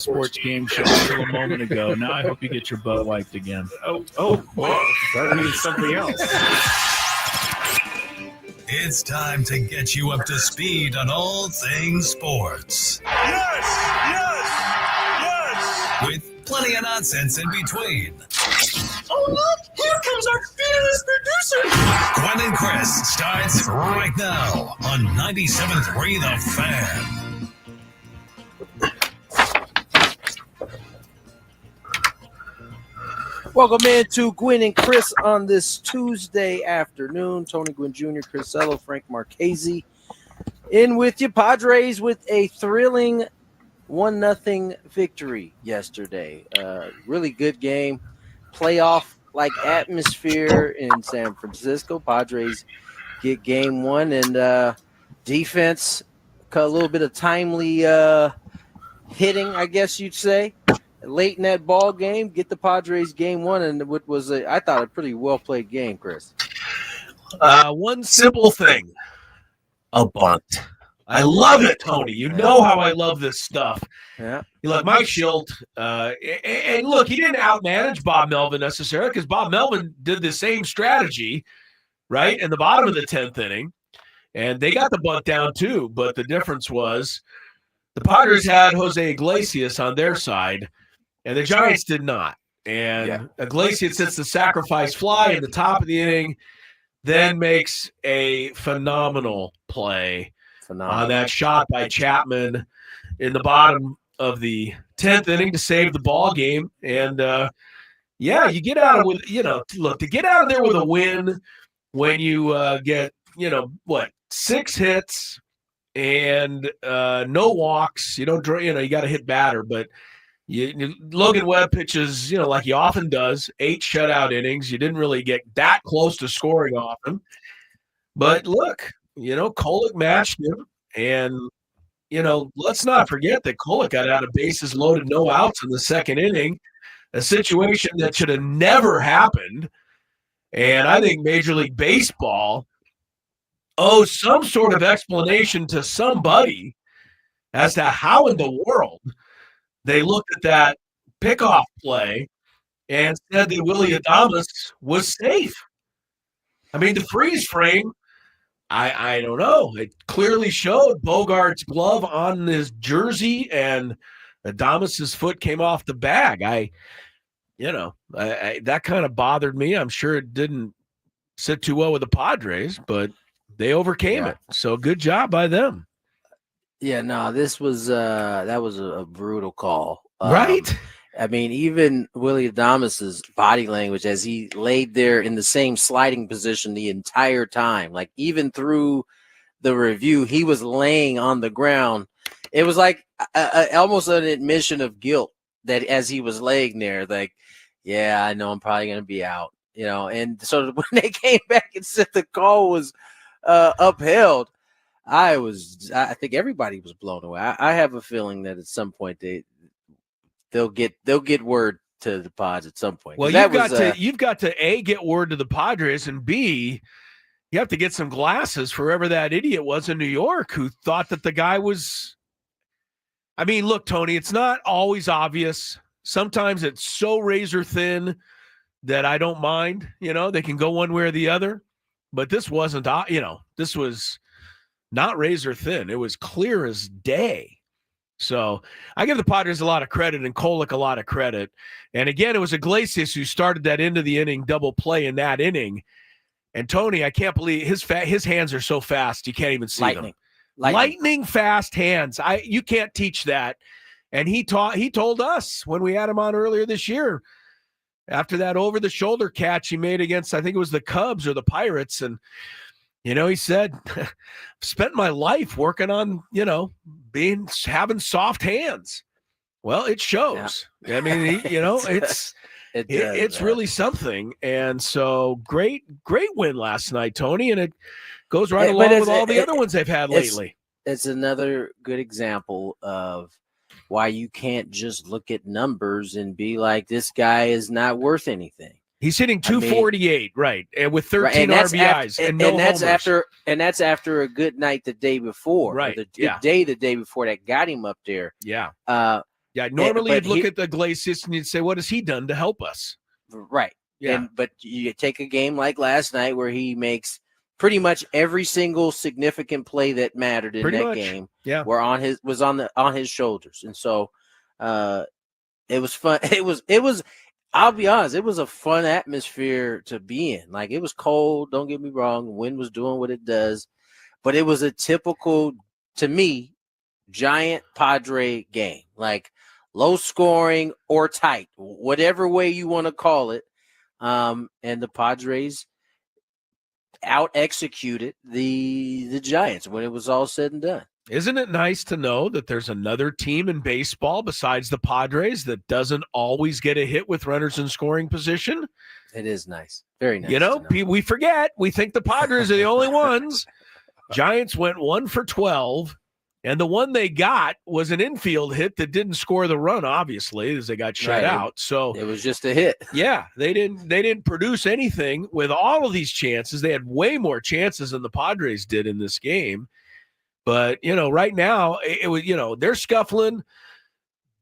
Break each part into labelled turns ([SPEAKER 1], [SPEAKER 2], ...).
[SPEAKER 1] sports game show until a moment ago. Now I hope you get your butt wiped again.
[SPEAKER 2] Whoa. That means something else.
[SPEAKER 3] It's time to get you up to speed on all things sports.
[SPEAKER 4] Yes!
[SPEAKER 3] With plenty of nonsense in between.
[SPEAKER 4] Oh, look! Here comes our fearless producer!
[SPEAKER 3] Gwynn and Chris starts right now on 97.3 The Fan.
[SPEAKER 5] Welcome in to Gwynn and Chris on this Tuesday afternoon. Tony Gwynn Jr., Chris Ello, Frank Marchese in with you. Padres with a thrilling 1-0 victory yesterday. Really good game. Playoff-like atmosphere in San Francisco. Padres get game one, and defense, a little bit of timely hitting, I guess you'd say. Late in that ball game, get the Padres game one, and what was I thought a pretty well played game, Chris.
[SPEAKER 2] One simple thing: a bunt. I love it, Tony. You know how I love this stuff.
[SPEAKER 5] Yeah.
[SPEAKER 2] You look, Mike Schilt, and look, he didn't outmanage Bob Melvin necessarily because Bob Melvin did the same strategy, right, in the bottom of the 10th inning, and they got the bunt down too. But the difference was the Padres had Jose Iglesias on their side. And the Giants did not. And Iglesias hits the sacrifice fly in the top of the inning, then makes a phenomenal play on that shot by Chapman in the bottom of the 10th inning to save the ball game. And, you get out of with, to get out of there with a win when you get, 6 hits and no walks. You don't, you got to hit batter, but Logan Webb pitches, like he often does, 8 shutout innings. You didn't really get that close to scoring off him. But look, Kolek matched him. And, let's not forget that Kolek got out of bases loaded, no outs in the second inning, a situation that should have never happened. And I think Major League Baseball owes some sort of explanation to somebody as to how in the world they looked at that pickoff play and said that Willy Adames was safe. I mean, the freeze frame, I don't know. It clearly showed Bogart's glove on his jersey and Adames' foot came off the bag. That kind of bothered me. I'm sure it didn't sit too well with the Padres, but they overcame it. So good job by them.
[SPEAKER 5] Yeah, no, this was that was a brutal call.
[SPEAKER 2] Right?
[SPEAKER 5] I mean, even Willy Adames' body language as he laid there in the same sliding position the entire time, like even through the review, he was laying on the ground. It was like almost an admission of guilt that as he was laying there, like, yeah, I know I'm probably going to be out, And so when they came back and said the call was upheld, I think everybody was blown away. I have a feeling that at some point they'll get word to the Pods at some point.
[SPEAKER 2] Well, you've got to A, get word to the Padres, and B, you have to get some glasses for whoever that idiot was in New York who thought that the guy was. I mean, look, Tony, it's not always obvious. Sometimes it's so razor thin that I don't mind. They can go one way or the other. But this wasn't. This was not razor thin. It was clear as day. So I give the Padres a lot of credit and Kolek a lot of credit. And again, it was Iglesias who started that into the inning double play in that inning. And Tony, I can't believe his hands are so fast you can't even see them. Lightning fast hands. You can't teach that. And he told us when we had him on earlier this year, after that over the shoulder catch he made against, I think it was the Cubs or the Pirates, and he said, I've spent my life working on, having soft hands. Well, it shows. Yeah. I mean, it's really something. And so great win last night, Tony. And it goes right along with all the other ones they've had lately.
[SPEAKER 5] It's another good example of why you can't just look at numbers and be like, this guy is not worth anything.
[SPEAKER 2] He's hitting 248, right, and with 13 RBIs and no homers.
[SPEAKER 5] That's after a good night the day before,
[SPEAKER 2] right?
[SPEAKER 5] The day before that got him up there.
[SPEAKER 2] Yeah. Yeah, normally
[SPEAKER 5] but
[SPEAKER 2] you'd look at the Iglesias and you'd say, what has he done to help us?
[SPEAKER 5] Right.
[SPEAKER 2] Yeah.
[SPEAKER 5] But you take a game like last night where he makes pretty much every single significant play that mattered in that game.
[SPEAKER 2] Yeah.
[SPEAKER 5] Were on his shoulders. And so it was fun. It was I'll be honest, it was a fun atmosphere to be in. Like, it was cold, don't get me wrong. The wind was doing what it does, but it was a typical, to me, Giant Padre game. Like, low scoring or tight, whatever way you want to call it. And the Padres out executed the Giants when it was all said and done.
[SPEAKER 2] Isn't it nice to know that there's another team in baseball besides the Padres that doesn't always get a hit with runners in scoring position?
[SPEAKER 5] It is nice. Very nice.
[SPEAKER 2] You know, we forget. We think the Padres are the only ones. Giants went 1 for 12, and the one they got was an infield hit that didn't score the run, obviously, as they got shut out. So
[SPEAKER 5] it was just a hit.
[SPEAKER 2] Yeah, they didn't produce anything with all of these chances. They had way more chances than the Padres did in this game. But, right now, it was, they're scuffling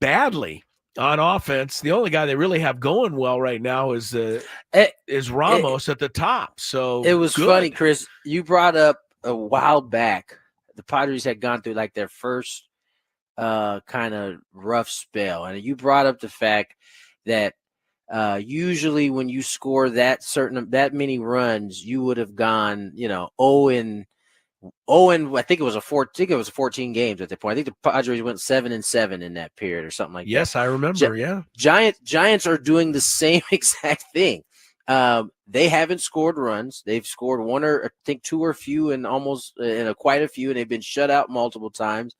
[SPEAKER 2] badly on offense. The only guy they really have going well right now is Ramos at the top. So
[SPEAKER 5] it was funny, Chris. You brought up a while back, the Padres had gone through like their first kind of rough spell. And you brought up the fact that usually when you score that many runs, you would have gone, 0 I think it was 14 games at that point. I think the Padres went 7-7 in that period or something like that.
[SPEAKER 2] Yes, I remember. Yeah.
[SPEAKER 5] Giants are doing the same exact thing. They haven't scored runs. They've scored one or I think two or few and quite a few, and they've been shut out multiple times.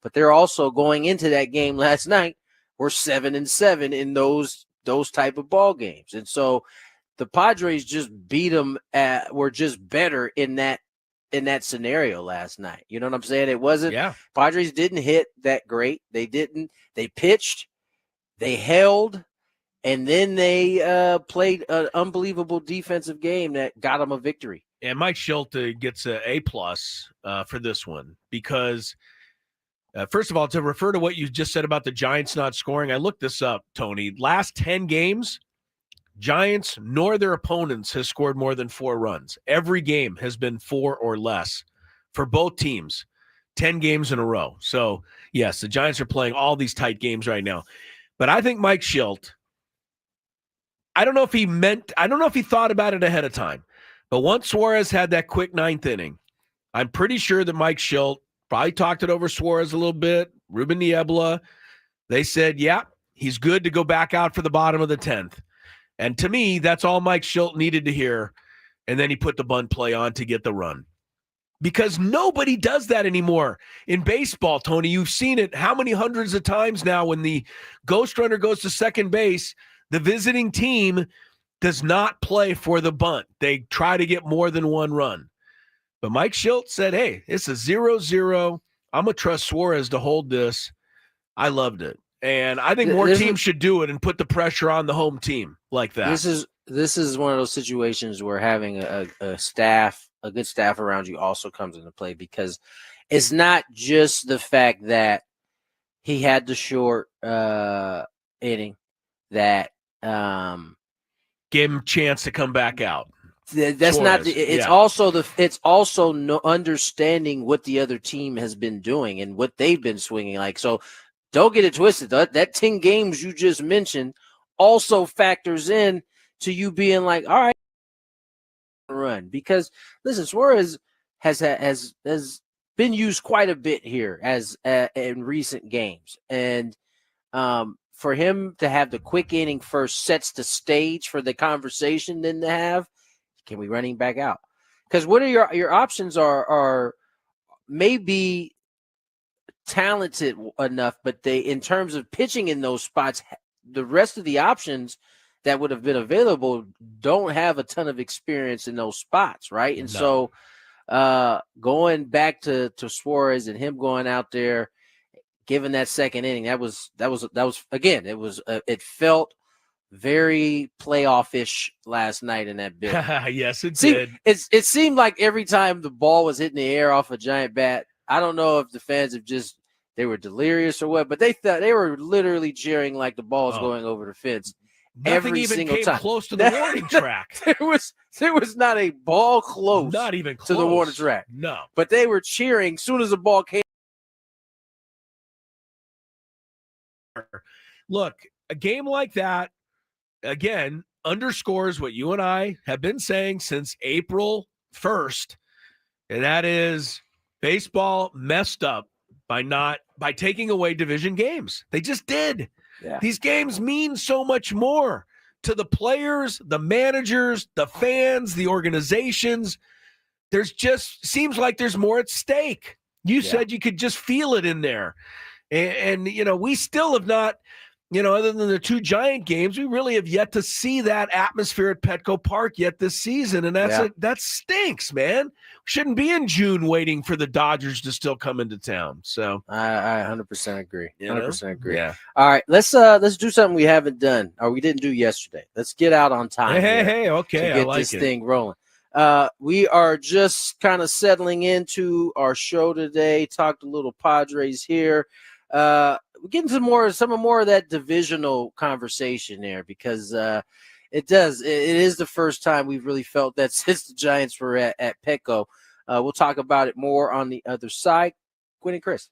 [SPEAKER 5] But they're also going into that game last night. We're 7-7 in those type of ball games, and so the Padres just beat them. Were just better in that scenario last night. You know what I'm saying? It wasn't.
[SPEAKER 2] Yeah.
[SPEAKER 5] Padres didn't hit that great. They didn't. They pitched. They held. And then they played an unbelievable defensive game that got them a victory.
[SPEAKER 2] And Mike Schulte gets an A+ for this one because, first of all, to refer to what you just said about the Giants not scoring, I looked this up, Tony. Last 10 games, Giants nor their opponents has scored more than 4 runs. Every game has been 4 or less for both teams, 10 games in a row. So, yes, the Giants are playing all these tight games right now. But I think Mike Schulte, I don't know if he thought about it ahead of time, but once Suarez had that quick 9th inning, I'm pretty sure that Mike Schulte probably talked it over Suarez a little bit, Ruben Niebla. They said, yeah, he's good to go back out for the bottom of the 10th. And to me, that's all Mike Schulte needed to hear. And then he put the bunt play on to get the run. Because nobody does that anymore in baseball, Tony. You've seen it how many hundreds of times now when the ghost runner goes to second base, the visiting team does not play for the bunt. They try to get more than one run. But Mike Schulte said, hey, it's a 0-0. I'm going to trust Suarez to hold this. I loved it. And I think more teams should do it and put the pressure on the home team like that.
[SPEAKER 5] This is one of those situations where having a good staff around you also comes into play, because it's not just the fact that he had the short inning that
[SPEAKER 2] gave him a chance to come back out.
[SPEAKER 5] That's Suarez. It's also no understanding what the other team has been doing and what they've been swinging like. So don't get it twisted. That 10 games you just mentioned also factors in to you being like, all right, run. Because listen, Suarez has been used quite a bit here as in recent games, and for him to have the quick inning first sets the stage for the conversation then to have, can we run him back out? Because what are your options are maybe talented enough, but they, in terms of pitching in those spots, the rest of the options that would have been available don't have a ton of experience in those spots, right? And so going back to Suarez and him going out there, given that second inning, that was again, it felt very playoff-ish last night in that building.
[SPEAKER 2] Yes, it did.
[SPEAKER 5] It seemed like every time the ball was hitting the air off a Giant bat, I don't know if the fans have just they were delirious or what, but they thought they were literally jeering like the ball's
[SPEAKER 2] Oh.
[SPEAKER 5] going over the fence.
[SPEAKER 2] Nothing
[SPEAKER 5] every
[SPEAKER 2] even
[SPEAKER 5] single
[SPEAKER 2] came
[SPEAKER 5] time.
[SPEAKER 2] close to the warning track.
[SPEAKER 5] There was not a ball close
[SPEAKER 2] Not even close
[SPEAKER 5] to the warning track.
[SPEAKER 2] No.
[SPEAKER 5] But they were cheering as soon as the ball came.
[SPEAKER 2] Look, a game like that, again, underscores what you and I have been saying since April 1st, and that is baseball messed up by taking away division games. They just did.
[SPEAKER 5] Yeah.
[SPEAKER 2] These games mean so much more to the players, the managers, the fans, the organizations. There's just seems like there's more at stake. You said you could just feel it in there. And you know, we still have not, you know, other than the two Giant games, we really have yet to see that atmosphere at Petco Park yet this season. And that stinks, man. We shouldn't be in June waiting for the Dodgers to still come into town. So
[SPEAKER 5] I 100% agree. 100% agree.
[SPEAKER 2] Yeah.
[SPEAKER 5] All right, let's do something we haven't done or we didn't do yesterday. Let's get out on time.
[SPEAKER 2] Hey, okay.
[SPEAKER 5] To get
[SPEAKER 2] I like
[SPEAKER 5] this
[SPEAKER 2] it.
[SPEAKER 5] thing rolling. We are just kind of settling into our show today. Talked a little Padres here. We're getting some more of that divisional conversation there because it is the first time we've really felt that since the Giants were at Petco. We'll talk about it more on the other side. Gwynn and Chris.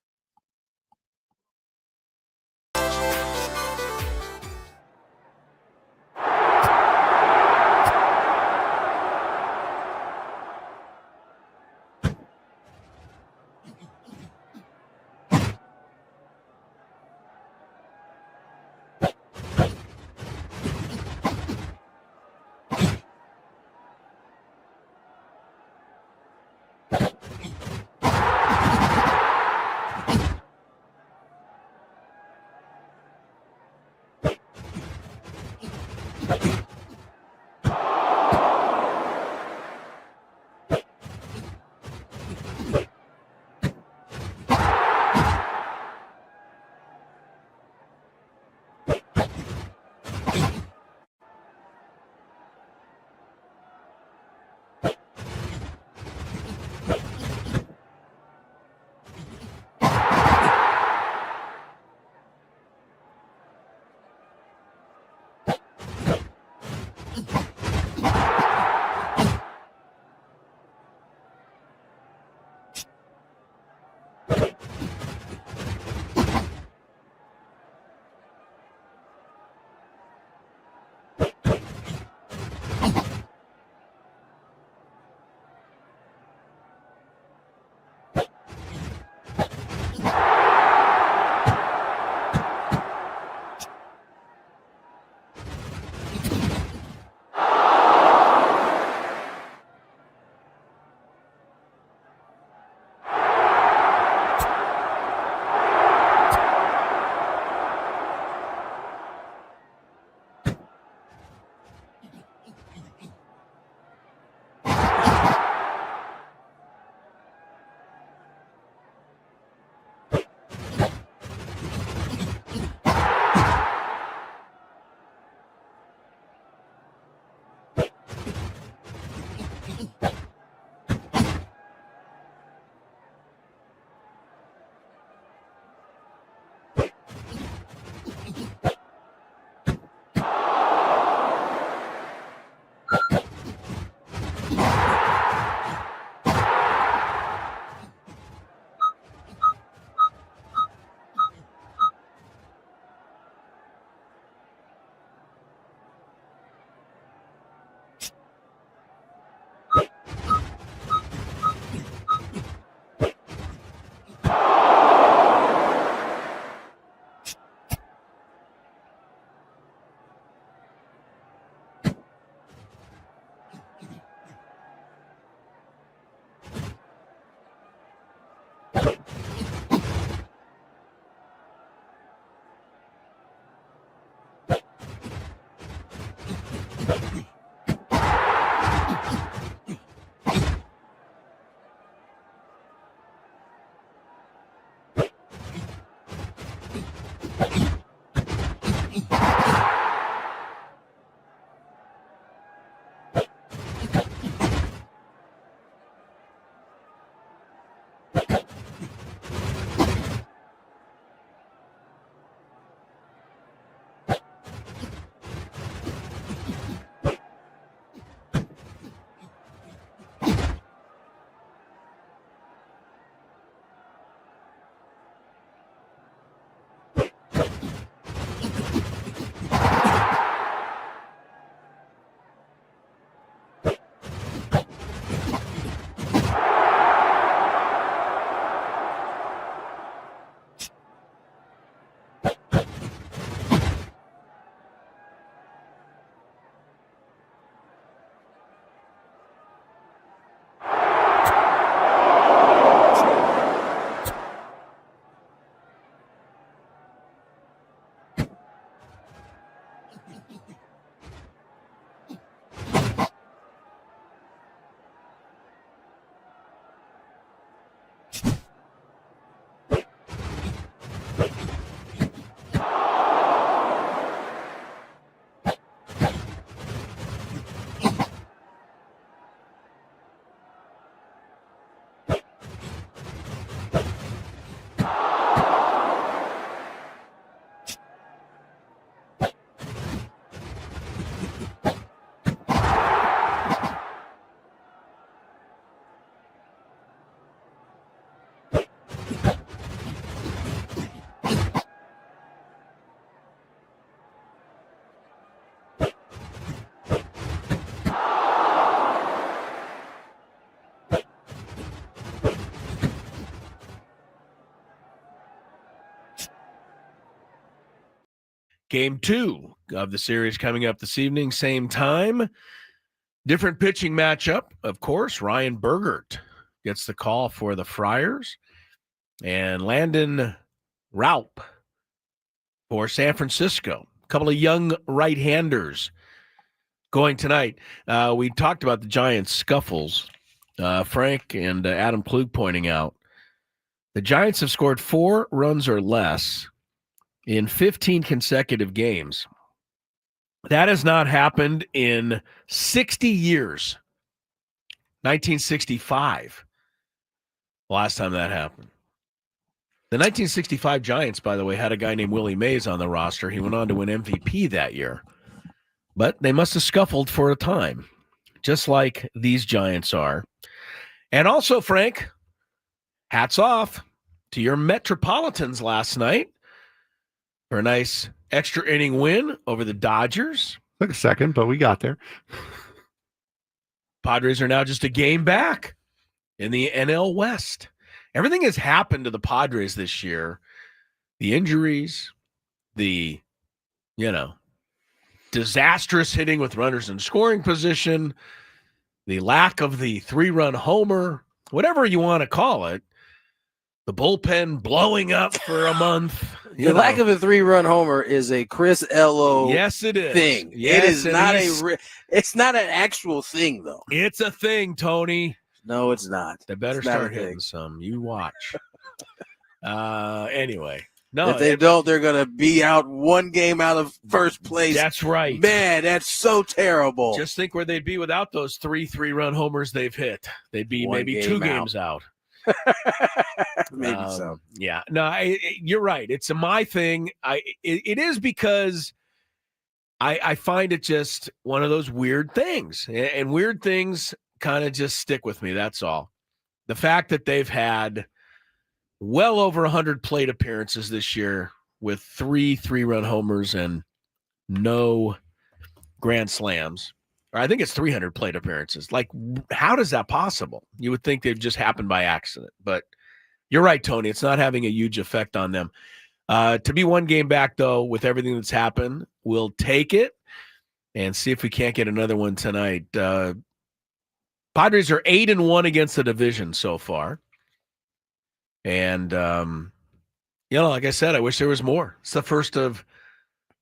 [SPEAKER 2] Game 2 of the series coming up this evening, same time. Different pitching matchup, of course. Ryan Bergert gets the call for the Friars, and Landon Raup for San Francisco. A couple of young right-handers going tonight. We talked about the Giants' scuffles. Frank and Adam Klug pointing out the Giants have scored 4 runs or less in 15 consecutive games. That has not happened in 60 years. 1965, last time that happened. The 1965 Giants, by the way, had a guy named Willie Mays on the roster. He went on to win MVP that year. But they must have scuffled for a time, just like these Giants are. And also, Frank, hats off to your Metropolitans last night for a nice extra inning win over the Dodgers.
[SPEAKER 6] Took a second, but we got there.
[SPEAKER 2] Padres are now just a game back in the NL West. Everything has happened to the Padres this year. The injuries, the, disastrous hitting with runners in scoring position, the lack of the 3-run homer, whatever you want to call it, the bullpen blowing up for a month.
[SPEAKER 5] The lack of a 3-run homer is a Chris Ello
[SPEAKER 2] yes, it is.
[SPEAKER 5] thing.
[SPEAKER 2] Yes,
[SPEAKER 5] it is not it's not an actual thing, though.
[SPEAKER 2] It's a thing, Tony.
[SPEAKER 5] No, it's not.
[SPEAKER 2] They better start hitting some. You watch. Anyway. No,
[SPEAKER 5] if they don't, they're going to be out one game out of first place.
[SPEAKER 2] That's right.
[SPEAKER 5] Man, that's so terrible.
[SPEAKER 2] Just think where they'd be without those 3-run homers they've hit. They'd be maybe 2 games out.
[SPEAKER 5] Maybe so.
[SPEAKER 2] Yeah. No, you're right. It's my thing. It is because I find it just one of those weird things. And weird things kind of just stick with me. That's all. The fact that they've had well over 100 plate appearances this year with 3-run homers and no grand slams. Or I think it's 300 plate appearances. Like, how does that possible? You would think they've just happened by accident. But you're right, Tony. It's not having a huge effect on them. To be one game back, though, with everything that's happened, we'll take it and see if we can't get another one tonight. Padres are 8-1 against the division so far. And, like I said, I wish there was more. It's the first of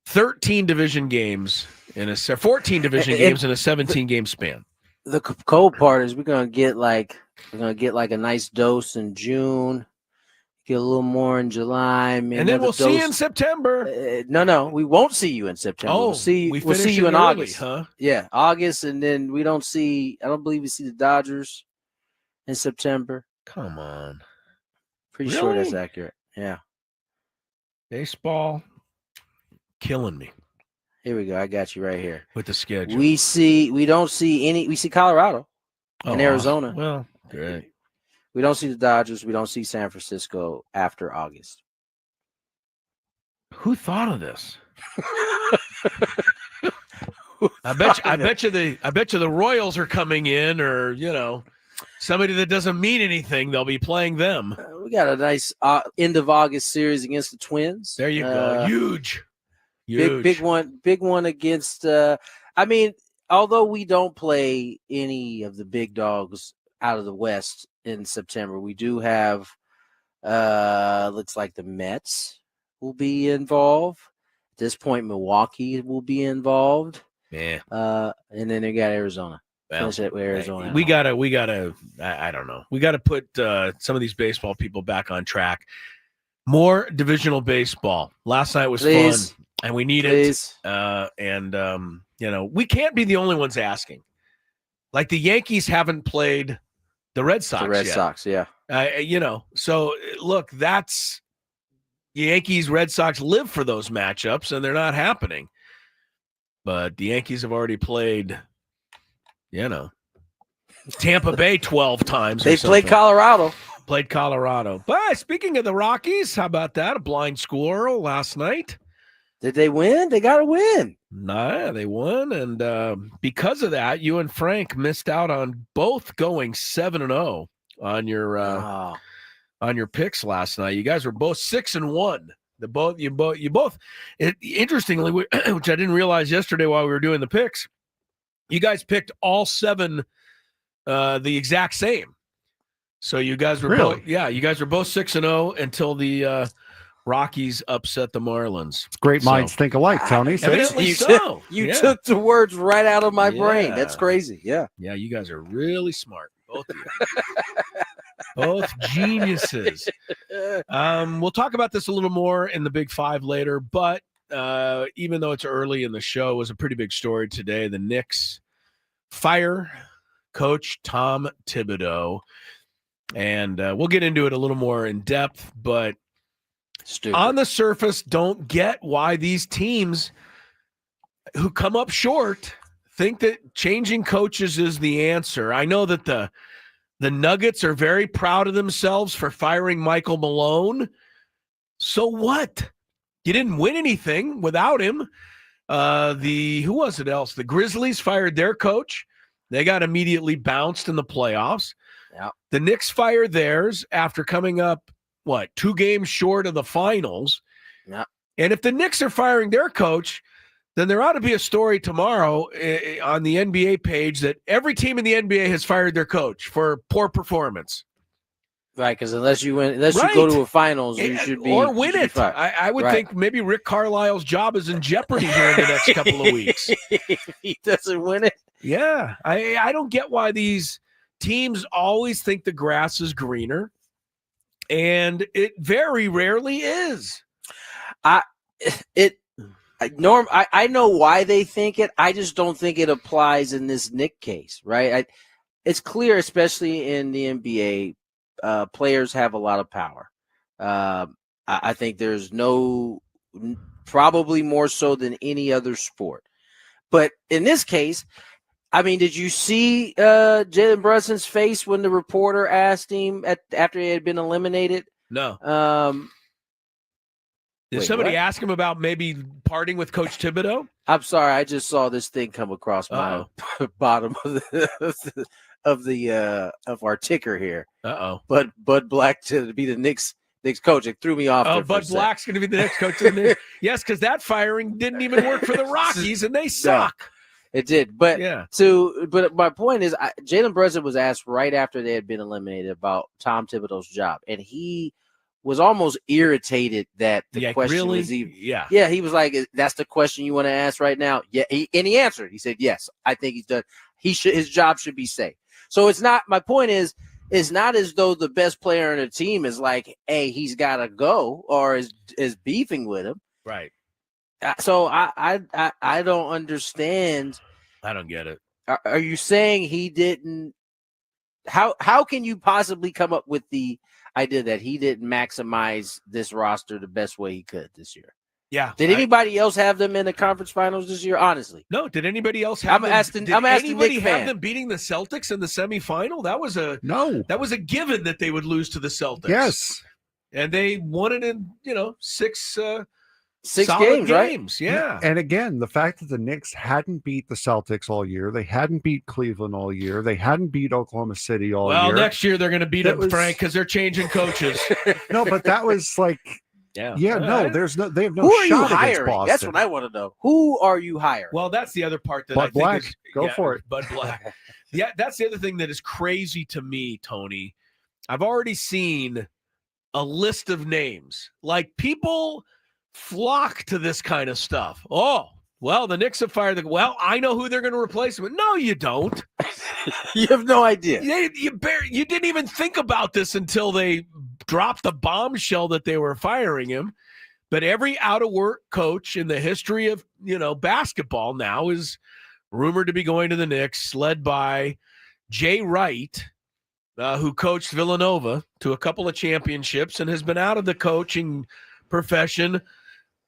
[SPEAKER 2] 13 division games in 14 division games in a 17-game span.
[SPEAKER 5] The cold part is we're gonna get like a nice dose in June, get a little more in July,
[SPEAKER 2] and then we'll see you in September.
[SPEAKER 5] No, we won't see you in September.
[SPEAKER 2] Oh,
[SPEAKER 5] we'll see you in
[SPEAKER 2] early,
[SPEAKER 5] August,
[SPEAKER 2] huh?
[SPEAKER 5] Yeah, August, and then I don't believe we see the Dodgers in September.
[SPEAKER 2] Come on,
[SPEAKER 5] pretty sure that's accurate. Yeah,
[SPEAKER 2] baseball killing me.
[SPEAKER 5] Here we go. I got you right here
[SPEAKER 2] with the schedule.
[SPEAKER 5] We see Colorado and Arizona.
[SPEAKER 2] Well, great.
[SPEAKER 5] We don't see the Dodgers. We don't see San Francisco after August.
[SPEAKER 2] Who thought of this? I bet you the Royals are coming in, or somebody that doesn't mean anything. They'll be playing them.
[SPEAKER 5] We got a nice end of August series against the Twins.
[SPEAKER 2] There you go. Huge.
[SPEAKER 5] Big one against. Although we don't play any of the big dogs out of the West in September, we do have. Looks like the Mets will be involved. this point, Milwaukee will be involved.
[SPEAKER 2] Yeah.
[SPEAKER 5] And then they got Arizona.
[SPEAKER 2] Well,
[SPEAKER 5] Finish it with Arizona.
[SPEAKER 2] We gotta. I don't know. We gotta put some of these baseball people back on track. More divisional baseball. Last night was fun, and we need it. We can't be the only ones asking. Like the Yankees haven't played the Red Sox.
[SPEAKER 5] The Red Sox, yeah.
[SPEAKER 2] So look, that's Yankees. Red Sox live for those matchups, and they're not happening. But the Yankees have already played. Tampa Bay 12 times.
[SPEAKER 5] They played Colorado.
[SPEAKER 2] But speaking of the Rockies, how about that? A blind squirrel last night.
[SPEAKER 5] Did they win? They got to win.
[SPEAKER 2] Nah, they won. And because of that, you and Frank missed out on both going 7-0 on your picks last night. You guys were both 6-1. Interestingly, which I didn't realize yesterday while we were doing the picks, you guys picked all 7 the exact same. So you guys were both 6-0 until the Rockies upset the Marlins.
[SPEAKER 6] Great minds think alike, Tony.
[SPEAKER 2] Evidently so.
[SPEAKER 5] You took the words right out of my brain. That's crazy. Yeah.
[SPEAKER 2] Yeah, you guys are really smart. Both of you. Both geniuses. We'll talk about this a little more in the Big Five later, but even though it's early in the show, it was a pretty big story today. The Knicks fire Coach Tom Thibodeau, and we'll get into it a little more in depth, but on the surface, don't get why these teams who come up short think that changing coaches is the answer. I know that the Nuggets are very proud of themselves for firing Michael Malone. So what? You didn't win anything without him. Who was it else? The Grizzlies fired their coach. They got immediately bounced in the playoffs.
[SPEAKER 5] Yeah.
[SPEAKER 2] The Knicks fired theirs after coming up, 2 games short of the finals.
[SPEAKER 5] Yeah.
[SPEAKER 2] And if the Knicks are firing their coach, then there ought to be a story tomorrow on the NBA page that every team in the NBA has fired their coach for poor performance.
[SPEAKER 5] Right, because unless you go to a finals, you should be
[SPEAKER 2] or win it. I would think maybe Rick Carlisle's job is in jeopardy here in the next couple of weeks.
[SPEAKER 5] If he doesn't win it.
[SPEAKER 2] Yeah, I don't get why these teams always think the grass is greener, and it very rarely is.
[SPEAKER 5] I know why they think it. I just don't think it applies in this Knick case, right? It's clear, especially in the NBA, players have a lot of power. I think there's probably more so than any other sport. But in this case, I mean, did you see Jalen Brunson's face when the reporter asked him after he had been eliminated?
[SPEAKER 2] No. Did somebody ask him about maybe parting with Coach Thibodeau?
[SPEAKER 5] I'm sorry, I just saw this thing come across my bottom of our ticker here. Bud Black to be the Knicks coach. It threw me off.
[SPEAKER 2] Oh, Bud Black's going to be the next coach of the Knicks. Yes, because that firing didn't even work for the Rockies, and they suck.
[SPEAKER 5] No, it did, but but my point is, Jalen Brunson was asked right after they had been eliminated about Tom Thibodeau's job, and he was almost irritated that the question was even. Yeah. He was like, "That's the question you want to ask right now?" Yeah, and he answered. He said, "Yes, I think he's done. His job should be safe." So it's not. My point is, it's not as though the best player on the team is like, "Hey, he's got to go," or is beefing with him.
[SPEAKER 2] Right.
[SPEAKER 5] So I don't understand.
[SPEAKER 2] I don't get it.
[SPEAKER 5] Are you saying he didn't? How can you possibly come up with the idea that he didn't maximize this roster the best way he could this year?
[SPEAKER 2] Yeah.
[SPEAKER 5] Did anybody else have them in the conference finals this year? Honestly,
[SPEAKER 2] no. Did anybody else have?
[SPEAKER 5] I'm asking
[SPEAKER 2] anybody have them beating the Celtics in the semifinal? That was That was a given that they would lose to the Celtics.
[SPEAKER 6] Yes,
[SPEAKER 2] and they won it in 6
[SPEAKER 5] games, right?
[SPEAKER 2] Yeah.
[SPEAKER 6] And again, the fact that the Knicks hadn't beat the Celtics all year, they hadn't beat Cleveland all year, they hadn't beat Oklahoma City all year.
[SPEAKER 2] Well, next year they're going to beat them, Frank, because they're changing coaches.
[SPEAKER 6] No, but that was like, they have no
[SPEAKER 5] Who
[SPEAKER 6] shot
[SPEAKER 5] are you
[SPEAKER 6] against
[SPEAKER 5] hiring?
[SPEAKER 6] Boston.
[SPEAKER 5] That's what I want to know. Who are you hiring?
[SPEAKER 2] Well, that's the other part that
[SPEAKER 6] Bud Black.
[SPEAKER 2] Think is,
[SPEAKER 6] Go for it.
[SPEAKER 2] Bud Black. Yeah, that's the other thing that is crazy to me, Tony. I've already seen a list of names. Like, people flock to this kind of stuff. Oh, well, the Knicks have fired well, I know who they're going to replace him with. No, you don't.
[SPEAKER 5] You have no idea.
[SPEAKER 2] You didn't even think about this until they dropped the bombshell that they were firing him. But every out-of-work coach in the history of, basketball now is rumored to be going to the Knicks, led by Jay Wright, who coached Villanova to a couple of championships and has been out of the coaching profession,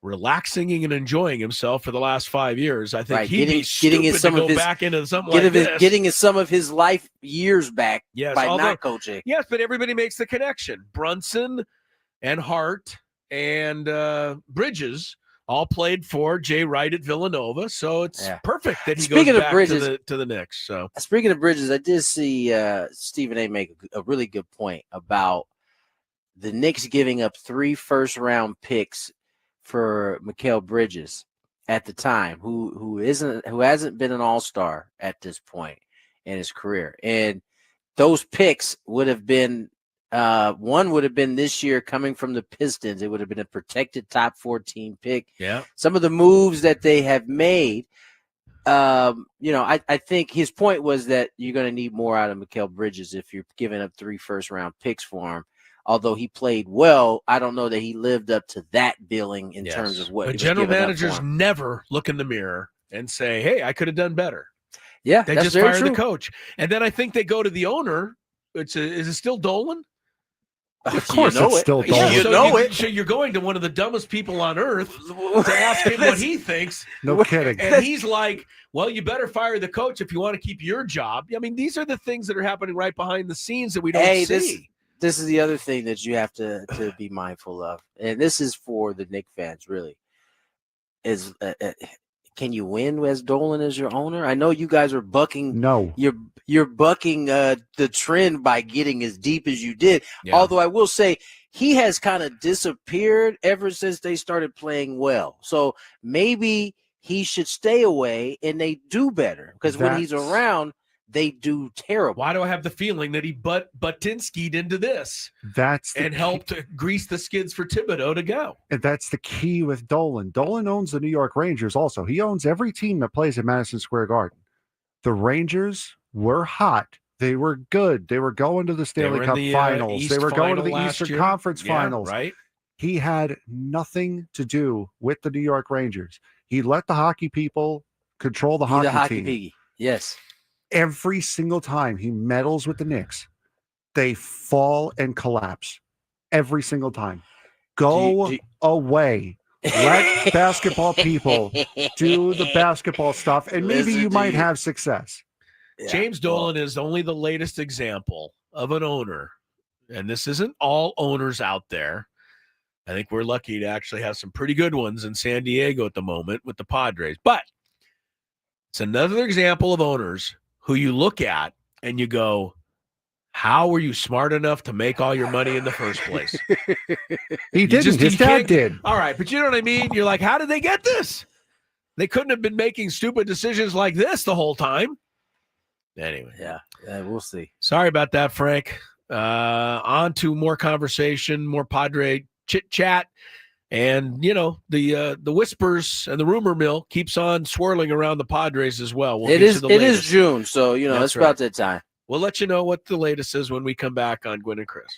[SPEAKER 2] relaxing and enjoying himself for the last 5 years. I think he'd be stupid to go back into something like this.
[SPEAKER 5] Getting some of his life years back by not coaching.
[SPEAKER 2] Yes, but everybody makes the connection. Brunson and Hart and Bridges all played for Jay Wright at Villanova, so it's perfect that he goes back to the Knicks. So,
[SPEAKER 5] speaking of Bridges, I did see Stephen A. make a really good point about the Knicks giving up 3 first-round picks for Mikal Bridges at the time, who hasn't been an all-star at this point in his career, and those picks would have been. One would have been this year coming from the Pistons. It would have been a protected top 14 pick.
[SPEAKER 2] Yeah.
[SPEAKER 5] Some of the moves that they have made, I think his point was that you're going to need more out of Mikal Bridges if you're giving up 3 first-round picks for him. Although he played well, I don't know that he lived up to that billing in terms of what.
[SPEAKER 2] But general managers never look in the mirror and say, "Hey, I could have done better."
[SPEAKER 5] Yeah,
[SPEAKER 2] they just fire the coach, and then I think they go to the owner. Is it still Dolan?
[SPEAKER 6] Of course, it's still
[SPEAKER 2] Dolan. So you're going to one of the dumbest people on earth to ask him what he thinks.
[SPEAKER 6] No kidding.
[SPEAKER 2] And he's like, well, you better fire the coach if you want to keep your job. I mean, these are the things that are happening right behind the scenes that we don't see.
[SPEAKER 5] This is the other thing that you have to be mindful of. And this is for the Knicks fans, really. Is can you win as Dolan as your owner? I know you guys are bucking.
[SPEAKER 6] No.
[SPEAKER 5] You're bucking the trend by getting as deep as you did. Yeah. Although I will say he has kind of disappeared ever since they started playing well. So maybe he should stay away and they do better because when he's around, they do terrible.
[SPEAKER 2] Why do I have the feeling that he Butinsky'd into this? Helped grease the skids for Thibodeau to go.
[SPEAKER 6] And that's the key with Dolan. Dolan owns the New York Rangers also. He owns every team that plays at Madison Square Garden. The Rangers were hot. They were good. They were going to the Stanley Cup finals. They were going to the Eastern Conference finals.
[SPEAKER 2] Right.
[SPEAKER 6] He had nothing to do with the New York Rangers. He let the hockey people control the hockey team.
[SPEAKER 5] Piggy. Yes.
[SPEAKER 6] Every single time he meddles with the Knicks, they fall and collapse. Every single time. Go away. Let basketball people do the basketball stuff, and maybe you might have success.
[SPEAKER 2] Yeah. James Dolan is only the latest example of an owner, and this isn't all owners out there. I think we're lucky to actually have some pretty good ones in San Diego at the moment with the Padres. But it's another example of owners who you look at and you go, how were you smart enough to make all your money in the first place?
[SPEAKER 6] He didn't. His dad did.
[SPEAKER 2] All right, but you know what I mean? You're like, how did they get this? They couldn't have been making stupid decisions like this the whole time. Anyway.
[SPEAKER 5] Yeah, we'll see.
[SPEAKER 2] Sorry about that, Frank. On to more conversation, more Padre chit-chat. And, the whispers and the rumor mill keeps on swirling around the Padres as well.
[SPEAKER 5] It is June, so, it's about that time.
[SPEAKER 2] We'll let you know what the latest is when we come back on Gwynn and Chris.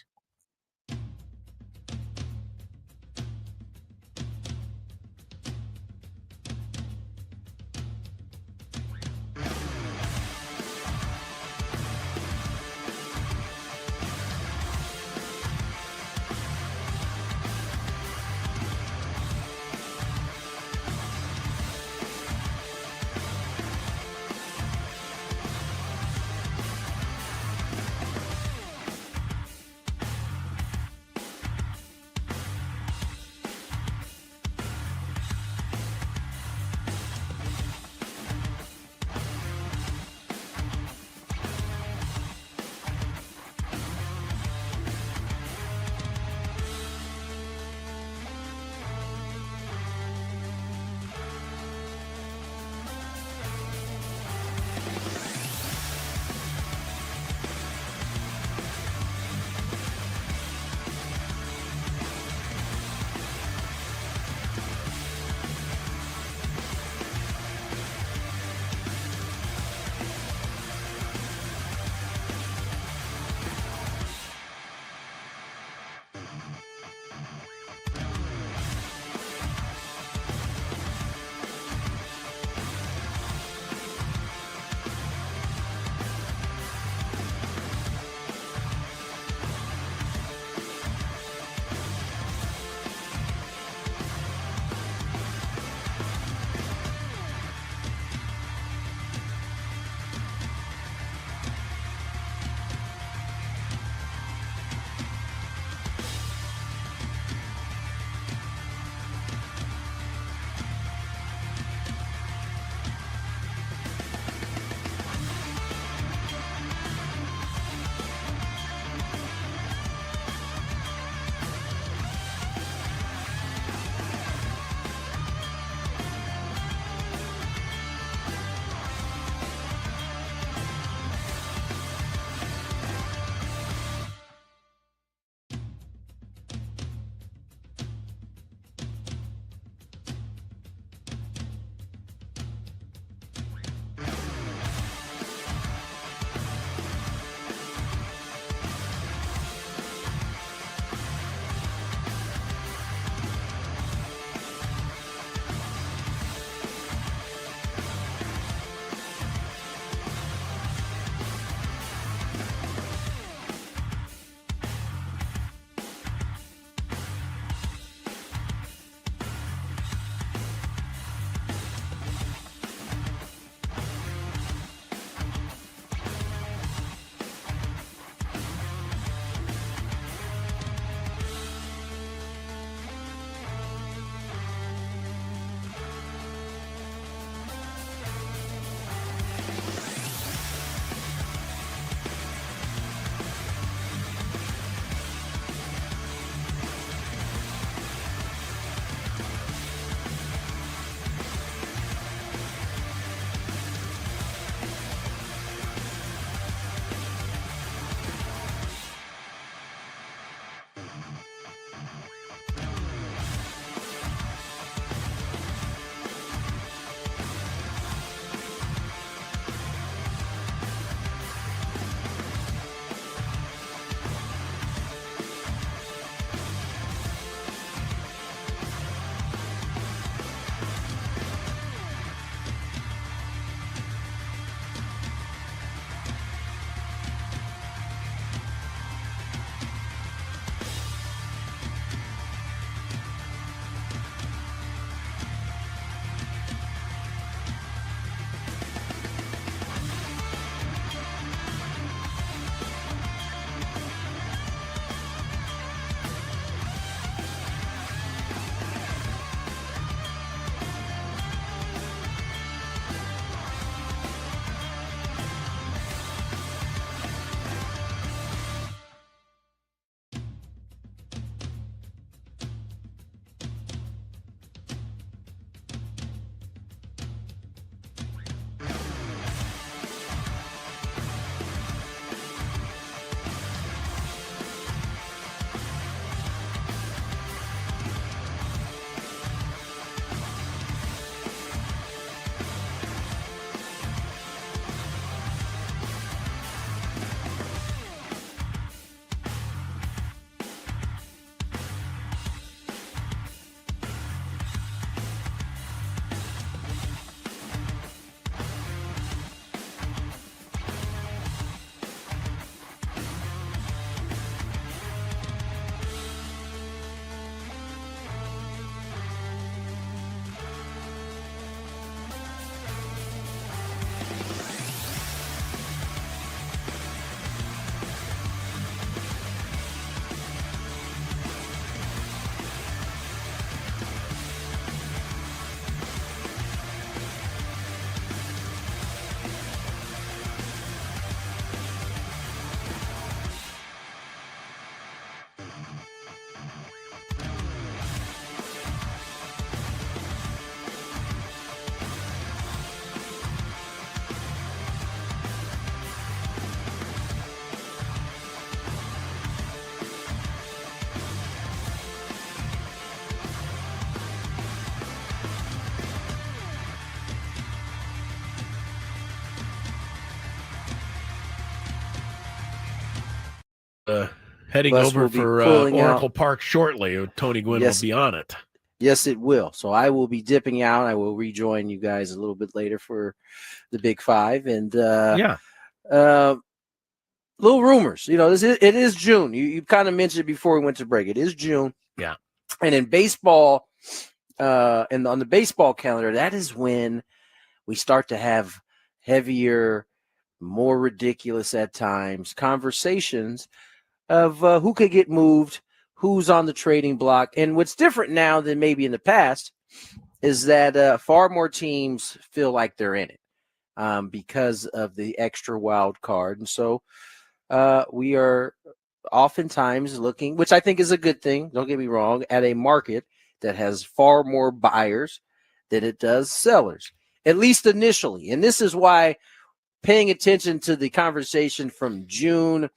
[SPEAKER 2] heading
[SPEAKER 5] Bus
[SPEAKER 2] over
[SPEAKER 5] will be
[SPEAKER 2] for
[SPEAKER 5] pulling
[SPEAKER 2] Oracle
[SPEAKER 5] out.
[SPEAKER 2] Park shortly. Tony Gwynn
[SPEAKER 5] Yes.
[SPEAKER 2] will be on it.
[SPEAKER 5] Yes, it will. So I will be dipping out. I will rejoin you guys a little bit later for the Big Five. And
[SPEAKER 2] Yeah.
[SPEAKER 5] little rumors. It is June. You kind of mentioned it before we went to break. It is June.
[SPEAKER 2] Yeah.
[SPEAKER 5] And in baseball, and on the baseball calendar, that is when we start to have heavier, more ridiculous at times conversations of who could get moved, who's on the trading block. And what's different now than maybe in the past is that far more teams feel like they're in it because of the extra wild card. And so we are oftentimes looking, which I think is a good thing, don't get me wrong, at a market that has far more buyers than it does sellers, at least initially. And this is why paying attention to the conversation from June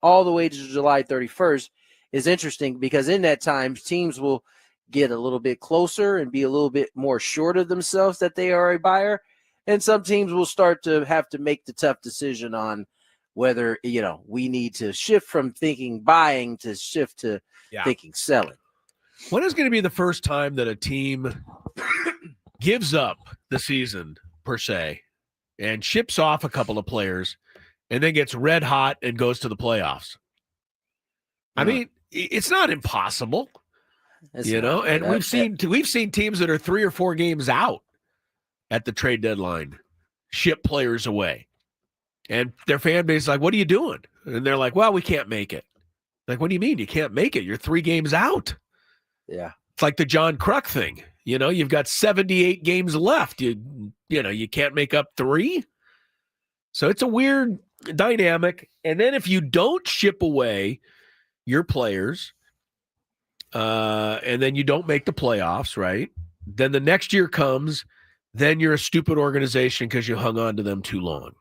[SPEAKER 5] all the way to July 31st is interesting, because in that time, teams will get a little bit closer and be a little bit more short of themselves that they are a buyer. And some teams will start to have to make the tough decision on whether, we need to shift from thinking buying to shift to thinking selling.
[SPEAKER 2] When is going to be the first time that a team gives up the season, per se, and ships off a couple of players and then gets red hot and goes to the playoffs? I mean, it's not impossible, and we've seen teams that are 3 or 4 games out at the trade deadline ship players away. And their fan base is like, what are you doing? And they're like, well, we can't make it. Like, what do you mean you can't make it? You're 3 games out.
[SPEAKER 5] Yeah.
[SPEAKER 2] It's like the John Kruk thing. You've got 78 games left. You can't make up 3. So it's a weird dynamic. And then if you don't ship away your players, and then you don't make the playoffs, right? Then the next year comes, then you're a stupid organization because you hung on to them too long.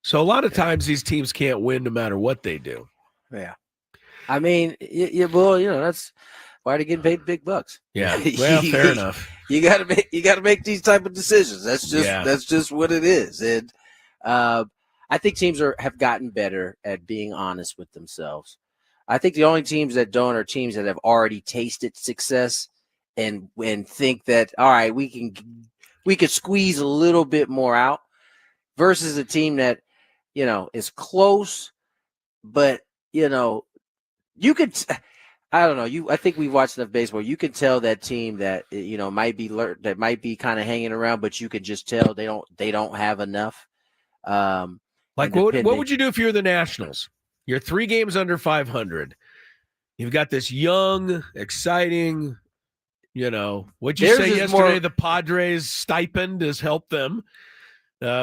[SPEAKER 2] So a lot of times these teams can't win no matter what they do.
[SPEAKER 5] Yeah. I mean, that's why they're getting paid big bucks.
[SPEAKER 2] Yeah. Well, fair enough.
[SPEAKER 5] You gotta make these type of decisions. That's just what it is. And I think teams have gotten better at being honest with themselves. I think the only teams that don't are teams that have already tasted success and think that, all right, we could squeeze a little bit more out, versus a team that, is close, but you could, I don't know. I think we've watched enough baseball. You can tell that team that, might be kind of hanging around, but you can just tell they don't have enough.
[SPEAKER 2] Like what would you do if you're the Nationals? You're 3 games under 500. You've got this young, exciting, what'd you say yesterday? The Padres stipend has helped them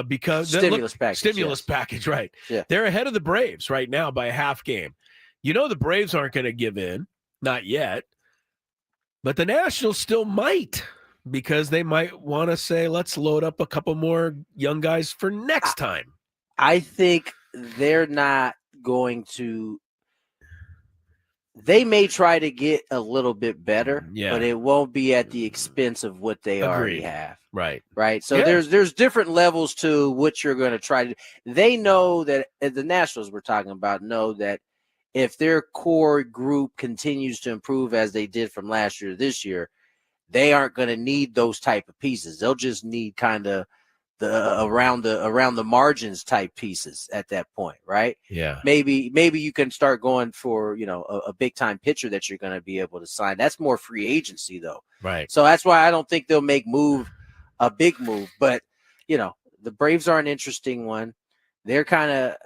[SPEAKER 2] because
[SPEAKER 5] stimulus
[SPEAKER 2] package, right?
[SPEAKER 5] Yeah.
[SPEAKER 2] They're ahead of the Braves right now by a half game. The Braves aren't going to give in, not yet, but the Nationals still might, because they might want to say, let's load up a couple more young guys for next time.
[SPEAKER 5] I think they're not going to. They may try to get a little bit better, but it won't be at the expense of what they already have.
[SPEAKER 2] Right.
[SPEAKER 5] So there's different levels to what you're going to try to do. They know that the Nationals we're talking about know that if their core group continues to improve as they did from last year to this year, they aren't going to need those type of pieces. They'll just need kind of the around the margins type pieces at that point, right?
[SPEAKER 2] Yeah.
[SPEAKER 5] Maybe you can start going for, a big time pitcher that you're going to be able to sign. That's more free agency though.
[SPEAKER 2] Right.
[SPEAKER 5] So that's why I don't think they'll make a big move, but the Braves are an interesting one. They kind of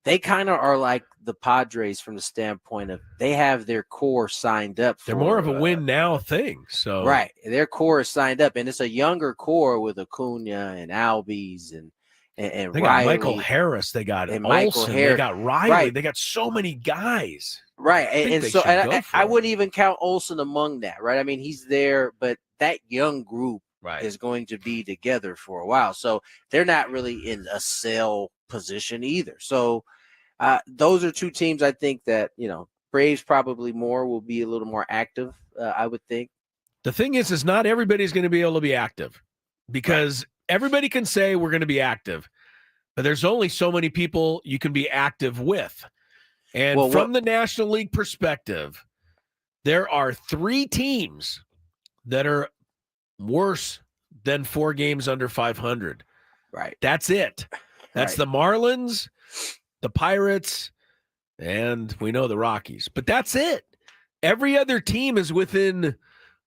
[SPEAKER 5] are like the Padres from the standpoint of they have their core signed up.
[SPEAKER 2] They're more of a win now thing. So
[SPEAKER 5] right, their core is signed up, and it's a younger core with Acuna and Albies and
[SPEAKER 2] they
[SPEAKER 5] Riley.
[SPEAKER 2] got Michael Harris. They got Olsen. They got Riley.
[SPEAKER 5] Right.
[SPEAKER 2] They got so many guys.
[SPEAKER 5] Right, and I wouldn't even count Olsen among that. Right, I mean he's there, but that young group is going to be together for a while, so they're not really in a sell position either. So those are 2 teams I think that Braves probably will be a little more active. I would think.
[SPEAKER 2] The thing is not everybody's going to be able to be active, because everybody can say we're going to be active, but there's only so many people you can be active with. And from the National League perspective, there are 3 teams that are worse than 4 games under 500.
[SPEAKER 5] Right.
[SPEAKER 2] That's it. That's the Marlins, the Pirates, and we know the Rockies. But that's it. Every other team is within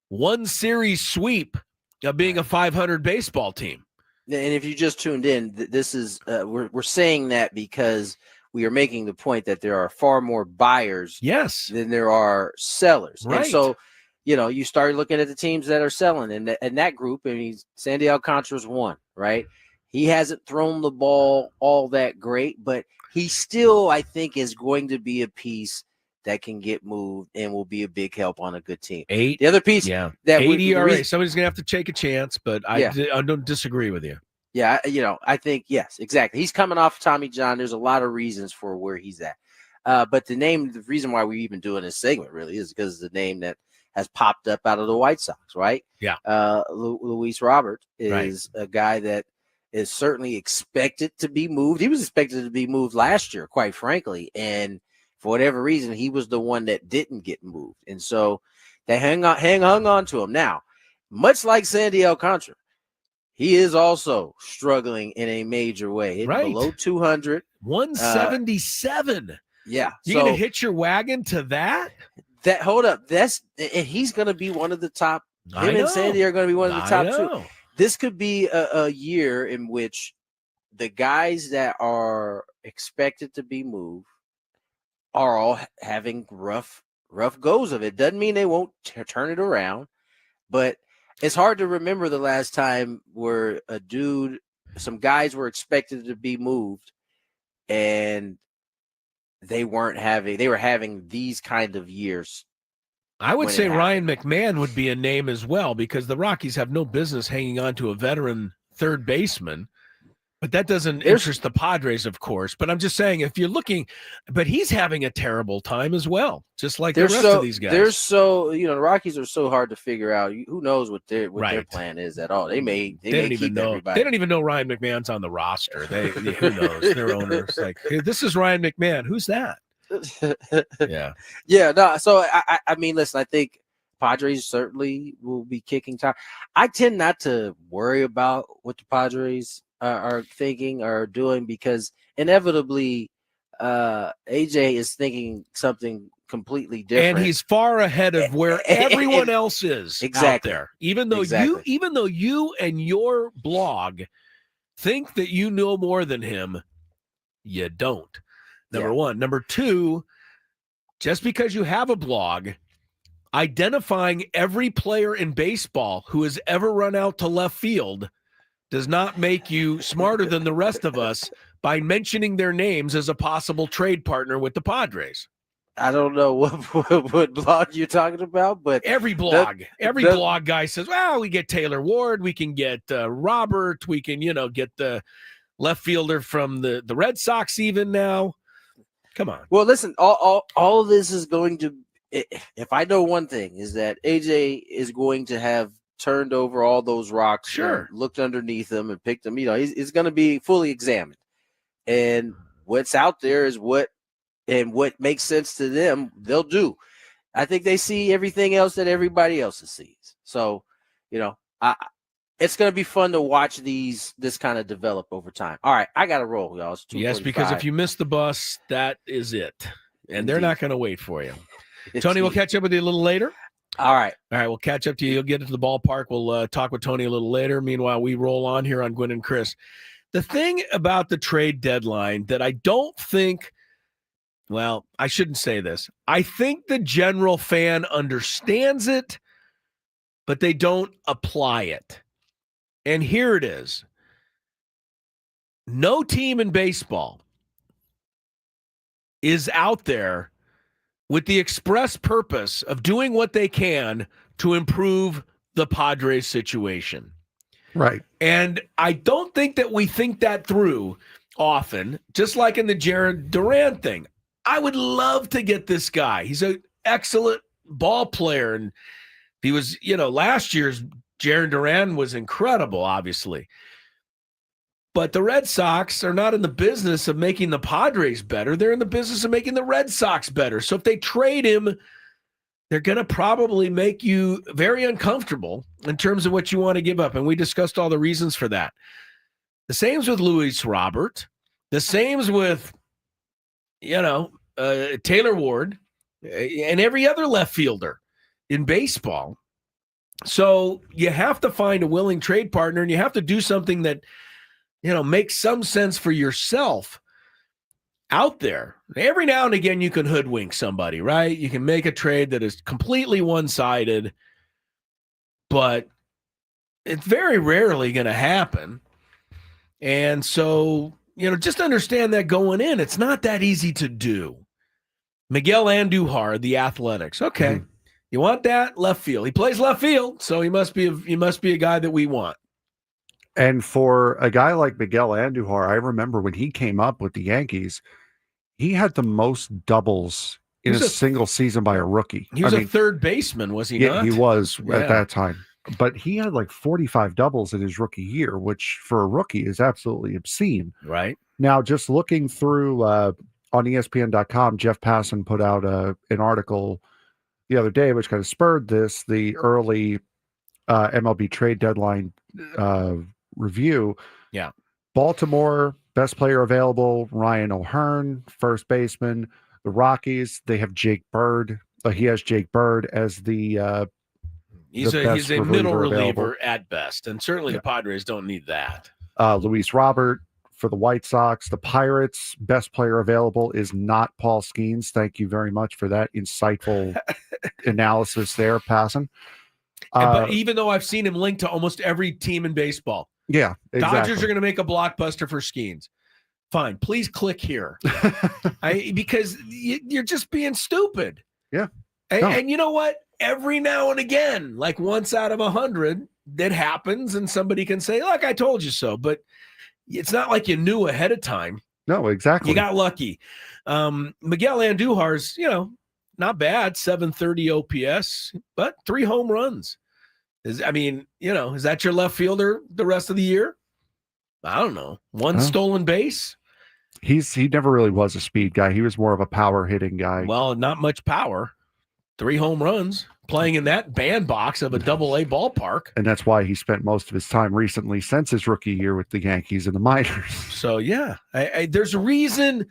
[SPEAKER 2] one series sweep of being a 500 baseball team.
[SPEAKER 5] And if you just tuned in, this is we're saying that because we are making the point that there are far more buyers than there are sellers.
[SPEAKER 2] Right.
[SPEAKER 5] And so, you start looking at the teams that are selling, and that group, Sandy Alcantara's one, right? He hasn't thrown the ball all that great, but he still, I think, is going to be a piece that can get moved and will be a big help on a good team.
[SPEAKER 2] The
[SPEAKER 5] other piece, that
[SPEAKER 2] 8 ERA. Somebody's going to have to take a chance, but I don't disagree with you.
[SPEAKER 5] Yeah, I think, yes, exactly. He's coming off Tommy John. There's a lot of reasons for where he's at. But the reason why we're even doing this segment really is because the name that has popped up out of the White Sox, right?
[SPEAKER 2] Yeah.
[SPEAKER 5] Luis Robert is a guy that is certainly expected to be moved. He was expected to be moved last year, quite frankly. And for whatever reason, he was the one that didn't get moved. And so they hung on to him. Now, much like Sandy Alcantara, he is also struggling in a major way. Hitting below 200.
[SPEAKER 2] 177.
[SPEAKER 5] Yeah.
[SPEAKER 2] You're going to hitch your wagon to that?
[SPEAKER 5] Hold up. And he's going to be one of the top. Him and Sandy are going to be one of the top 2. This could be a year in which the guys that are expected to be moved are all having rough goes of it. Doesn't mean they won't turn it around, but it's hard to remember the last time where some guys were expected to be moved and they were having these kind of years.
[SPEAKER 2] I would say Ryan McMahon would be a name as well, because the Rockies have no business hanging on to a veteran third baseman. But that doesn't interest the Padres, of course. But I'm just saying, if you're looking, but he's having a terrible time as well, just like the rest of these guys.
[SPEAKER 5] The Rockies are so hard to figure out. Who knows what their plan is at all? They don't even know.
[SPEAKER 2] Everybody. They don't even know Ryan McMahon's on the roster. Who knows? Their owner's like, hey, this is Ryan McMahon. Who's that?
[SPEAKER 5] Yeah. No. So I mean, listen. I think Padres certainly will be kicking time. I tend not to worry about what the Padres are thinking or doing, because inevitably AJ is thinking something completely different,
[SPEAKER 2] and he's far ahead of where everyone else is out there. Even though you and your blog think that you know more than him, you don't. Number one. Number two, just because you have a blog, identifying every player in baseball who has ever run out to left field does not make you smarter than the rest of us by mentioning their names as a possible trade partner with the Padres.
[SPEAKER 5] I don't know what blog you're talking about, but
[SPEAKER 2] every blog guy says, well, we get Taylor Ward, we can get Robert, we can, get the left fielder from the Red Sox even now. Come on.
[SPEAKER 5] Well, listen, all of this is going to, if I know one thing, is that AJ is going to have turned over all those rocks,
[SPEAKER 2] sure,
[SPEAKER 5] looked underneath them and picked them. He's going to be fully examined, and what's out there is what makes sense to them, they'll do. I think they see everything else that everybody else sees. So, it's going to be fun to watch this kind of develop over time. All right, I got to roll, y'all.
[SPEAKER 2] Yes, because if you miss the bus, that is it, and they're not going to wait for you. Tony, we'll catch up with you a little later.
[SPEAKER 5] All right,
[SPEAKER 2] we'll catch up to you. You'll get into the ballpark. We'll talk with Tony a little later. Meanwhile, we roll on here on Gwynn and Chris. The thing about the trade deadline that I don't think, well, I shouldn't say this. I think the general fan understands it, but they don't apply it. And here it is. No team in baseball is out there with the express purpose of doing what they can to improve the Padres situation.
[SPEAKER 6] Right.
[SPEAKER 2] And I don't think that we think that through often, just like in the Jared Duran thing. I would love to get this guy. He's an excellent ball player. And he was, last year's Jared Duran was incredible, obviously. But the Red Sox are not in the business of making the Padres better. They're in the business of making the Red Sox better. So if they trade him, they're going to probably make you very uncomfortable in terms of what you want to give up. And we discussed all the reasons for that. The same's with Luis Robert. The same's with, Taylor Ward and every other left fielder in baseball. So you have to find a willing trade partner, and you have to do something that, makes some sense for yourself out there. Every now and again, you can hoodwink somebody, right? You can make a trade that is completely one-sided, but it's very rarely going to happen. And so, just understand that going in, it's not that easy to do. Miguel Andujar, the Athletics. Okay. Mm-hmm. You want that? Left field. He plays left field, so he must be a guy that we want.
[SPEAKER 6] And for a guy like Miguel Andujar, I remember when he came up with the Yankees, he had the most doubles in a single season by a rookie.
[SPEAKER 2] He was a third baseman, was he not?
[SPEAKER 6] Yeah, he was at that time. But he had like 45 doubles in his rookie year, which for a rookie is absolutely obscene.
[SPEAKER 2] Right.
[SPEAKER 6] Now, just looking through on ESPN.com, Jeff Passan put out an article the other day, which kind of spurred this, the early MLB trade deadline review.
[SPEAKER 2] Yeah.
[SPEAKER 6] Baltimore, best player available, Ryan O'Hearn, first baseman. The Rockies, they have Jake Bird. He has Jake Bird as the
[SPEAKER 2] he's a middle reliever at best, and certainly the Padres don't need that.
[SPEAKER 6] Luis Robert for the White Sox. The Pirates, best player available is not Paul Skeens. Thank you very much for that insightful analysis there, Passan.
[SPEAKER 2] But even though I've seen him linked to almost every team in baseball,
[SPEAKER 6] yeah, exactly.
[SPEAKER 2] Dodgers are going to make a blockbuster for Skeens. Fine, please click here, because you're just being stupid.
[SPEAKER 6] Yeah,
[SPEAKER 2] and you know what? Every now and again, like once out of 100, that happens, and somebody can say, "Look, I told you so." But it's not like you knew ahead of time.
[SPEAKER 6] No, exactly.
[SPEAKER 2] You got lucky. Miguel Andujar's, not bad, 730 OPS, but 3 home runs. Is that your left fielder the rest of the year? I don't know. One stolen base.
[SPEAKER 6] He never really was a speed guy. He was more of a power hitting guy.
[SPEAKER 2] Well, not much power. 3 home runs playing in that bandbox of a AA ballpark.
[SPEAKER 6] And that's why he spent most of his time recently since his rookie year with the Yankees in the minors.
[SPEAKER 2] So, yeah, there's a reason.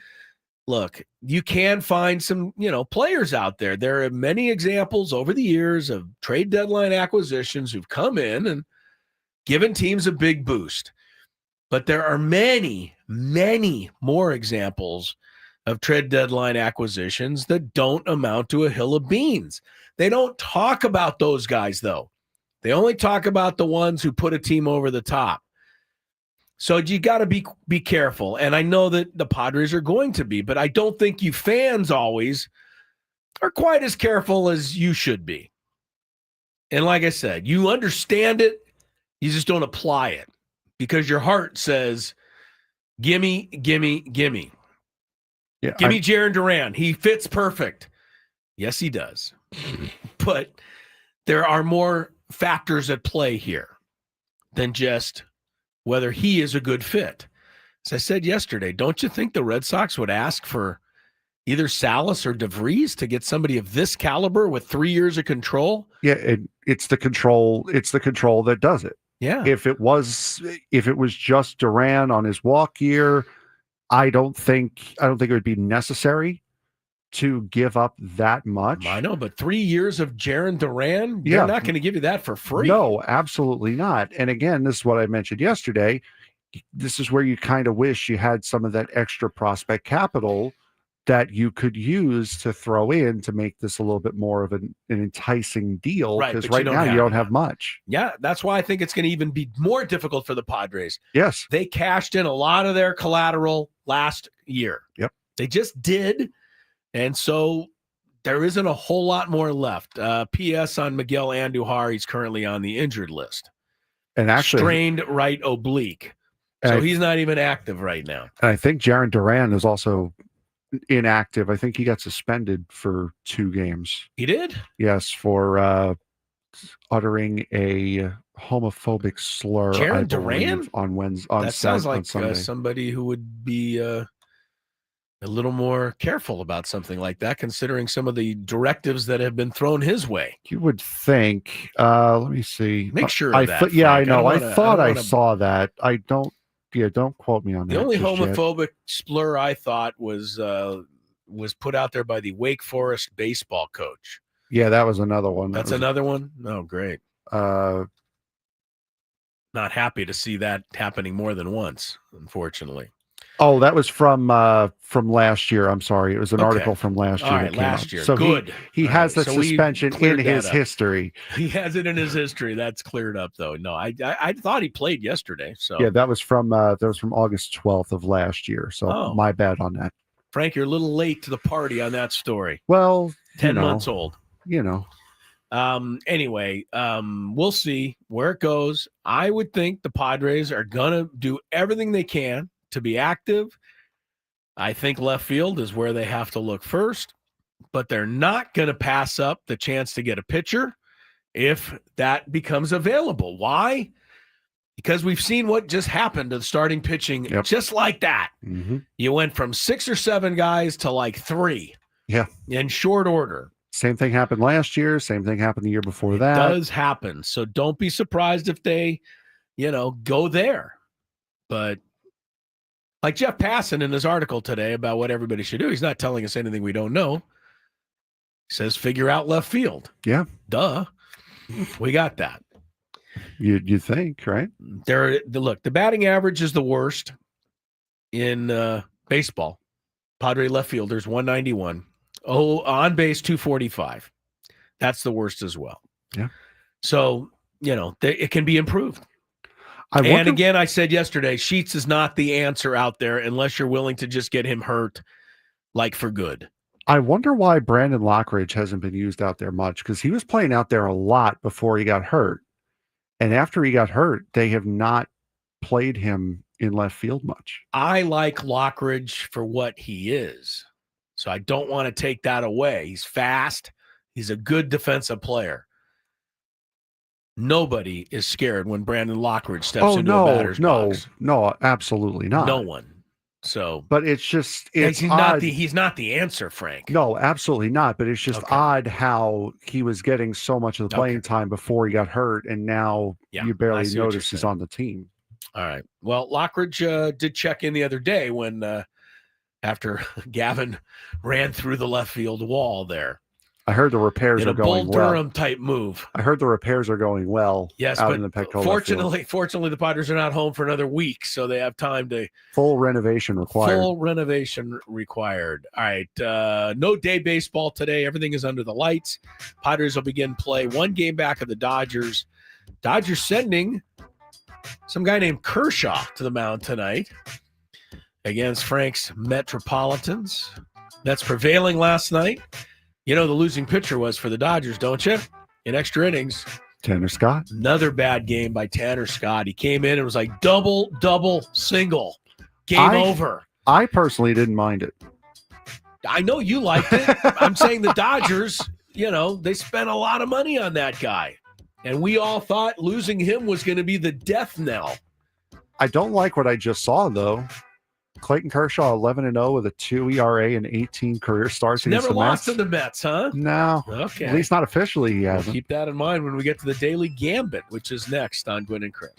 [SPEAKER 2] Look, you can find some, players out there. There are many examples over the years of trade deadline acquisitions who've come in and given teams a big boost. But there are many, many more examples of trade deadline acquisitions that don't amount to a hill of beans. They don't talk about those guys, though. They only talk about the ones who put a team over the top. So you got to be careful. And I know that the Padres are going to be, but I don't think you fans always are quite as careful as you should be. And like I said, you understand it, you just don't apply it because your heart says, gimme, gimme, gimme.
[SPEAKER 6] Yeah,
[SPEAKER 2] gimme Jarren Duran. He fits perfect. Yes, he does. But there are more factors at play here than just whether he is a good fit. As I said yesterday, don't you think the Red Sox would ask for either Salas or DeVries to get somebody of this caliber with 3 years of control?
[SPEAKER 6] Yeah, it's the control. It's the control that does it.
[SPEAKER 2] Yeah.
[SPEAKER 6] If it was just Duran on his walk year, I don't think it would be necessary to give up that much.
[SPEAKER 2] I know, but 3 years of Jarren Duran, they're not going to give you that for free.
[SPEAKER 6] No, absolutely not. And again, this is what I mentioned yesterday. This is where you kind of wish you had some of that extra prospect capital that you could use to throw in to make this a little bit more of an enticing deal. Because right now you don't have much.
[SPEAKER 2] Yeah, that's why I think it's going to even be more difficult for the Padres.
[SPEAKER 6] Yes.
[SPEAKER 2] They cashed in a lot of their collateral last year.
[SPEAKER 6] Yep.
[SPEAKER 2] They just did. And so there isn't a whole lot more left. P.S. on Miguel Andujar, he's currently on the injured list.
[SPEAKER 6] And actually,
[SPEAKER 2] strained right oblique. So he's not even active right now.
[SPEAKER 6] And I think Jarren Duran is also inactive. I think he got suspended for 2 games.
[SPEAKER 2] He did?
[SPEAKER 6] Yes, for uttering a homophobic slur.
[SPEAKER 2] Jaron
[SPEAKER 6] I
[SPEAKER 2] Duran?
[SPEAKER 6] believe, on Wednesday. On
[SPEAKER 2] That sounds like
[SPEAKER 6] Sunday.
[SPEAKER 2] somebody who would be a little more careful about something like that, considering some of the directives that have been thrown his way.
[SPEAKER 6] You would think. Let me see.
[SPEAKER 2] Make sure of that.
[SPEAKER 6] Yeah,
[SPEAKER 2] Frank.
[SPEAKER 6] I know. I
[SPEAKER 2] don't
[SPEAKER 6] thought I
[SPEAKER 2] wanna-
[SPEAKER 6] saw that. I don't. Yeah, don't quote me on that.
[SPEAKER 2] The only
[SPEAKER 6] just yet.
[SPEAKER 2] homophobic slur I thought was put out there by the Wake Forest baseball coach.
[SPEAKER 6] Yeah, that was another one.
[SPEAKER 2] That's another one? Oh, great.
[SPEAKER 6] Uh,
[SPEAKER 2] Not happy to see that happening more than once, unfortunately.
[SPEAKER 6] Oh, that was from last year. I'm sorry. It was an
[SPEAKER 2] Okay.
[SPEAKER 6] article from last year.
[SPEAKER 2] All
[SPEAKER 6] that
[SPEAKER 2] right,
[SPEAKER 6] came
[SPEAKER 2] last
[SPEAKER 6] out.
[SPEAKER 2] year.
[SPEAKER 6] So
[SPEAKER 2] Good.
[SPEAKER 6] he
[SPEAKER 2] All
[SPEAKER 6] has
[SPEAKER 2] right,
[SPEAKER 6] the
[SPEAKER 2] so we
[SPEAKER 6] suspension in
[SPEAKER 2] cleared that
[SPEAKER 6] his
[SPEAKER 2] up.
[SPEAKER 6] history.
[SPEAKER 2] He has it in his history. That's cleared up, though. No, I thought he played yesterday. So
[SPEAKER 6] Yeah, that was from August 12th of last year. So
[SPEAKER 2] Oh.
[SPEAKER 6] my bad on that.
[SPEAKER 2] Frank, you're a little late to the party on that story.
[SPEAKER 6] Well,
[SPEAKER 2] 10 months old.
[SPEAKER 6] You know.
[SPEAKER 2] Anyway, we'll see where it goes. I would think the Padres are gonna do everything they can to be active. I think left field is where they have to look first, but they're not going to pass up the chance to get a pitcher if that becomes available. Why? Because we've seen what just happened to the starting pitching just like that.
[SPEAKER 6] Mm-hmm.
[SPEAKER 2] You went from 6 or 7 guys to like 3.
[SPEAKER 6] Yeah.
[SPEAKER 2] In short order.
[SPEAKER 6] Same thing happened last year. Same thing happened the year before that.
[SPEAKER 2] It does happen. So don't be surprised if they, go there. But like Jeff Passan in his article today about what everybody should do, he's not telling us anything we don't know. He says figure out left field.
[SPEAKER 6] Yeah.
[SPEAKER 2] Duh. We got that.
[SPEAKER 6] You think, right?
[SPEAKER 2] Look, the batting average is the worst in baseball. Padre left fielders 191. Oh, on base 245. That's the worst as well.
[SPEAKER 6] Yeah.
[SPEAKER 2] So, it can be improved.
[SPEAKER 6] And
[SPEAKER 2] again, I said yesterday, Sheets is not the answer out there unless you're willing to just get him hurt, like for good.
[SPEAKER 6] I wonder why Brandon Lockridge hasn't been used out there much, because he was playing out there a lot before he got hurt. And after he got hurt, they have not played him in left field much.
[SPEAKER 2] I like Lockridge for what he is. So I don't want to take that away. He's fast. He's a good defensive player. Nobody is scared when Brandon Lockridge steps into a batter's box.
[SPEAKER 6] No, absolutely not.
[SPEAKER 2] No one. So,
[SPEAKER 6] but it's just
[SPEAKER 2] he's not the answer, Frank.
[SPEAKER 6] No, absolutely not. But it's just odd how he was getting so much of the playing time before he got hurt, and now you barely notice he's on the team.
[SPEAKER 2] All right. Well, Lockridge did check in the other day when after Gavin ran through the left field wall there.
[SPEAKER 6] I heard the repairs are going
[SPEAKER 2] Bull Durham type move.
[SPEAKER 6] I heard the repairs are going well.
[SPEAKER 2] Yes,
[SPEAKER 6] out
[SPEAKER 2] but
[SPEAKER 6] in the Petco
[SPEAKER 2] fortunately, the Padres are not home for another week, so they have time to
[SPEAKER 6] full renovation required.
[SPEAKER 2] Full renovation required. All right, no day baseball today. Everything is under the lights. Padres will begin play 1 game back of the Dodgers. Dodgers sending some guy named Kershaw to the mound tonight against Frank's Metropolitans. That's prevailing last night. You know the losing pitcher was for the Dodgers, don't you? In extra innings.
[SPEAKER 6] Tanner Scott.
[SPEAKER 2] Another bad game by Tanner Scott. He came in and was like double, single. Game over.
[SPEAKER 6] I personally didn't mind it.
[SPEAKER 2] I know you liked it. I'm saying the Dodgers, they spent a lot of money on that guy. And we all thought losing him was going to be the death knell.
[SPEAKER 6] I don't like what I just saw, though. Clayton Kershaw, 11-0 with a 2 ERA and 18 career starts against the Mets.
[SPEAKER 2] Never lost to the Mets, huh?
[SPEAKER 6] No.
[SPEAKER 2] Okay.
[SPEAKER 6] At least not officially he hasn't.
[SPEAKER 2] Keep that in mind when we get to the Daily Gambit, which is next on Gwynn and Chris.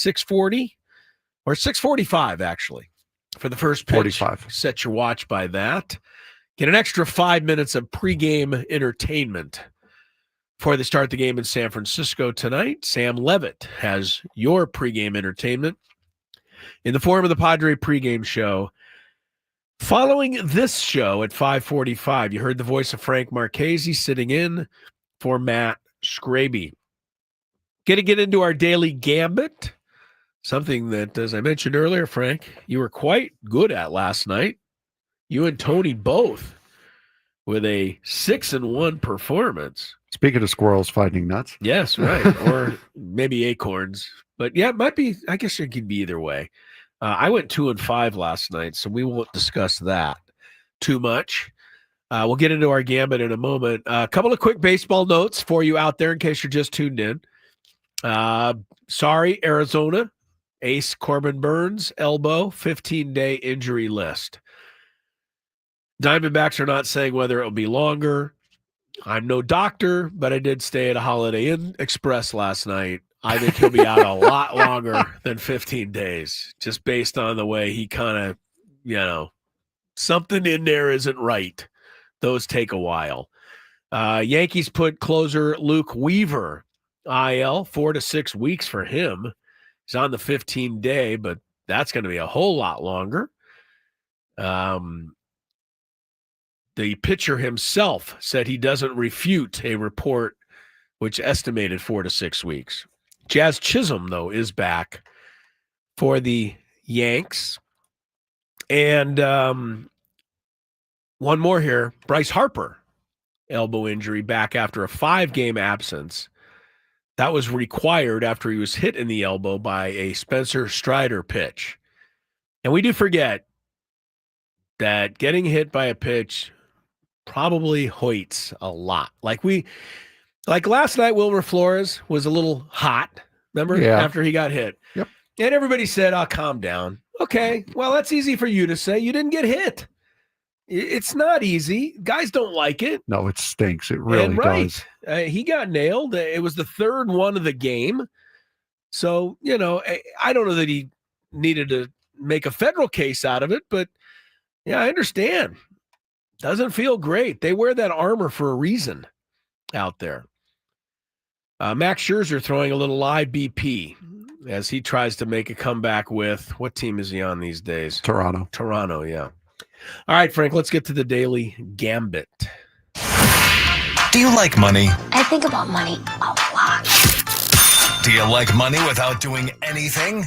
[SPEAKER 2] 6:40 or 6:45 actually for the first pitch.
[SPEAKER 6] 45.
[SPEAKER 2] Set your watch by that. Get an extra 5 minutes of pregame entertainment before they start the game in San Francisco tonight. Sam Levitt has your pregame entertainment in the form of the Padre pregame show. Following this show at 5:45, you heard the voice of Frank Marchese sitting in for Matt Scraby. Going to get into our daily gambit, something that, as I mentioned earlier, Frank, you were quite good at last night. You and Tony both with a 6-1 performance.
[SPEAKER 6] Speaking of squirrels finding nuts.
[SPEAKER 2] Yes, right. Or maybe acorns. But yeah, it might be, I guess it could be either way. I went 2-5 last night, so we won't discuss that too much. We'll get into our gambit in a moment. A couple of quick baseball notes for you out there in case you're just tuned in. Sorry, Arizona. Ace Corbin Burns, elbow, 15-day injury list. Diamondbacks are not saying whether it'll be longer. I'm no doctor, but I did stay at a Holiday Inn Express last night. I think he'll be out a lot longer than 15 days, just based on the way he kind of, something in there isn't right. Those take a while. Yankees put closer Luke Weaver, IL, 4 to 6 weeks for him. He's on the 15-day, but that's going to be a whole lot longer. The pitcher himself said he doesn't refute a report which estimated 4 to 6 weeks. Jazz Chisholm, though, is back for the Yanks. And one more here. Bryce Harper, elbow injury, back after a 5-game absence. That was required after he was hit in the elbow by a Spencer Strider pitch. And we do forget that getting hit by a pitch probably hoits a lot. Like last night, Wilmer Flores was a little hot, remember?
[SPEAKER 6] Yeah.
[SPEAKER 2] After he got hit.
[SPEAKER 6] Yep.
[SPEAKER 2] And everybody said, calm down. Okay, well, that's easy for you to say. You didn't get hit. It's not easy. Guys don't like it.
[SPEAKER 6] No, it stinks. It really does.
[SPEAKER 2] He got nailed. It was the third one of the game. So, I don't know that he needed to make a federal case out of it, but yeah, I understand. Doesn't feel great. They wear that armor for a reason out there. Max Scherzer throwing a little live BP as he tries to make a comeback with, what team is he on these days?
[SPEAKER 6] Toronto,
[SPEAKER 2] yeah. All right, Frank, let's get to the daily gambit.
[SPEAKER 3] Do you like money?
[SPEAKER 7] I think about money a lot.
[SPEAKER 3] Do you like money without doing anything?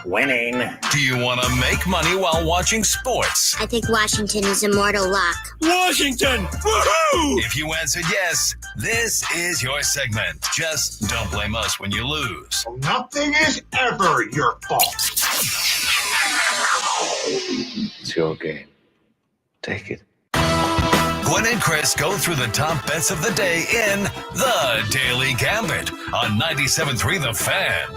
[SPEAKER 8] Winning.
[SPEAKER 3] Do you want to make money while watching sports?
[SPEAKER 7] I think Washington is immortal luck.
[SPEAKER 8] Washington! Woohoo!
[SPEAKER 3] If you answered yes, this is your segment. Just don't blame us when you lose.
[SPEAKER 4] Nothing is ever your fault.
[SPEAKER 8] It's your game. Take it.
[SPEAKER 3] Gwynn and Chris go through the top bets of the day in The Daily Gambit on 97.3 The Fan.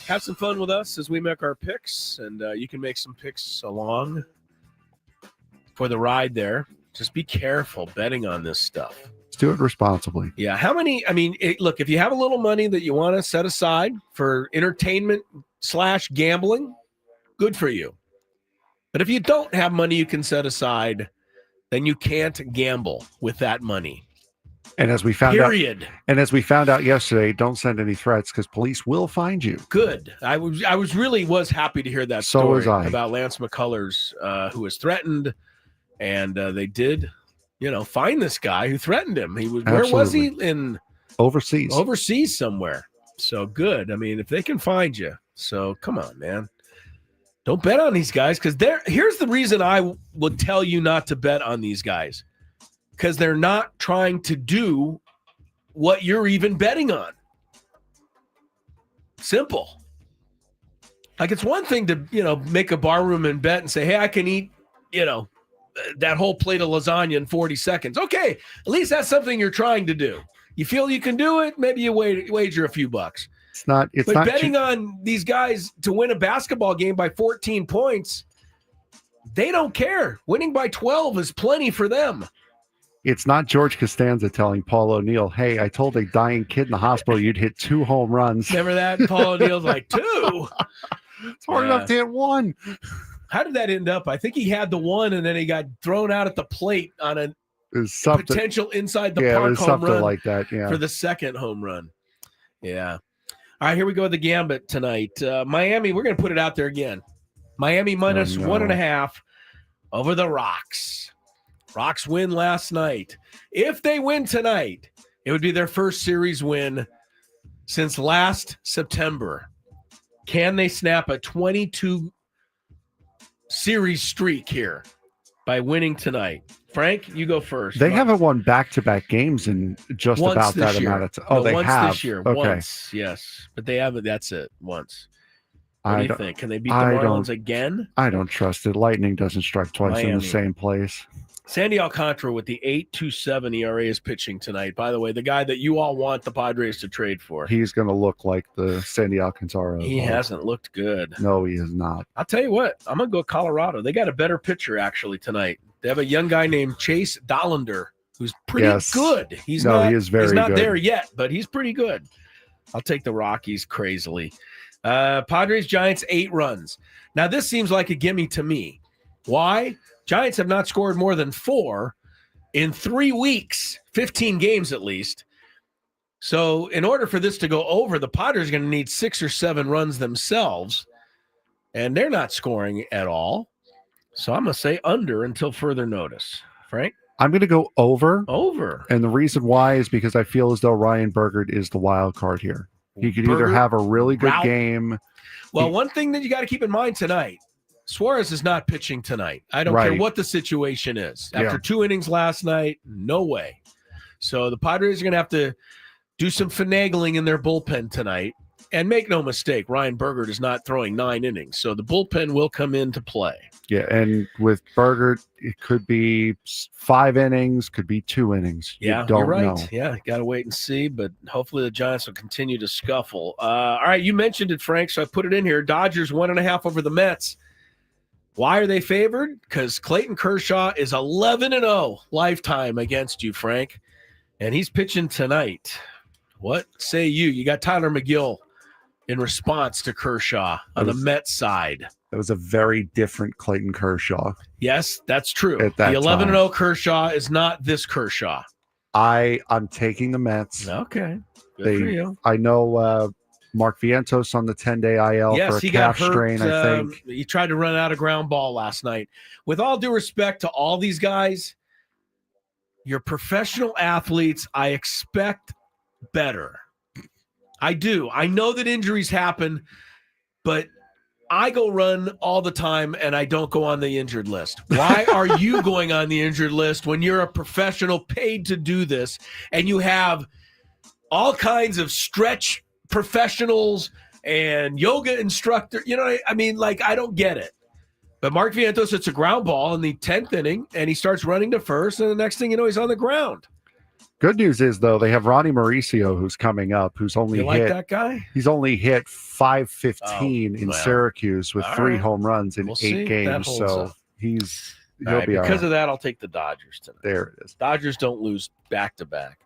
[SPEAKER 2] Have some fun with us as we make our picks, and you can make some picks along for the ride there. Just be careful betting on this stuff.
[SPEAKER 6] Let's do it responsibly.
[SPEAKER 2] Yeah. How many? I mean, look, if you have a little money that you want to set aside for entertainment / gambling, good for you. But if you don't have money you can set aside, then you can't gamble with that money.
[SPEAKER 6] And as we found
[SPEAKER 2] Period.
[SPEAKER 6] out yesterday, don't send any threats because police will find you.
[SPEAKER 2] Good. I was really happy to hear that
[SPEAKER 6] So
[SPEAKER 2] story
[SPEAKER 6] was I.
[SPEAKER 2] about Lance McCullers, who was threatened, and they did, find this guy who threatened him. He was
[SPEAKER 6] Absolutely.
[SPEAKER 2] Where was he? In
[SPEAKER 6] overseas
[SPEAKER 2] somewhere. So good. I mean, if they can find you, so come on, man. Don't bet on these guys because here's the reason I would tell you not to bet on these guys. Because they're not trying to do what you're even betting on. Simple. Like, it's one thing to, make a bar room and bet and say, hey, I can eat, that whole plate of lasagna in 40 seconds. Okay, at least that's something you're trying to do. You feel you can do it, maybe you wager a few bucks.
[SPEAKER 6] But
[SPEAKER 2] betting on these guys to win a basketball game by 14 points, they don't care. Winning by 12 is plenty for them.
[SPEAKER 6] It's not George Costanza telling Paul O'Neill, hey, I told a dying kid in the hospital you'd hit 2 home runs.
[SPEAKER 2] Remember that? Paul O'Neill's like, 2?
[SPEAKER 6] It's hard enough to hit 1.
[SPEAKER 2] How did that end up? I think he had the 1, and then he got thrown out at the plate on a potential inside the park home run
[SPEAKER 6] like that,
[SPEAKER 2] for the second home run. Yeah. All right, here we go with the gambit tonight. Miami, we're going to put it out there again. Miami minus 1.5 over the Rocks. Rocks win last night. If they win tonight, it would be their first series win since last September. Can they snap a 22 series streak here by winning tonight? Frank, you go first.
[SPEAKER 6] They haven't won back-to-back games in just
[SPEAKER 2] once
[SPEAKER 6] about that
[SPEAKER 2] year.
[SPEAKER 6] amount of time. Oh, they
[SPEAKER 2] once
[SPEAKER 6] have
[SPEAKER 2] this year.
[SPEAKER 6] Okay.
[SPEAKER 2] Once, yes. But they haven't. That's it. Once. What do you think? Can they beat the Marlins again?
[SPEAKER 6] I don't trust it. Lightning doesn't strike twice in the same place.
[SPEAKER 2] Sandy Alcantara with the 8.27 ERA is pitching tonight. By the way, the guy that you all want the Padres to trade for.
[SPEAKER 6] He's going to look like the Sandy Alcantara.
[SPEAKER 2] He hasn't looked good.
[SPEAKER 6] No, he is not.
[SPEAKER 2] I'll tell you what. I'm going to go Colorado. They got a better pitcher, actually, tonight. They have a young guy named Chase Dollander who's pretty good.
[SPEAKER 6] He is very good.
[SPEAKER 2] He's not there yet, but he's pretty good. I'll take the Rockies crazily. Padres, Giants, 8 runs. Now, this seems like a gimme to me. Why? Giants have not scored more than 4 in 3 weeks, 15 games at least. So in order for this to go over, the Padres are going to need 6 or 7 runs themselves, and they're not scoring at all. So I'm going to say under until further notice. Frank?
[SPEAKER 6] I'm going to go over.
[SPEAKER 2] Over.
[SPEAKER 6] And the reason why is because I feel as though Ryan Bergert is the wild card here. He could either have a really good game.
[SPEAKER 2] Well, one thing that you got to keep in mind tonight, Suarez is not pitching tonight. I don't care what the situation is. After 2 innings last night, no way. So the Padres are going to have to do some finagling in their bullpen tonight. And make no mistake, Ryan Bergert is not throwing 9 innings. So the bullpen will come into play.
[SPEAKER 6] Yeah, and with Bergert, it could be 5 innings, could be 2 innings.
[SPEAKER 2] Yeah,
[SPEAKER 6] you're
[SPEAKER 2] right.
[SPEAKER 6] know.
[SPEAKER 2] Yeah, got to wait and see, but hopefully the Giants will continue to scuffle. All right, you mentioned it, Frank, so I put it in here. Dodgers 1.5 over the Mets. Why are they favored? Because Clayton Kershaw is 11-0 lifetime against you, Frank, and he's pitching tonight. What say you? You got Tyler McGill in response to Kershaw on the Mets side.
[SPEAKER 6] That was a very different Clayton Kershaw.
[SPEAKER 2] Yes, that's true.
[SPEAKER 6] At that
[SPEAKER 2] the 11-0 Kershaw is not this Kershaw.
[SPEAKER 6] I'm taking the Mets.
[SPEAKER 2] Okay. Good for you.
[SPEAKER 6] I know Mark Vientos on the 10-day IL for a calf strain, I think.
[SPEAKER 2] He tried to run out a ground ball last night. With all due respect to all these guys, you're professional athletes. I expect better. I do. I know that injuries happen, but I go run all the time and I don't go on the injured list. Why are you going on the injured list when you're a professional paid to do this and you have all kinds of stretch professionals and yoga instructor? You know, I mean, like, I don't get it. But Mark Vientos hits a ground ball in the 10th inning and he starts running to first, and the next thing you know, he's on the ground.
[SPEAKER 6] Good news is, though, they have Ronnie Mauricio, who's coming up, who's only
[SPEAKER 2] that guy?
[SPEAKER 6] He's only hit .515 in Syracuse with 3 home runs in 8 games. So he'll be all right.
[SPEAKER 2] Because of that, I'll take the Dodgers tonight.
[SPEAKER 6] There it is.
[SPEAKER 2] Dodgers don't lose back-to-back.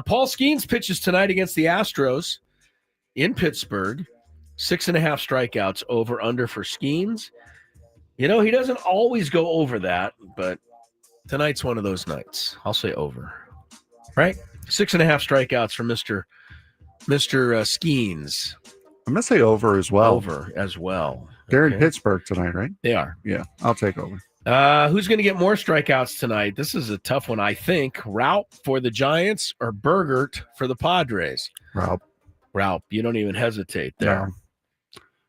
[SPEAKER 2] Paul Skeens pitches tonight against the Astros in Pittsburgh. 6.5 strikeouts over-under for Skeens. You know, he doesn't always go over that, but tonight's one of those nights. I'll say over. Right? 6.5 strikeouts for Mr. Skeens.
[SPEAKER 6] I'm going to say over as well.
[SPEAKER 2] Over as well.
[SPEAKER 6] They're in Pittsburgh tonight, right?
[SPEAKER 2] They are.
[SPEAKER 6] Yeah, I'll take over.
[SPEAKER 2] Who's going to get more strikeouts tonight? This is a tough one, I think. Raup for the Giants or Bergert for the Padres? Raup. You don't even hesitate there.
[SPEAKER 6] No.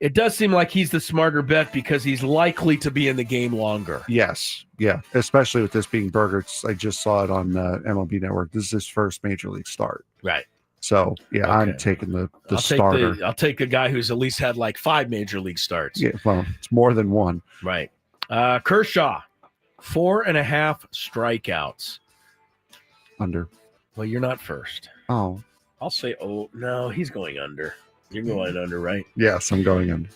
[SPEAKER 2] It does seem like he's the smarter bet because he's likely to be in the game longer.
[SPEAKER 6] Yes. Yeah. Especially with this being Bergert's. I just saw it on MLB Network. This is his first major league start.
[SPEAKER 2] Right.
[SPEAKER 6] So, yeah, okay. I'm taking the starter.
[SPEAKER 2] I'll take a guy who's at least had like 5 major league starts.
[SPEAKER 6] Yeah, well, it's more than one.
[SPEAKER 2] Right. Kershaw, 4.5 strikeouts.
[SPEAKER 6] Under.
[SPEAKER 2] Well, you're not first.
[SPEAKER 6] Oh.
[SPEAKER 2] I'll say, no, he's going under. You're going under, right?
[SPEAKER 6] Yes, I'm going under.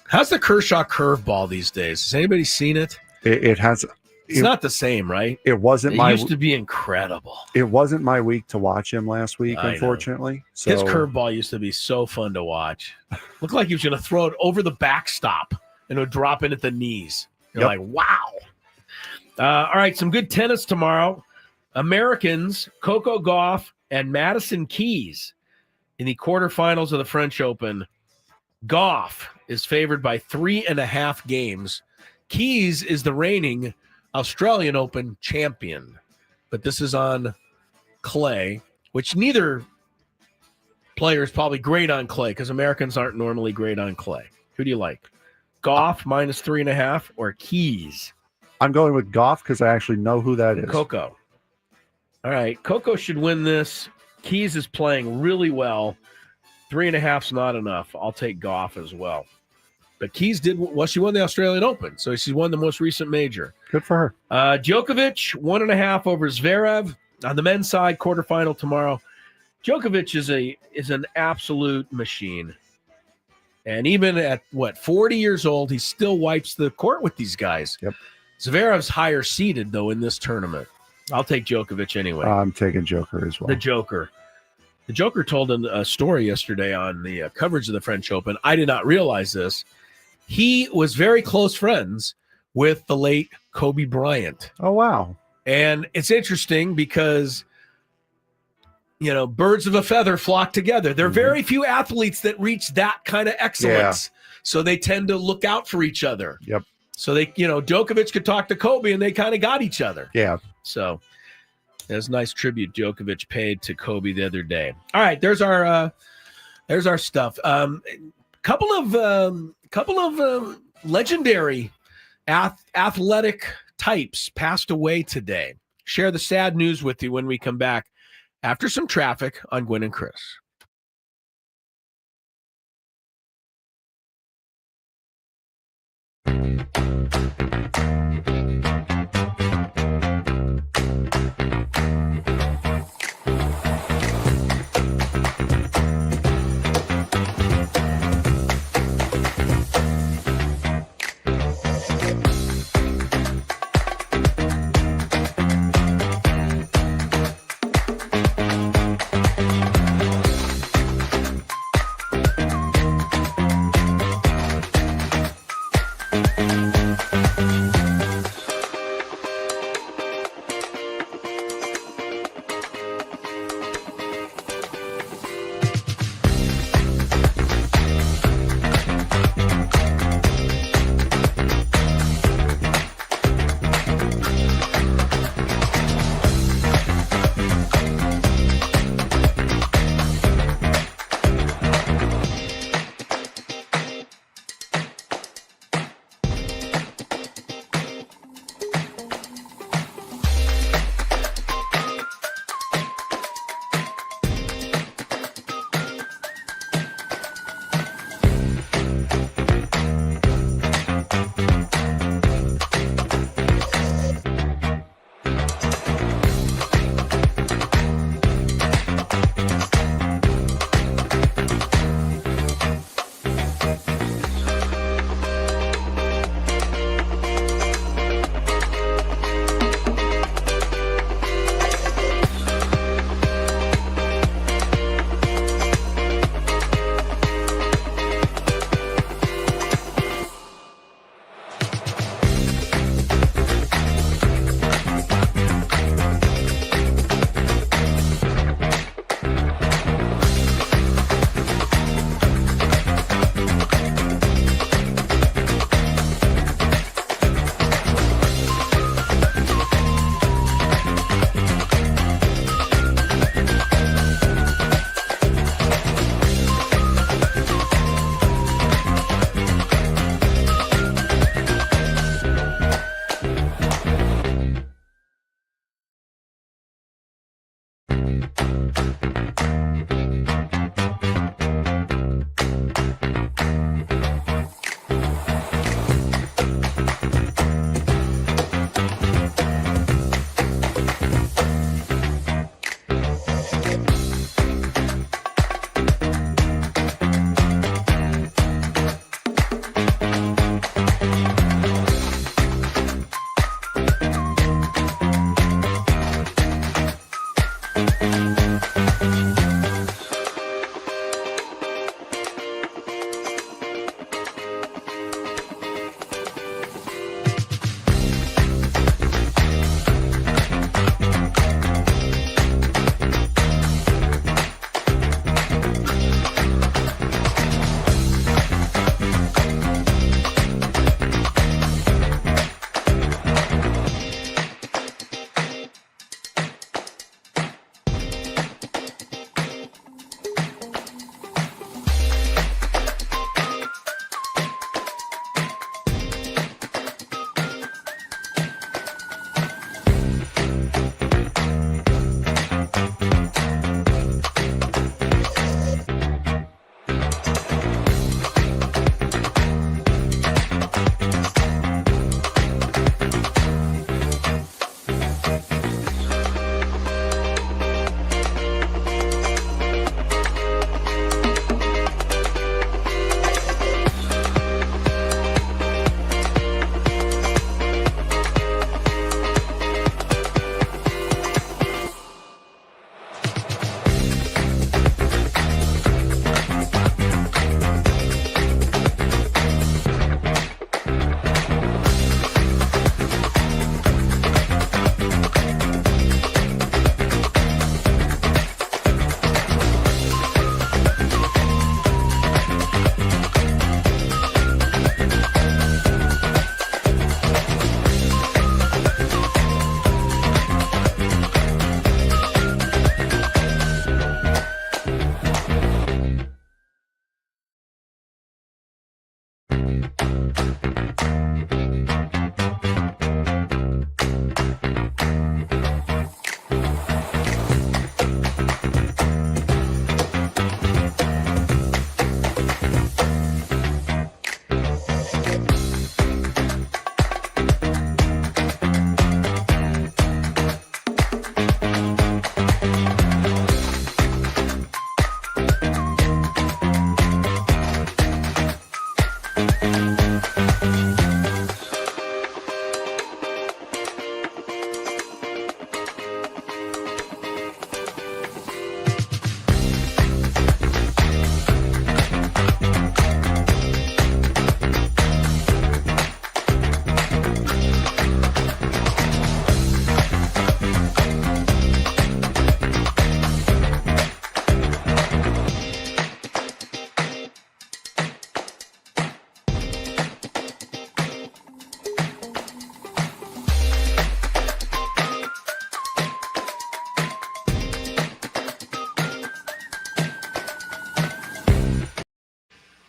[SPEAKER 2] How's the Kershaw curveball these days? Has anybody seen it?
[SPEAKER 6] It has
[SPEAKER 2] It's not the same, right?
[SPEAKER 6] It wasn't
[SPEAKER 2] It used to be incredible.
[SPEAKER 6] It wasn't my week to watch him last week,
[SPEAKER 2] I know.
[SPEAKER 6] unfortunately. So
[SPEAKER 2] His curveball used to be so fun to watch. Looked like he was going to throw it over the backstop and it would drop in at the knees. You're like, wow. All right, some good tennis tomorrow. Americans, Coco Gauff and Madison Keys in the quarterfinals of the French Open. Gauff is favored by 3.5 games. Keys is the reigning Australian Open champion. But this is on clay, which neither player is probably great on clay because Americans aren't normally great on clay. Who do you like? Gauff minus 3.5 or Keys?
[SPEAKER 6] I'm going with Gauff because I actually know who that is.
[SPEAKER 2] Coco. All right. Coco should win this. Keys is playing really well. 3.5's not enough. I'll take Gauff as well. But Keys she won the Australian Open, so she won the most recent major.
[SPEAKER 6] Good for her.
[SPEAKER 2] Djokovic, 1.5 over Zverev. On the men's side, quarterfinal tomorrow. Djokovic is an absolute machine. And even at, 40 years old, he still wipes the court with these guys.
[SPEAKER 6] Yep.
[SPEAKER 2] Zverev's higher seeded, though, in this tournament. I'll take Djokovic anyway.
[SPEAKER 6] I'm taking Joker as well.
[SPEAKER 2] The Joker. The Joker told a story yesterday on the coverage of the French Open. I did not realize this. He was very close friends with the late Kobe Bryant.
[SPEAKER 6] Oh, wow.
[SPEAKER 2] And it's interesting because, birds of a feather flock together. There are very few athletes that reach that kind of excellence. Yeah. So they tend to look out for each other.
[SPEAKER 6] Yep.
[SPEAKER 2] So they, Djokovic could talk to Kobe and they kind of got each other.
[SPEAKER 6] Yeah.
[SPEAKER 2] So there's a nice tribute Djokovic paid to Kobe the other day. All right, there's our stuff. Couple of legendary athletic types passed away today. Share the sad news with you when we come back after some traffic on Gwynn and Chris.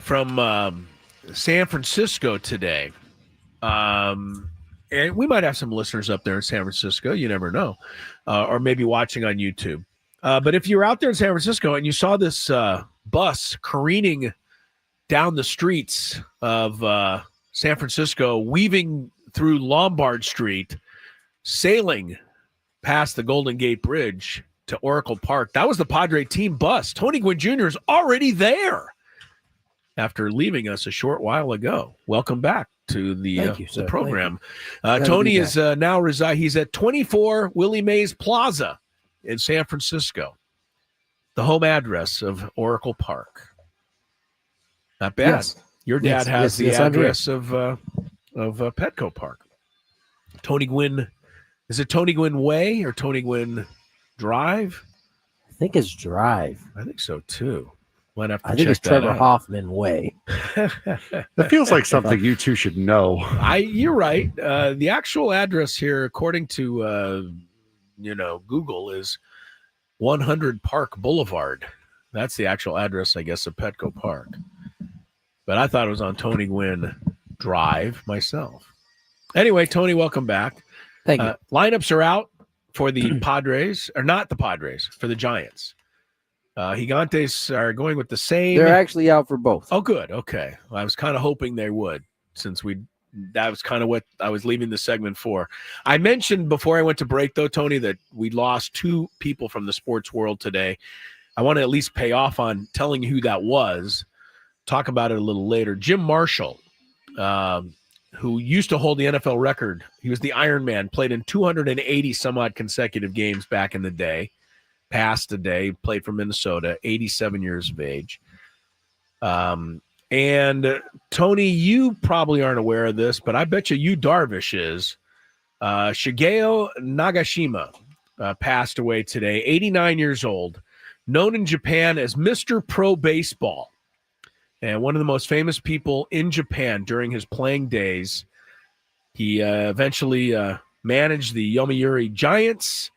[SPEAKER 2] From San Francisco today. And we might have some listeners up there in San Francisco. You never know. Or maybe watching on YouTube. But if you're out there in San Francisco and you saw this bus careening down the streets of San Francisco, weaving through Lombard Street, sailing past the Golden Gate Bridge to Oracle Park, that was the Padre team bus. Tony Gwynn Jr. is already there after leaving us a short while ago. Welcome back to the program. Tony is now he's at 24 Willie Mays Plaza in San Francisco, the home address of Oracle Park. Not bad. Yes. Your dad has the address of Petco Park. Tony Gwynn, is it Tony Gwynn Way or Tony Gwynn Drive?
[SPEAKER 5] I think it's Drive.
[SPEAKER 2] I think so too. Might have to
[SPEAKER 5] I think it's Trevor Hoffman Way.
[SPEAKER 6] That feels like something you two should know.
[SPEAKER 2] You're right. The actual address here, according to Google, is 100 Park Boulevard. That's the actual address, I guess, of Petco Park. But I thought it was on Tony Gwynn Drive myself. Anyway, Tony, welcome back.
[SPEAKER 5] Thank you.
[SPEAKER 2] Lineups are out for the Padres, or not the Padres, for the Giants. Gigantes are going with the same.
[SPEAKER 5] They're actually out for both.
[SPEAKER 2] Oh, good. Okay. I was kind of hoping they would, since that was kind of what I was leaving the segment for. I mentioned before I went to break, though, Tony, that we lost two people from the sports world today. I want to at least pay off on telling you who that was. Talk about it a little later. Jim Marshall, who used to hold the NFL record. He was the Iron Man, played in 280 some odd consecutive games back in the day. Passed today, played for Minnesota, 87 years of age. And Tony, you probably aren't aware of this, but I bet you Darvish is. Shigeo Nagashima passed away today, 89 years old, known in Japan as Mr. Pro Baseball, and one of the most famous people in Japan during his playing days. He eventually managed the Yomiuri Giants,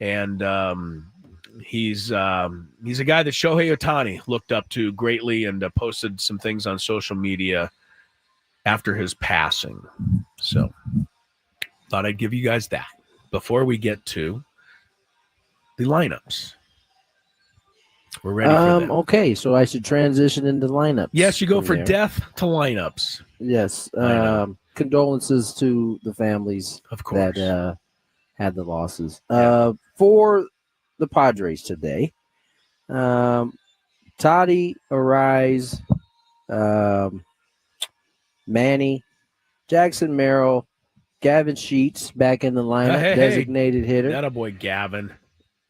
[SPEAKER 2] and he's a guy that Shohei Ohtani looked up to greatly and posted some things on social media after his passing. So thought I'd give you guys that before we get to the lineups. We're ready for that.
[SPEAKER 5] Okay, so I should transition into lineups.
[SPEAKER 2] Yes, you go for death to lineups.
[SPEAKER 5] Yes. Condolences to the families,
[SPEAKER 2] of course,
[SPEAKER 5] that had the losses.
[SPEAKER 2] Yeah.
[SPEAKER 5] For the Padres today, Toddy, Arise, Manny, Jackson Merrill, Gavin Sheets back in the lineup, designated hitter.
[SPEAKER 2] That a boy, Gavin.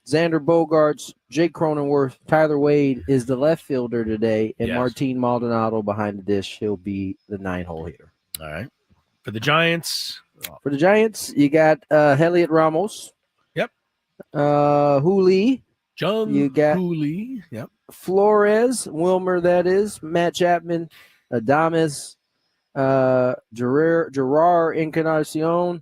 [SPEAKER 5] Xander Bogaerts, Jake Cronenworth, Tyler Wade is the left fielder today, and Martin Maldonado behind the dish. He'll be the 9-hole hitter.
[SPEAKER 2] All right. For the Giants.
[SPEAKER 5] For the Giants, you got Heliot Ramos.
[SPEAKER 2] Yep.
[SPEAKER 5] Hooley.
[SPEAKER 2] You got Hooley. Yep.
[SPEAKER 5] Flores, Wilmer, that is. Matt Chapman, Adames, Gerard Encarnacion,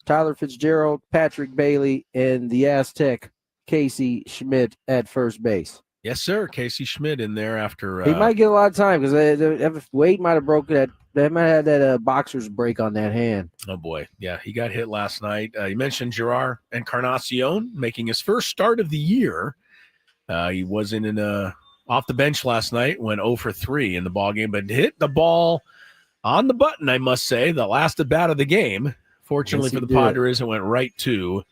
[SPEAKER 5] Tyler Fitzgerald, Patrick Bailey, and the Aztec, Casey Schmidt at first base.
[SPEAKER 2] Yes, sir. Casey Schmidt in there after.
[SPEAKER 5] He might get a lot of time because Wade might have broken that. They might have had that boxer's break on that hand.
[SPEAKER 2] Oh, boy. Yeah, he got hit last night. You mentioned Gerard Encarnacion making his first start of the year. He was off the bench last night, went 0 for 3 in the ballgame, but hit the ball on the button, I must say, the last at bat of the game. Fortunately for the Padres, it went right to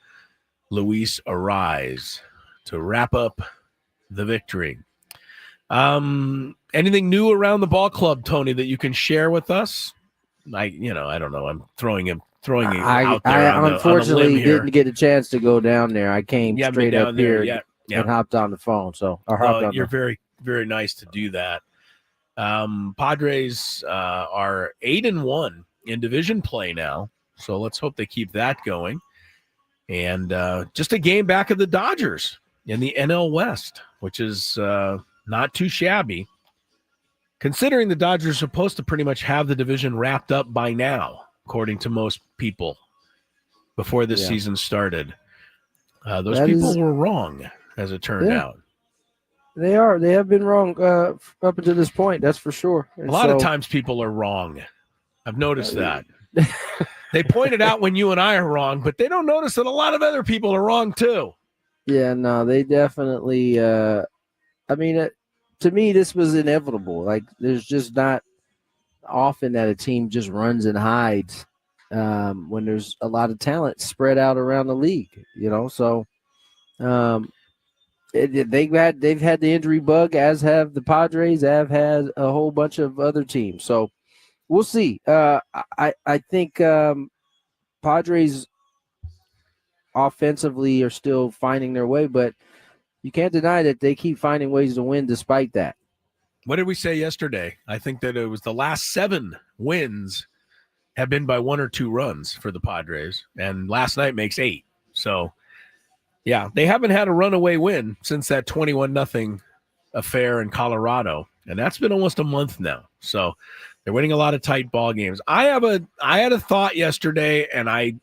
[SPEAKER 2] Luis Arise to wrap up the victory. Anything new around the ball club, Tony, that you can share with us? I don't know. I'm throwing it
[SPEAKER 5] I
[SPEAKER 2] out there. on the
[SPEAKER 5] unfortunately
[SPEAKER 2] limb here.
[SPEAKER 5] didn't get a chance to go down there. I came
[SPEAKER 2] You haven't
[SPEAKER 5] straight
[SPEAKER 2] been
[SPEAKER 5] up
[SPEAKER 2] down there
[SPEAKER 5] here
[SPEAKER 2] yet.
[SPEAKER 5] and hopped on the phone.
[SPEAKER 2] You're very, very nice to do that. Padres are 8-1 in division play now, so let's hope they keep that going. And just a game back of the Dodgers in the NL West, which is not too shabby, considering the Dodgers are supposed to pretty much have the division wrapped up by now, according to most people, before this season started. Those people were wrong, as it turned out.
[SPEAKER 5] They are. They have been wrong up until this point. That's for sure. And
[SPEAKER 2] a lot of times people are wrong. I've noticed that. They point it out when you and I are wrong, but they don't notice that a lot of other people are wrong too.
[SPEAKER 5] Yeah, no, they definitely. To me, this was inevitable. Like, there's just not often that a team just runs and hides when there's a lot of talent spread out around the league. So. They've had the injury bug, as have the Padres, have had a whole bunch of other teams. So we'll see. I think Padres offensively are still finding their way, but you can't deny that they keep finding ways to win despite that.
[SPEAKER 2] What did we say yesterday? I think that it was the last 7 wins have been by 1 or 2 runs for the Padres, and last night makes 8. So. Yeah, they haven't had a runaway win since that 21-0 affair in Colorado, and that's been almost a month now. So they're winning a lot of tight ball games. I had a thought yesterday, and I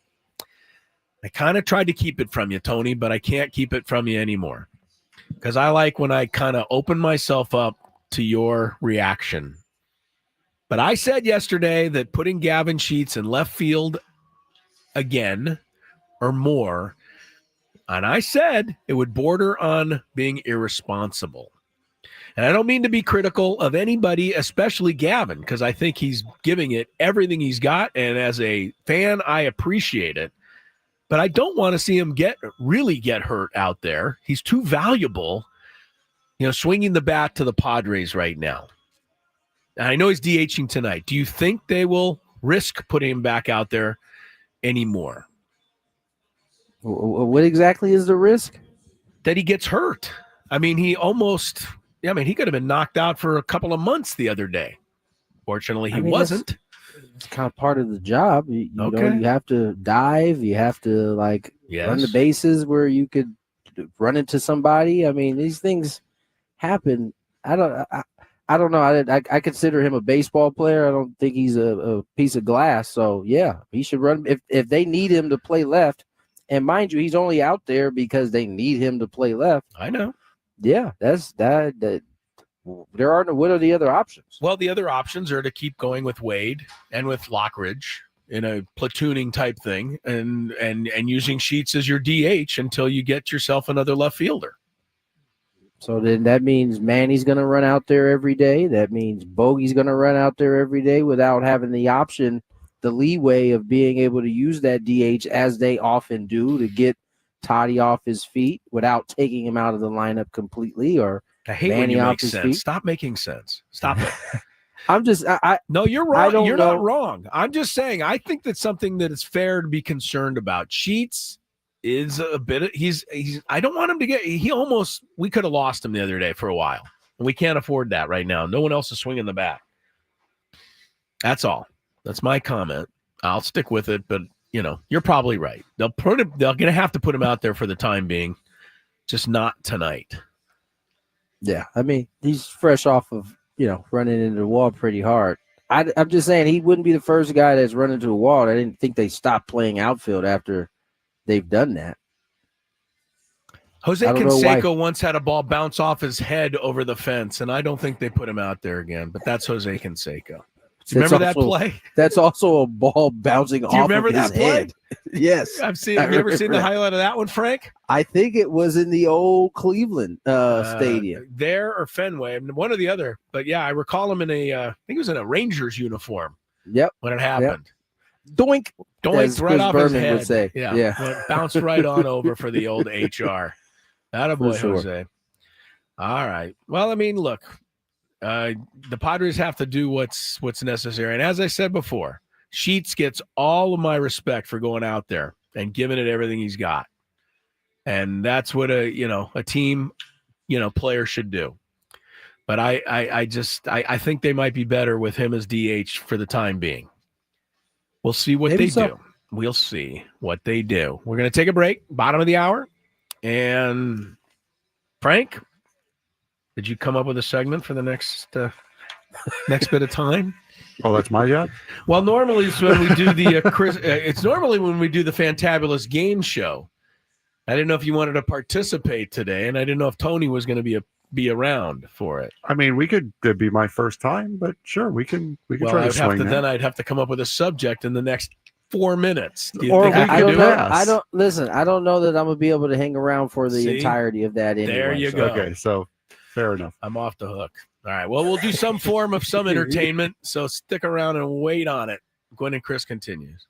[SPEAKER 2] kind of tried to keep it from you, Tony, but I can't keep it from you anymore because I like when I kind of open myself up to your reaction. But I said yesterday that putting Gavin Sheets in left field again or more, and I said it would border on being irresponsible. And I don't mean to be critical of anybody, especially Gavin, because I think he's giving it everything he's got. And as a fan, I appreciate it. But I don't want to see him really get hurt out there. He's too valuable, swinging the bat to the Padres right now. And I know he's DHing tonight. Do you think they will risk putting him back out there anymore?
[SPEAKER 5] What exactly is the risk?
[SPEAKER 2] That he gets hurt. I mean, he could have been knocked out for a couple of months the other day. Fortunately, he wasn't.
[SPEAKER 5] It's kind of part of the job. You know, you have to dive. You have to run the bases where you could run into somebody. I mean, these things happen. I don't know. I consider him a baseball player. I don't think he's a piece of glass. So yeah, he should run. If they need him to play left. And mind you, he's only out there because they need him to play left.
[SPEAKER 2] I know.
[SPEAKER 5] Yeah, that's that. What are the other options?
[SPEAKER 2] Well, the other options are to keep going with Wade and with Lockridge in a platooning type thing, and using Sheets as your DH until you get yourself another left fielder.
[SPEAKER 5] So then that means Manny's going to run out there every day. That means Bogey's going to run out there every day without having the option. The leeway of being able to use that DH as they often do to get Toddy off his feet without taking him out of the lineup completely, or
[SPEAKER 2] I hate
[SPEAKER 5] Manny
[SPEAKER 2] when you
[SPEAKER 5] off
[SPEAKER 2] make
[SPEAKER 5] his
[SPEAKER 2] sense.
[SPEAKER 5] feet.
[SPEAKER 2] Stop making sense. Stop it.
[SPEAKER 5] No,
[SPEAKER 2] you're wrong. You're not wrong. I'm just saying I think that's something that is fair to be concerned about. Sheets is a bit of, he's I don't want him to get we could have lost him the other day for a while. And we can't afford that right now. No one else is swinging the bat. That's all. That's my comment. I'll stick with it, but you're probably right. They're going to have to put him out there for the time being, just not tonight.
[SPEAKER 5] Yeah, I mean, he's fresh off of running into the wall pretty hard. I'm just saying he wouldn't be the first guy that's run into a wall. I didn't think they stopped playing outfield after they've done that.
[SPEAKER 2] Jose Canseco once had a ball bounce off his head over the fence, and I don't think they put him out there again. But that's Jose Canseco. Do you remember that play?
[SPEAKER 5] That's also a ball bouncing off of his head. Yes.
[SPEAKER 2] Have you ever seen the highlight of that one, Frank?
[SPEAKER 5] I think it was in the old Cleveland stadium.
[SPEAKER 2] There or Fenway, one or the other. But yeah, I recall him in I think it was in a Rangers uniform.
[SPEAKER 5] Yep.
[SPEAKER 2] When it happened.
[SPEAKER 5] Yep. Doink.
[SPEAKER 2] Doink right off his head.
[SPEAKER 5] Would say.
[SPEAKER 2] Yeah. Bounced right on over for the old HR. Attaboy,
[SPEAKER 5] sure.
[SPEAKER 2] Jose. All right. Well, I mean, look. The Padres have to do what's necessary. And as I said before, Sheets gets all of my respect for going out there and giving it everything he's got. And that's what a team, player should do. But I think they might be better with him as DH for the time being. We'll see what they do. We'll see what they do. We're going to take a break, bottom of the hour. And Frank, did you come up with a segment for the next bit of time?
[SPEAKER 6] Oh, that's my job?
[SPEAKER 2] Well, normally it's when we do the it's normally when we do the Fantabulous Game Show. I didn't know if you wanted to participate today, and I didn't know if Tony was going to be around for it.
[SPEAKER 6] I mean, it'd be my first time, but sure, we can try to swing that.
[SPEAKER 2] Then I'd have to come up with a subject in the next 4 minutes. Do you
[SPEAKER 6] Or
[SPEAKER 2] think
[SPEAKER 6] we
[SPEAKER 2] I
[SPEAKER 6] could
[SPEAKER 2] can
[SPEAKER 6] do
[SPEAKER 2] do
[SPEAKER 6] that.
[SPEAKER 2] it?
[SPEAKER 5] I don't know that I'm gonna be able to hang around for the
[SPEAKER 2] See?
[SPEAKER 5] entirety of that anyway.
[SPEAKER 2] There you go.
[SPEAKER 6] Okay, so fair enough.
[SPEAKER 2] I'm off the hook. All right. Well, we'll do some form of some entertainment, so stick around and wait on it. Gwynn and Chris continues.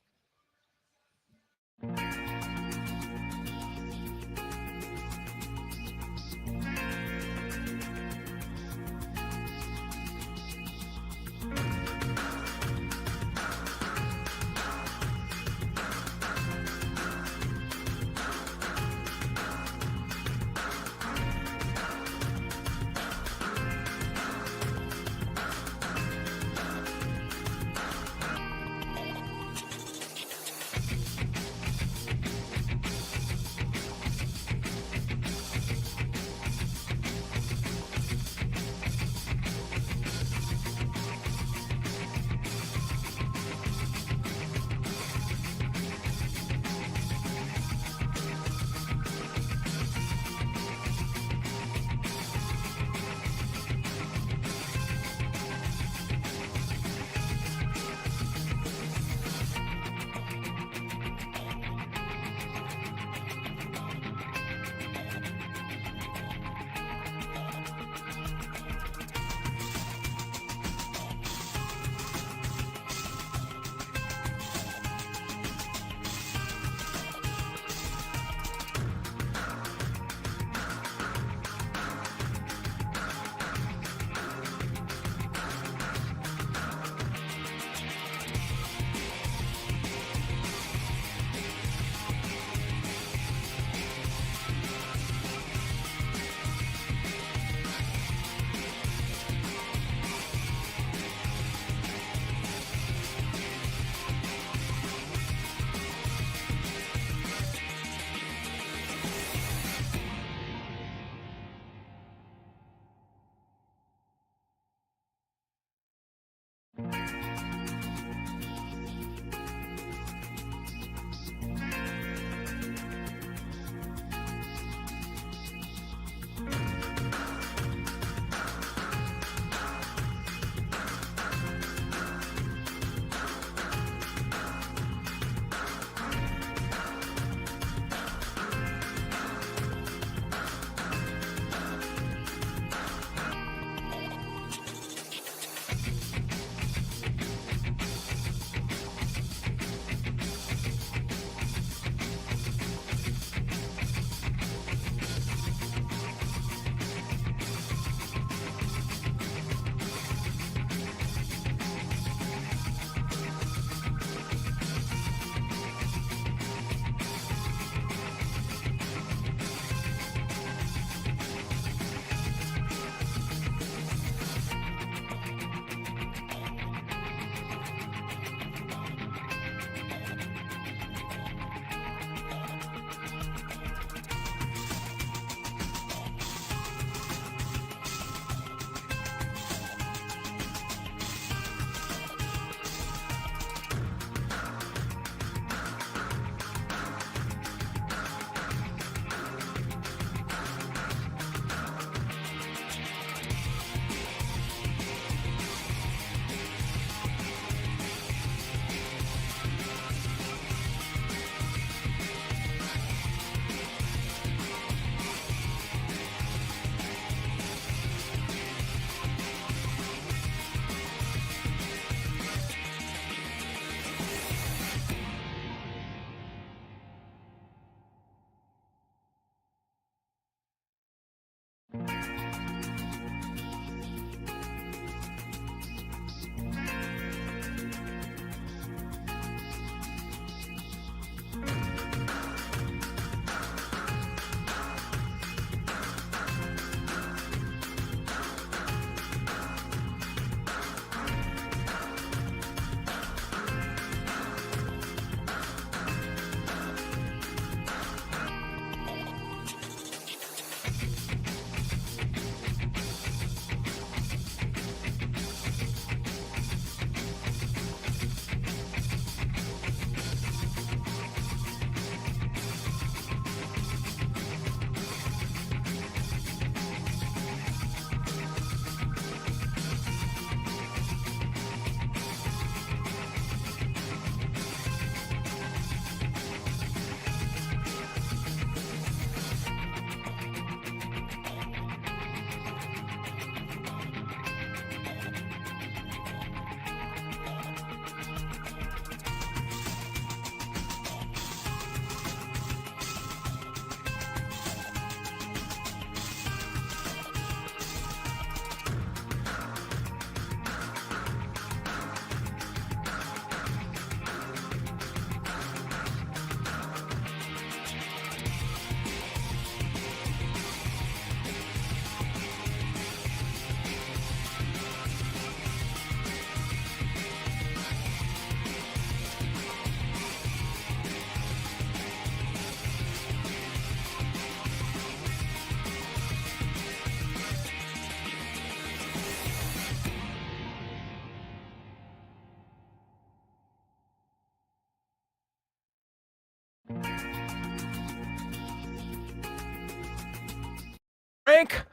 [SPEAKER 2] Frank.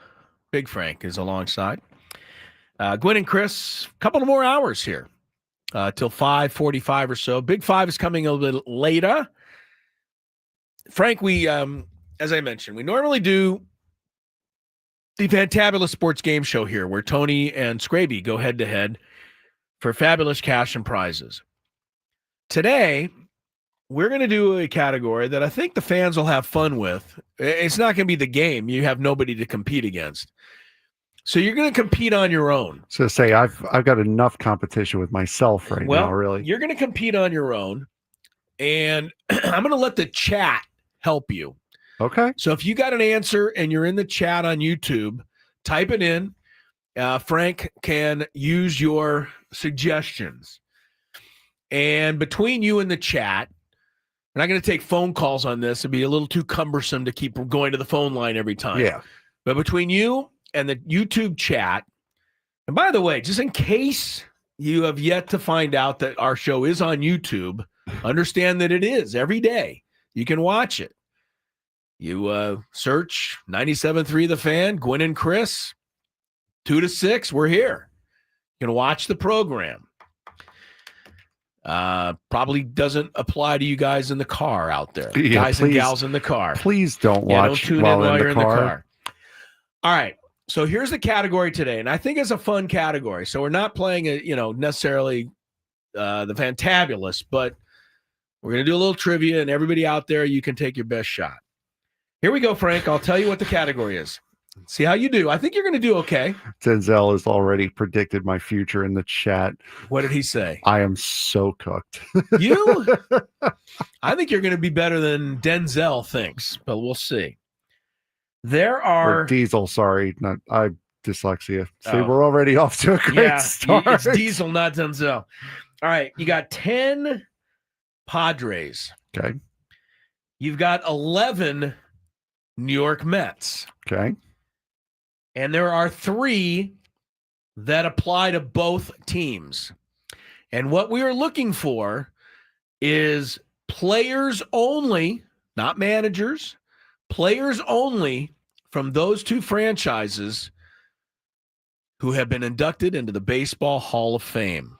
[SPEAKER 2] Big Frank is alongside. Gwynn and Chris, a couple of more hours here till 5:45 or so. Big Five is coming a little bit later. Frank, we, as I mentioned, we normally do the Fantabulous Sports Game Show here where Tony and Scraby go head-to-head for fabulous cash and prizes. Today, we're going to do a category that I think the fans will have fun with. It's not going to be the game. You have nobody to compete against. So you're going to compete on your own.
[SPEAKER 6] So say I've got enough competition with myself now, really.
[SPEAKER 2] You're going to compete on your own, and I'm going to let the chat help you.
[SPEAKER 6] Okay.
[SPEAKER 2] So if you got an answer and you're in the chat on YouTube, type it in. Frank can use your suggestions. And between you and the chat, we're not going to take phone calls on this. It'd be a little too cumbersome to keep going to the phone line every time.
[SPEAKER 6] Yeah.
[SPEAKER 2] But between you and the YouTube chat, and by the way, just in case you have yet to find out that our show is on YouTube, understand that it is every day. You can watch it. You search 97.3 The Fan, Gwynn and Chris, 2 to 6. We're here. You can watch the program. Probably doesn't apply to you guys in the car out there.
[SPEAKER 6] Yeah,
[SPEAKER 2] guys and gals in the car.
[SPEAKER 6] Please don't watch
[SPEAKER 2] don't tune
[SPEAKER 6] while
[SPEAKER 2] in while
[SPEAKER 6] in
[SPEAKER 2] you're
[SPEAKER 6] the
[SPEAKER 2] in
[SPEAKER 6] car.
[SPEAKER 2] the car. All right. So here's the category today, and I think it's a fun category. So we're not playing necessarily the Fantabulous, but we're going to do a little trivia, and everybody out there, you can take your best shot. Here we go, Frank. I'll tell you what the category is. See how you do. I think you're going to do okay.
[SPEAKER 6] Denzel has already predicted my future in the chat.
[SPEAKER 2] What did he say?
[SPEAKER 6] I am so cooked.
[SPEAKER 2] You? I think you're going to be better than Denzel thinks, but we'll see. There are...
[SPEAKER 6] Or Diesel, sorry. I dyslexia. See,
[SPEAKER 2] Oh.
[SPEAKER 6] we're already off to a great start.
[SPEAKER 2] It's Diesel, not Denzel. All right, you got 10 Padres.
[SPEAKER 6] Okay.
[SPEAKER 2] You've got 11 New York Mets.
[SPEAKER 6] Okay.
[SPEAKER 2] And there are 3 that apply to both teams. And what we are looking for is players only, not managers, players only from those 2 franchises who have been inducted into the Baseball Hall of Fame.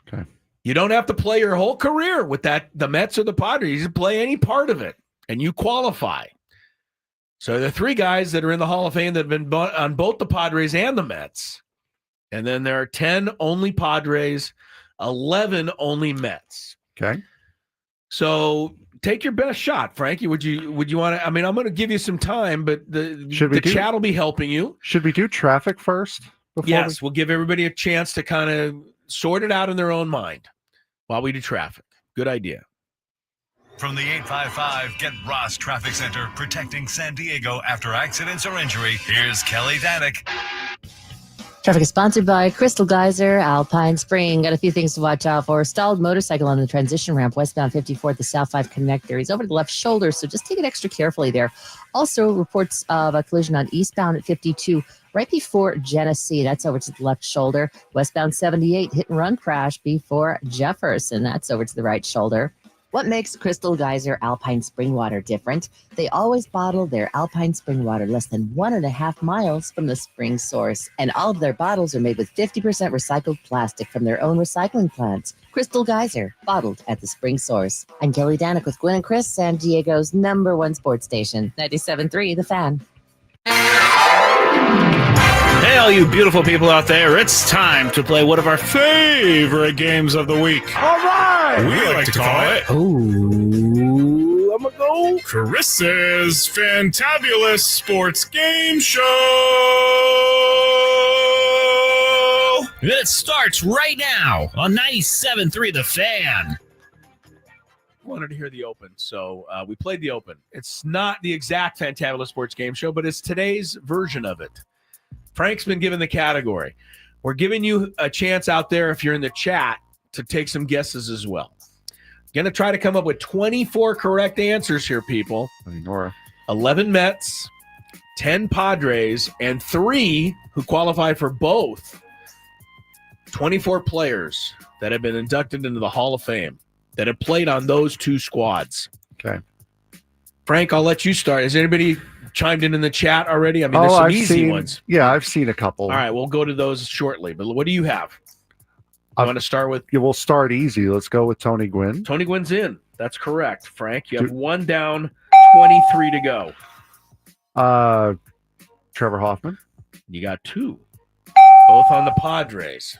[SPEAKER 6] Okay.
[SPEAKER 2] You don't have to play your whole career with the Mets or the Padres. You can play any part of it, and you qualify. So there are 3 guys that are in the Hall of Fame that have been on both the Padres and the Mets. And then there are 10 only Padres, 11 only Mets.
[SPEAKER 6] Okay.
[SPEAKER 2] So take your best shot, Frankie. Would you want to? I mean, I'm going to give you some time, but the chat will be helping you.
[SPEAKER 6] Should we do traffic first?
[SPEAKER 2] Yes, we'll give everybody a chance to kind of sort it out in their own mind while we do traffic. Good idea.
[SPEAKER 3] From the 855 Get Ross Traffic Center, protecting San Diego after accidents or injury, here's Kelly Danick.
[SPEAKER 9] Traffic is sponsored by Crystal Geyser, Alpine Spring. Got a few things to watch out for. Stalled motorcycle on the transition ramp, westbound 54 at the South 5 connector. He's over to the left shoulder, so just take it extra carefully there. Also, reports of a collision on eastbound at 52 right before Genesee. That's over to the left shoulder. Westbound 78, hit and run crash before Jefferson. That's over to the right shoulder. What makes Crystal Geyser Alpine Spring Water different? They always bottle their Alpine Spring Water less than 1.5 miles from the spring source. And all of their bottles are made with 50% recycled plastic from their own recycling plants. Crystal Geyser, bottled at the spring source. I'm Kelly Danick with Gwynn and Chris, San Diego's #1 sports station, 97.3 The Fan.
[SPEAKER 1] Hey, all you beautiful people out there, it's time to play one of our favorite games of the week.
[SPEAKER 6] All right.
[SPEAKER 1] We like to call it
[SPEAKER 5] Ooh, I'm going to go.
[SPEAKER 1] Chris's Fantabulous Sports Game Show. It starts right now on 97.3 The Fan.
[SPEAKER 2] Wanted to hear the open, so we played the open. It's not the exact Fantabulous Sports Game Show, but it's today's version of it. Frank's been given the category. We're giving you a chance out there, if you're in the chat, to take some guesses as well. Going to try to come up with 24 correct answers here, people. 11 Mets, 10 Padres, and 3 who qualify for both. 24 players that have been inducted into the Hall of Fame that have played on those 2 squads.
[SPEAKER 6] Okay.
[SPEAKER 2] Frank, I'll let you start. Is anybody chimed in the chat already? I mean, there's some
[SPEAKER 6] I've
[SPEAKER 2] easy
[SPEAKER 6] seen,
[SPEAKER 2] ones.
[SPEAKER 6] Yeah, I've seen a couple.
[SPEAKER 2] All right, we'll go to those shortly. But what do you have? You want to start with?
[SPEAKER 6] We'll start easy. Let's go with Tony Gwynn.
[SPEAKER 2] Tony Gwynn's in. That's correct, Frank. You have one down, 23 to go.
[SPEAKER 6] Trevor Hoffman.
[SPEAKER 2] You got two, both on the Padres.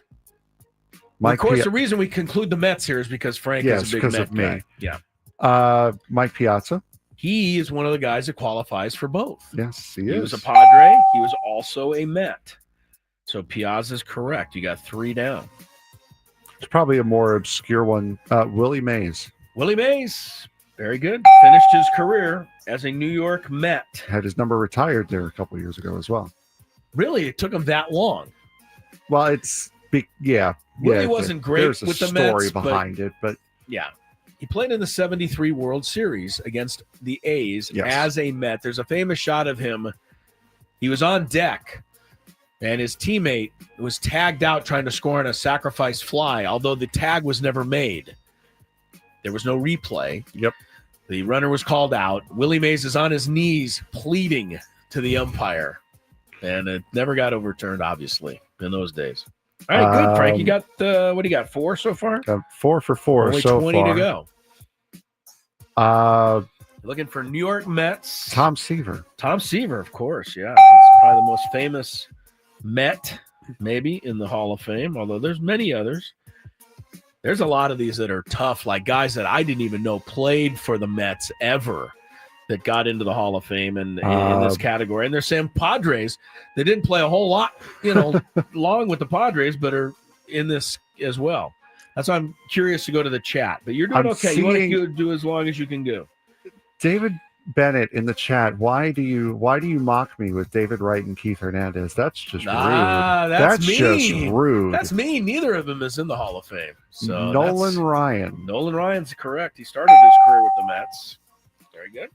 [SPEAKER 2] Of course, the reason we conclude the Mets here is because Frank is a big Met guy. Yeah.
[SPEAKER 6] Mike Piazza.
[SPEAKER 2] He is one of the guys that qualifies for both.
[SPEAKER 6] Yes, he is.
[SPEAKER 2] He was a Padre. He was also a Met. So Piazza's correct. You got three down.
[SPEAKER 6] It's probably a more obscure one. Willie Mays.
[SPEAKER 2] Willie Mays. Very good. Finished his career as a New York Met.
[SPEAKER 6] Had his number retired there a couple of years ago as well.
[SPEAKER 2] Really? It took him that long?
[SPEAKER 6] Well, it's yeah.
[SPEAKER 2] Willie wasn't great
[SPEAKER 6] with the Mets. There's a story behind it, but
[SPEAKER 2] yeah. He played in the 73 World Series against the A's as a Met. There's a famous shot of him. He was on deck, and his teammate was tagged out trying to score on a sacrifice fly, although the tag was never made. There was no replay.
[SPEAKER 6] Yep.
[SPEAKER 2] The runner was called out. Willie Mays is on his knees pleading to the umpire, and it never got overturned, obviously, in those days. All right, good, Frank. You got, what do you got, 4 so far?
[SPEAKER 6] Got 4 for 4
[SPEAKER 2] Only
[SPEAKER 6] so
[SPEAKER 2] 20
[SPEAKER 6] far.
[SPEAKER 2] to go. Looking for New York Mets.
[SPEAKER 6] Tom Seaver.
[SPEAKER 2] Tom Seaver, of course, yeah. He's probably the most famous Met, maybe, in the Hall of Fame, although there's many others. There's a lot of these that are tough, like guys that I didn't even know played for the Mets ever that got into the Hall of Fame and in this category. And there's some Padres that didn't play a whole lot, along with the Padres, but are in this as well. That's why I'm curious to go to the chat. But you're doing okay. You want to do as long as you can go.
[SPEAKER 6] David Bennett in the chat. Why do you mock me with David Wright and Keith Hernandez? That's just rude. That's just rude.
[SPEAKER 2] That's mean. Neither of them is in the Hall of Fame. So
[SPEAKER 6] Nolan Ryan.
[SPEAKER 2] Nolan Ryan's correct. He started his career with the Mets. Very good.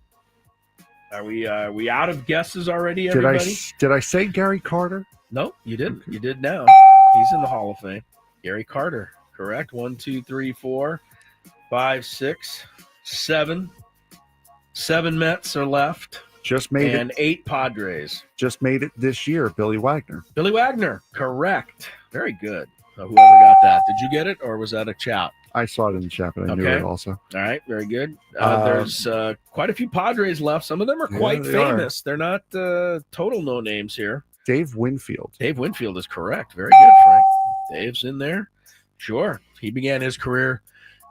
[SPEAKER 2] Are we out of guesses already, everybody?
[SPEAKER 6] Did I say Gary Carter?
[SPEAKER 2] No, you didn't. You did now. He's in the Hall of Fame. Gary Carter, correct. 1, 2, 3, 4, 5, 6, 7. 7 Mets are left.
[SPEAKER 6] Just made
[SPEAKER 2] and 8 Padres.
[SPEAKER 6] Just made it this year. Billy Wagner.
[SPEAKER 2] Billy Wagner, correct. Very good. So whoever got that, did you get it, or was that a chat?
[SPEAKER 6] I saw it in the chat, but I knew it also.
[SPEAKER 2] All right, very good. There's quite a few Padres left. Some of them are quite famous. They're not total no names here.
[SPEAKER 6] Dave Winfield.
[SPEAKER 2] Dave Winfield is correct. Very good, Frank. Dave's in there. Sure. He began his career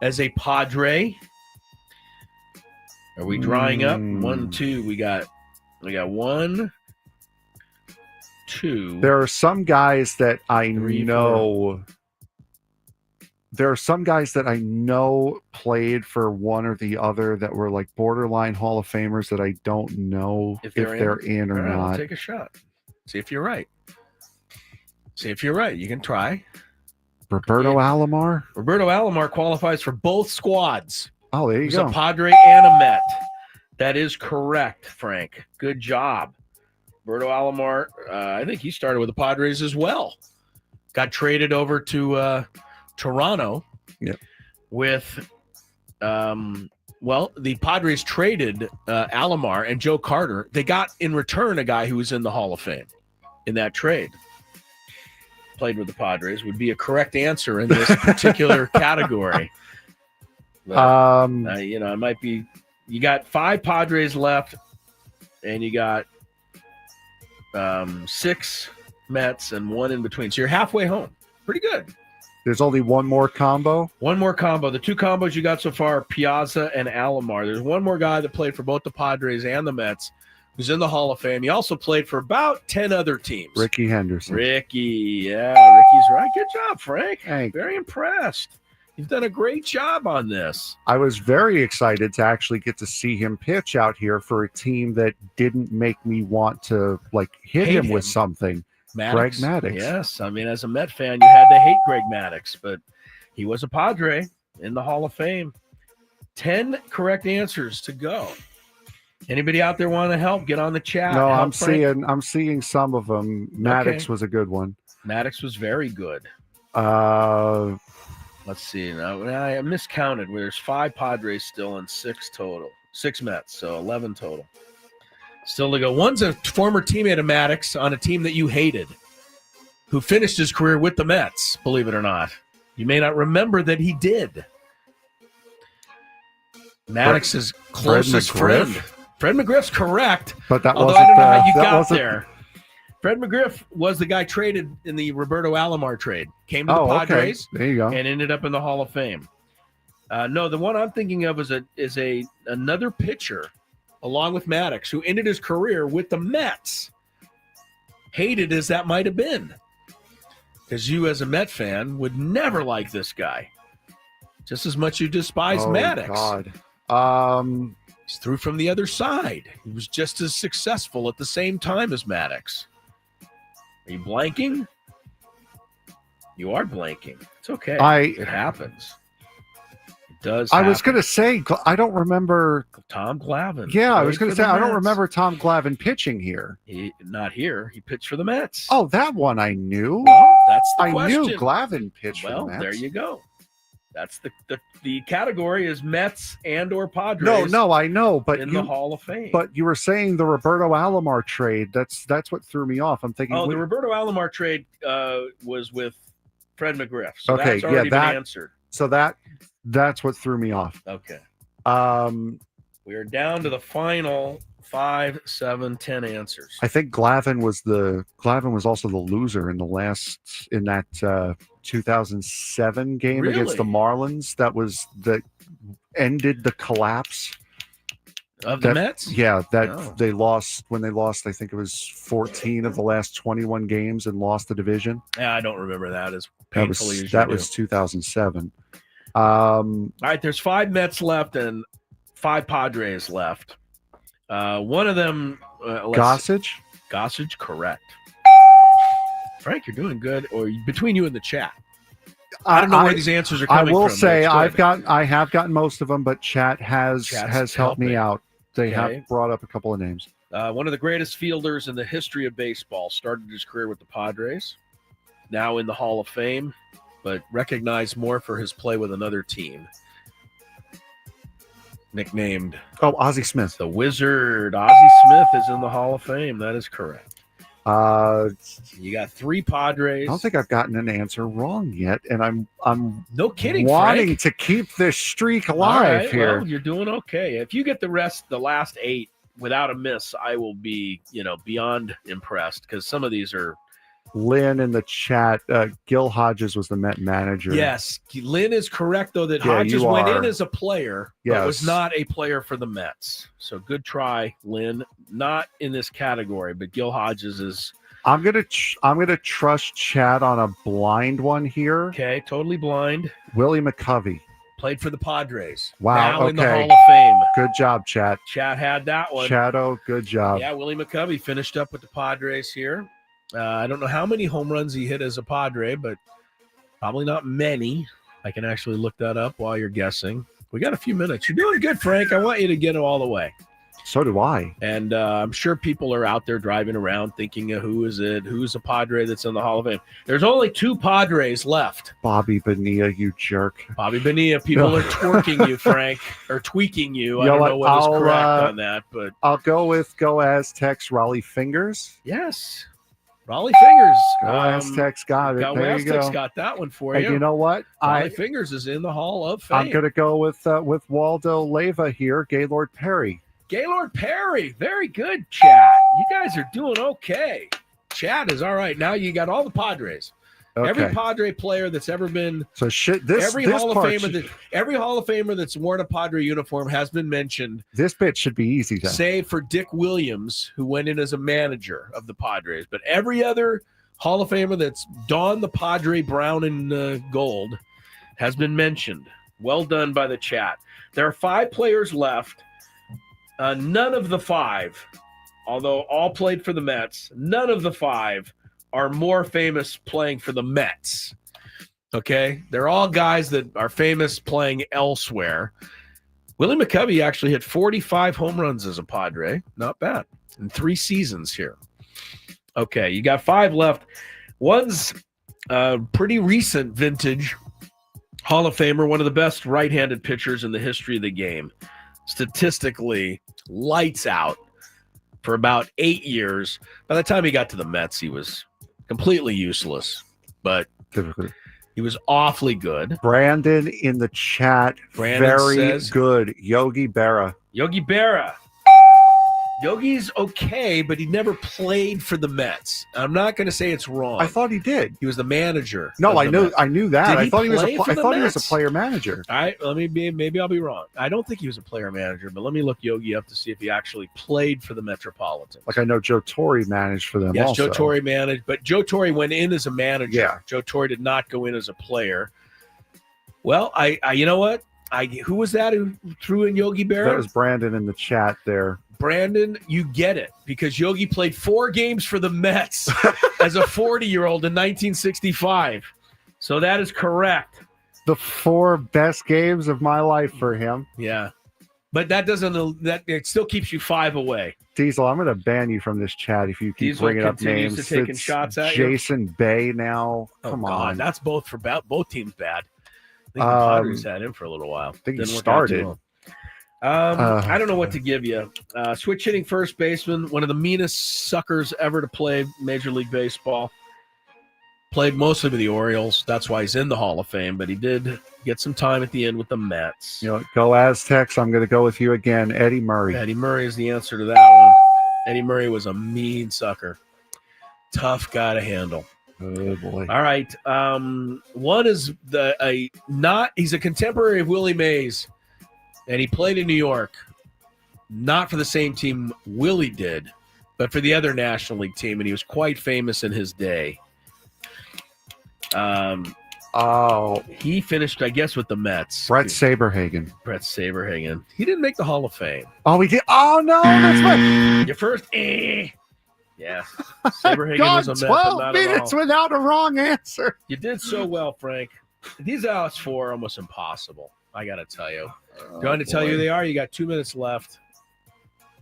[SPEAKER 2] as a Padre. Are we drawing up? 1, 2. We got 1, 2.
[SPEAKER 6] There are some guys that I
[SPEAKER 2] 3,
[SPEAKER 6] know. 4. There are some guys that I know played for one or the other that were like borderline Hall of Famers that I don't know if they're in or not.
[SPEAKER 2] We'll take a shot. See if you're right. You can try.
[SPEAKER 6] Roberto Alomar.
[SPEAKER 2] Roberto Alomar qualifies for both squads.
[SPEAKER 6] Oh, there you go.
[SPEAKER 2] He's a Padre and a Met. That is correct, Frank. Good job. Roberto Alomar, I think he started with the Padres as well. Got traded over to Toronto with, the Padres traded Alomar and Joe Carter. They got in return a guy who was in the Hall of Fame in that trade. Played with the Padres would be a correct answer in this particular category. But, it might be. You got 5 Padres left, and you got 6 Mets and 1 in between. So you're halfway home. Pretty good.
[SPEAKER 6] There's only one more combo.
[SPEAKER 2] One more combo. The 2 combos you got so far are Piazza and Alomar. There's one more guy that played for both the Padres and the Mets who's in the Hall of Fame. He also played for about 10 other teams.
[SPEAKER 6] Ricky Henderson.
[SPEAKER 2] Ricky's right. Good job, Frank.
[SPEAKER 6] Hey.
[SPEAKER 2] Very impressed. You've done a great job on this.
[SPEAKER 6] I was very excited to actually get to see him pitch out here for a team that didn't make me want to hit him with something.
[SPEAKER 2] Maddox.
[SPEAKER 6] Greg Maddux.
[SPEAKER 2] Yes. I mean, as a Met fan, you had to hate Greg Maddux, but he was a Padre in the Hall of Fame. 10 correct answers to go. Anybody out there want to help? Get on the chat.
[SPEAKER 6] No, I'm seeing some of them. Maddux was a good one.
[SPEAKER 2] Maddux was very good. Let's see. Now I miscounted. There's 5 Padres still and 6 total. 6 Mets, so 11 total. Still to go. One's a former teammate of Maddox on a team that you hated, who finished his career with the Mets, believe it or not. You may not remember that he did. Maddox's closest friend. Fred McGriff's correct.
[SPEAKER 6] But that
[SPEAKER 2] although
[SPEAKER 6] wasn't
[SPEAKER 2] I don't know
[SPEAKER 6] the-
[SPEAKER 2] how you
[SPEAKER 6] that
[SPEAKER 2] got
[SPEAKER 6] wasn't-
[SPEAKER 2] there. Fred McGriff was the guy traded in the Roberto Alomar trade. Came to the
[SPEAKER 6] Okay.
[SPEAKER 2] Padres
[SPEAKER 6] There you go.
[SPEAKER 2] and ended up in the Hall of Fame. No, the one I'm thinking of is another pitcher, along with Maddox, who ended his career with the Mets. Hated as that might have been, because you, as a Met fan, would never like this guy, just as much you despise Maddox.
[SPEAKER 6] God.
[SPEAKER 2] He's through from the other side. He was just as successful at the same time as Maddox. Are you blanking? You are blanking. It's okay. It happens. It does.
[SPEAKER 6] I was going to say, I don't remember.
[SPEAKER 2] Tom Glavine.
[SPEAKER 6] Yeah, I was
[SPEAKER 2] played
[SPEAKER 6] going to
[SPEAKER 2] for
[SPEAKER 6] say,
[SPEAKER 2] the
[SPEAKER 6] I don't
[SPEAKER 2] Mets.
[SPEAKER 6] remember Tom Glavine pitching here.
[SPEAKER 2] Not here. He pitched for the Mets.
[SPEAKER 6] Oh, that one I knew.
[SPEAKER 2] Well, that's the
[SPEAKER 6] I
[SPEAKER 2] question.
[SPEAKER 6] knew Glavine pitched for
[SPEAKER 2] Well,
[SPEAKER 6] the Mets.
[SPEAKER 2] there you go. That's the category is Mets and or Padres.
[SPEAKER 6] No, I know, but
[SPEAKER 2] in the Hall of Fame.
[SPEAKER 6] But you were saying the Roberto Alomar trade. That's what threw me off. I'm thinking.
[SPEAKER 2] the Roberto Alomar trade was with Fred McGriff. So
[SPEAKER 6] Okay,
[SPEAKER 2] that's already
[SPEAKER 6] yeah,
[SPEAKER 2] been answered.
[SPEAKER 6] So that's what threw me off.
[SPEAKER 2] Okay.
[SPEAKER 6] We
[SPEAKER 2] are down to the final 5, 7, 10 answers.
[SPEAKER 6] I think Glavine was also the loser in that 2007 game against the Marlins. That ended the collapse
[SPEAKER 2] of the Mets.
[SPEAKER 6] Yeah, they lost when they lost. I think it was 14 of the last 21 games and lost the division.
[SPEAKER 2] Yeah, I don't remember that as painfully as you
[SPEAKER 6] that
[SPEAKER 2] do.
[SPEAKER 6] was 2007.
[SPEAKER 2] All right, there's 5 Mets left and 5 Padres left. One of them,
[SPEAKER 6] Gossage,
[SPEAKER 2] correct. Frank, you're doing good. Or between you and the chat, I don't know where these answers are coming from.
[SPEAKER 6] I will say I
[SPEAKER 2] good.
[SPEAKER 6] have gotten most of them, but chat has helped me out. They have brought up a couple of names.
[SPEAKER 2] One of the greatest fielders in the history of baseball, started his career with the Padres. Now in the Hall of Fame, but recognized more for his play with another team. Nicknamed
[SPEAKER 6] Ozzie Smith.
[SPEAKER 2] The Wizard. Ozzie Smith is in the Hall of Fame. That is correct. You got 3 Padres.
[SPEAKER 6] I don't think I've gotten an answer wrong yet, and I'm
[SPEAKER 2] no kidding,
[SPEAKER 6] wanting
[SPEAKER 2] Frank.
[SPEAKER 6] to keep this streak alive here.
[SPEAKER 2] Well, you're doing okay. If you get the last 8 without a miss, I will be beyond impressed, because some of these are.
[SPEAKER 6] Lynn in the chat, Gil Hodges was the Met manager.
[SPEAKER 2] Yes, Lynn is correct, though, that Hodges went in as a player, but was not a player for the Mets. So good try, Lynn. Not in this category, but Gil Hodges is.
[SPEAKER 6] I'm gonna trust chat on a blind one here.
[SPEAKER 2] Okay, totally blind.
[SPEAKER 6] Willie McCovey
[SPEAKER 2] played for the Padres.
[SPEAKER 6] Wow.
[SPEAKER 2] Now in the
[SPEAKER 6] okay.
[SPEAKER 2] Hall of Fame.
[SPEAKER 6] Good job, chat.
[SPEAKER 2] Chat had that one.
[SPEAKER 6] Chato, good job.
[SPEAKER 2] Yeah, Willie McCovey finished up with the Padres here. I don't know how many home runs he hit as a Padre, but probably not many. I can actually look that up while you're guessing. We got a few minutes. You're doing good, Frank. I want you to get it all the way.
[SPEAKER 6] So do I.
[SPEAKER 2] And I'm sure people are out there driving around thinking, who's a Padre that's in the Hall of Fame? There's only 2 Padres left.
[SPEAKER 6] Bobby Bonilla, you jerk.
[SPEAKER 2] Bobby Bonilla. People are twerking you, Frank, or tweaking you. I don't know what is correct on that, but
[SPEAKER 6] I'll go with Aztecs, Raleigh Fingers.
[SPEAKER 2] Yes. Raleigh Fingers.
[SPEAKER 6] Aztecs got it. There you go.
[SPEAKER 2] Got that one for
[SPEAKER 6] you. And you know what?
[SPEAKER 2] Raleigh Fingers is in the Hall of Fame.
[SPEAKER 6] I'm going to go with Waldo Leyva here, Gaylord Perry.
[SPEAKER 2] Gaylord Perry. Very good, chat. You guys are doing okay. Chat is all right. Now you got all the Padres.
[SPEAKER 6] Okay.
[SPEAKER 2] Every Padre player that's ever been every Hall of Famer that's worn a Padre uniform has been mentioned.
[SPEAKER 6] This bit should be easy then.
[SPEAKER 2] Save for Dick Williams, who went in as a manager of the Padres. But every other Hall of Famer that's donned the Padre brown and gold has been mentioned. Well done by the chat. There are 5 players left. None of the 5, although all played for the Mets, none of the 5 are more famous playing for the Mets. Okay? They're all guys that are famous playing elsewhere. Willie McCovey actually hit 45 home runs as a Padre. Not bad. In 3 seasons here. Okay, you got 5 left. One's pretty recent vintage Hall of Famer, one of the best right-handed pitchers in the history of the game. Statistically, lights out. for about 8 years. By the time he got to the Mets, he was completely useless, but he was awfully good.
[SPEAKER 6] Brandon in the chat, very
[SPEAKER 2] says,
[SPEAKER 6] good. Yogi Berra.
[SPEAKER 2] Yogi Berra. Yogi's okay, but he never played for the Mets. I'm not going to say it's wrong.
[SPEAKER 6] I thought he did.
[SPEAKER 2] He was the manager.
[SPEAKER 6] No, I knew.
[SPEAKER 2] Mets.
[SPEAKER 6] I knew that.
[SPEAKER 2] Did
[SPEAKER 6] I
[SPEAKER 2] he
[SPEAKER 6] thought he was.
[SPEAKER 2] play for
[SPEAKER 6] I
[SPEAKER 2] the
[SPEAKER 6] thought he was a
[SPEAKER 2] Mets?
[SPEAKER 6] player manager.
[SPEAKER 2] All right, maybe I'll be wrong. I don't think he was a player manager, but let me look Yogi up to see if he actually played for the Metropolitans.
[SPEAKER 6] Like I know Joe Torre managed for them.
[SPEAKER 2] Yes,
[SPEAKER 6] also.
[SPEAKER 2] Joe Torre managed, but Joe Torre went in as a manager.
[SPEAKER 6] Yeah.
[SPEAKER 2] Joe Torre did not go in as a player. Well, I you know what? Who was that who threw in Yogi Berra?
[SPEAKER 6] That was Brandon in the chat there.
[SPEAKER 2] Brandon, you get it because Yogi played 4 games for the Mets as a 40-year-old in 1965. So that is correct.
[SPEAKER 6] The 4 best games of my life for him.
[SPEAKER 2] Yeah. But that it still keeps you 5 away.
[SPEAKER 6] Diesel, I'm going to ban you from this chat if you keep
[SPEAKER 2] Diesel
[SPEAKER 6] bringing up
[SPEAKER 2] continues
[SPEAKER 6] names.
[SPEAKER 2] to taking
[SPEAKER 6] It's
[SPEAKER 2] shots at you.
[SPEAKER 6] Jason Bay now. Come on.
[SPEAKER 2] That's both for both teams bad. I think the Padres had him for a little while.
[SPEAKER 6] I think he
[SPEAKER 2] Didn't work out too
[SPEAKER 6] started.
[SPEAKER 2] long. I don't know what to give you. Switch hitting first baseman, one of the meanest suckers ever to play Major League Baseball. Played mostly with the Orioles. That's why he's in the Hall of Fame, but he did get some time at the end with the Mets.
[SPEAKER 6] You know, go Aztecs. I'm going to go with you again. Eddie Murray.
[SPEAKER 2] Eddie Murray is the answer to that one. Eddie Murray was a mean sucker. Tough guy to handle.
[SPEAKER 6] Oh, boy.
[SPEAKER 2] All right. One is he's a contemporary of Willie Mays, and he played in New York. Not for the same team Willie did, but for the other National League team, and he was quite famous in his day. He finished, I guess, with the Mets.
[SPEAKER 6] Brett Saberhagen.
[SPEAKER 2] Brett Saberhagen. He didn't make the Hall of Fame.
[SPEAKER 6] Oh, he did. Oh, no. That's right.
[SPEAKER 2] Your first, Yeah. Saberhagen
[SPEAKER 6] God,
[SPEAKER 2] was a Met,
[SPEAKER 6] 12
[SPEAKER 2] but not
[SPEAKER 6] minutes
[SPEAKER 2] at all.
[SPEAKER 6] without a wrong answer.
[SPEAKER 2] You did so well, Frank. These odds 4 are almost impossible. I got to tell you. Going to tell you who they are. You got 2 minutes left.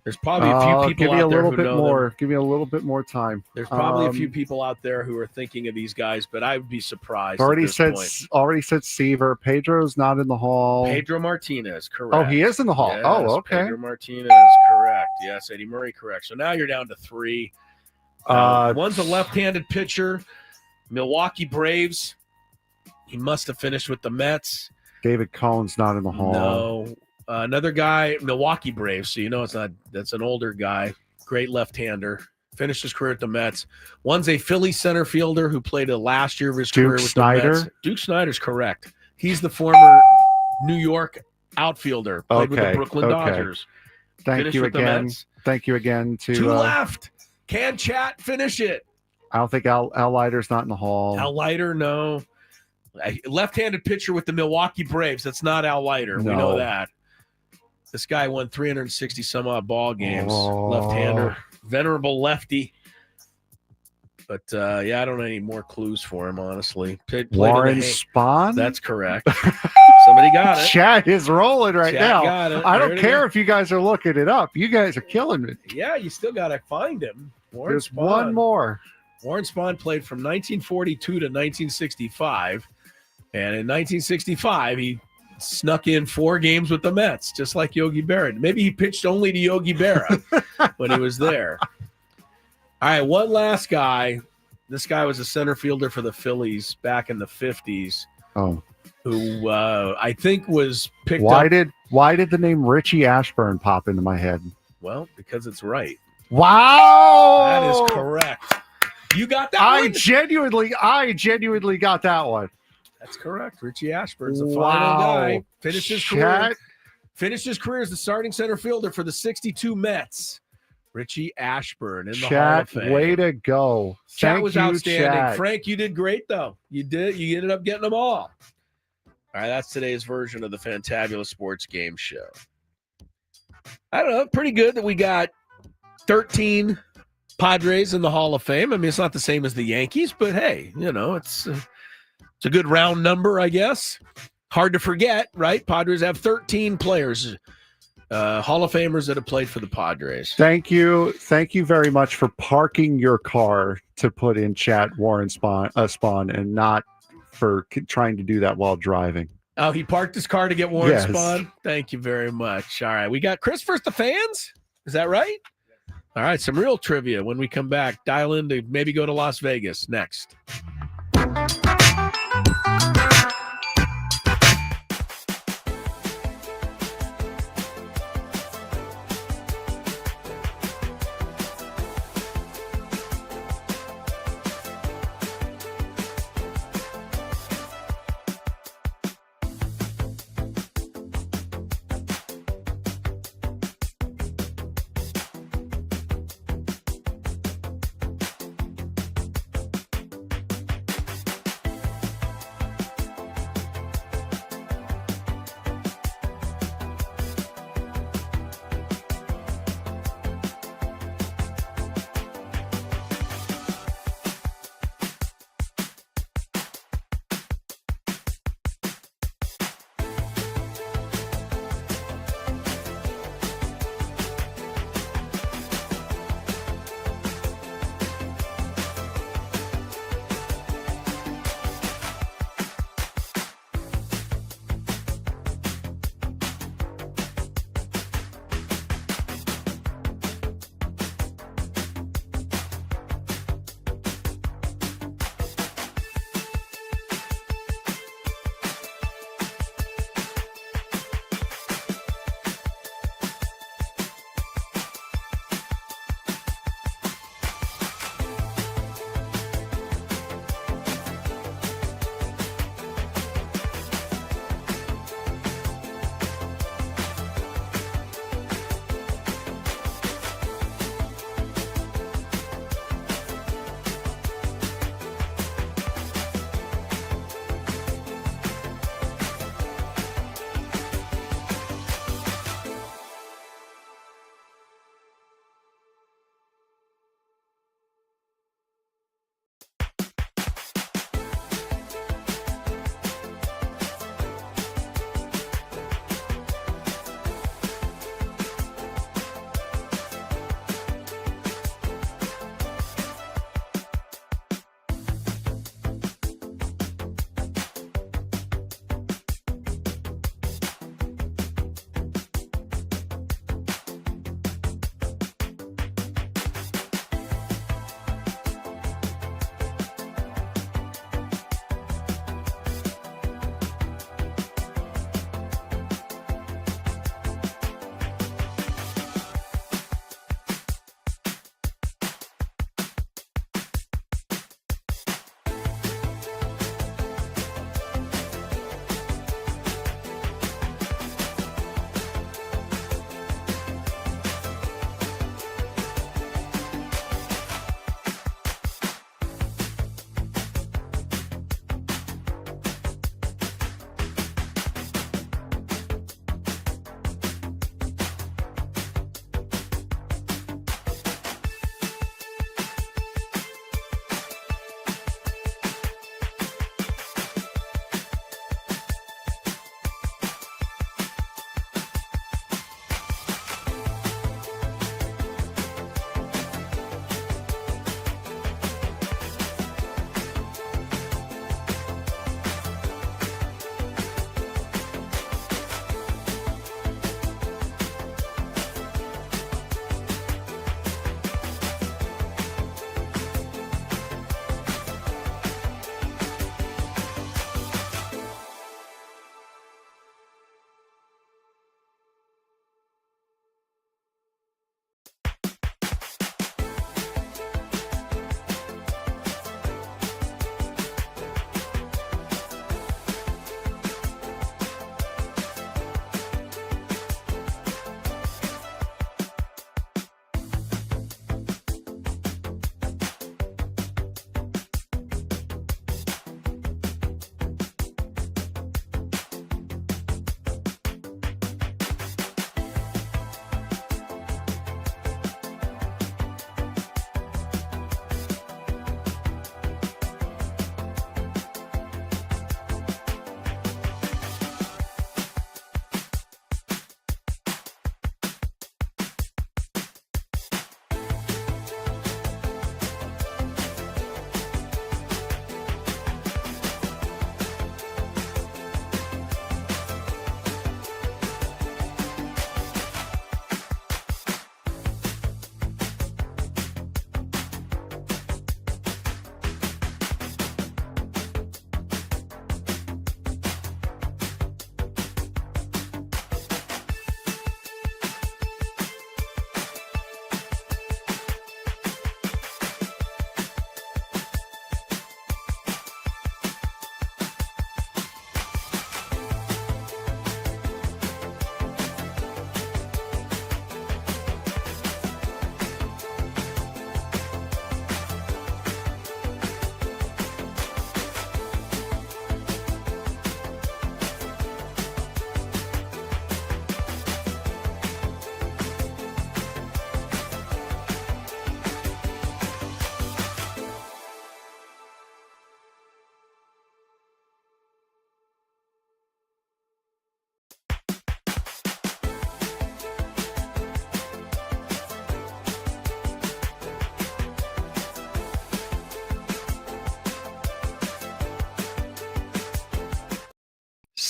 [SPEAKER 2] There's probably a few people
[SPEAKER 6] give me
[SPEAKER 2] out
[SPEAKER 6] a
[SPEAKER 2] there
[SPEAKER 6] little
[SPEAKER 2] who
[SPEAKER 6] bit
[SPEAKER 2] know
[SPEAKER 6] more.
[SPEAKER 2] them.
[SPEAKER 6] Give me a little bit more time.
[SPEAKER 2] There's probably a few people out there who are thinking of these guys, but I would be surprised.
[SPEAKER 6] Already
[SPEAKER 2] at this point.
[SPEAKER 6] said Seaver. Pedro's not in the hall.
[SPEAKER 2] Pedro Martinez, correct.
[SPEAKER 6] Oh, he is in the hall.
[SPEAKER 2] Yes,
[SPEAKER 6] Oh, okay.
[SPEAKER 2] Pedro Martinez, correct. Yes, Eddie Murray, correct. So now you're down to 3. One's a left-handed pitcher, Milwaukee Braves. He must have finished with the Mets.
[SPEAKER 6] David Cohn's not in the hall.
[SPEAKER 2] No. Another guy, Milwaukee Braves. So you know that's an older guy. Great left-hander. Finished his career at the Mets. One's a Philly center fielder who played the last year of his career with
[SPEAKER 6] Snyder?
[SPEAKER 2] the Mets. Duke Snyder's correct. He's the former New York outfielder. Played with the Brooklyn Dodgers.
[SPEAKER 6] Thank
[SPEAKER 2] Finished
[SPEAKER 6] you
[SPEAKER 2] with the
[SPEAKER 6] again.
[SPEAKER 2] Mets.
[SPEAKER 6] Thank you again to
[SPEAKER 2] 2 left. Can chat finish it?
[SPEAKER 6] I don't think Al Leiter's not in the hall.
[SPEAKER 2] Al Leiter, no. A left-handed pitcher with the Milwaukee Braves. That's not Al Leiter. We know that. This guy won 360 some odd ball games. Left-hander, venerable lefty. But I don't know any more clues for him, honestly.
[SPEAKER 6] Warren Spahn?
[SPEAKER 2] That's correct. Somebody got it.
[SPEAKER 6] Chat is rolling right
[SPEAKER 2] Chat
[SPEAKER 6] now.
[SPEAKER 2] got it.
[SPEAKER 6] I
[SPEAKER 2] There
[SPEAKER 6] don't
[SPEAKER 2] it
[SPEAKER 6] care
[SPEAKER 2] is.
[SPEAKER 6] if you guys are looking it up. You guys are killing me.
[SPEAKER 2] Yeah, you still got to find him. Warren
[SPEAKER 6] There's
[SPEAKER 2] Spahn.
[SPEAKER 6] one more.
[SPEAKER 2] Warren Spahn played from 1942 to 1965. And in 1965, he snuck in 4 games with the Mets, just like Yogi Berra. Maybe he pitched only to Yogi Berra when he was there. All right, one last guy. This guy was a center fielder for the Phillies back in the 50s.
[SPEAKER 6] Oh.
[SPEAKER 2] Who I think was picked
[SPEAKER 6] Why
[SPEAKER 2] up.
[SPEAKER 6] did the name Richie Ashburn pop into my head?
[SPEAKER 2] Well, because it's right.
[SPEAKER 6] Wow.
[SPEAKER 2] That is correct. You got that
[SPEAKER 6] I
[SPEAKER 2] one?
[SPEAKER 6] genuinely got that one.
[SPEAKER 2] That's correct. Richie Ashburn's the
[SPEAKER 6] Wow.
[SPEAKER 2] final guy. Finished his
[SPEAKER 6] Chat.
[SPEAKER 2] career as the starting center fielder for the 62 Mets. Richie Ashburn in the Hall
[SPEAKER 6] Chat,
[SPEAKER 2] of Fame.
[SPEAKER 6] way to go.
[SPEAKER 2] Chat
[SPEAKER 6] Thank
[SPEAKER 2] was
[SPEAKER 6] you,
[SPEAKER 2] outstanding.
[SPEAKER 6] chat.
[SPEAKER 2] Frank, you did great, though. You ended up getting them all. All right, that's today's version of the Fantabulous Sports Game Show. I don't know. Pretty good that we got 13 Padres in the Hall of Fame. I mean, it's not the same as the Yankees, but hey, it's a good round number, I guess. Hard to forget, right? Padres have 13 players, Hall of Famers that have played for the Padres.
[SPEAKER 6] Thank you very much for parking your car to put in chat Warren Spawn and not for trying to do that while driving.
[SPEAKER 2] Oh, he parked his car to get Warren
[SPEAKER 6] Yes.
[SPEAKER 2] Spahn? Thank you very much. All right, we got Chris versus the fans? Is that right? All right, some real trivia when we come back. Dial in to maybe go to Las Vegas next.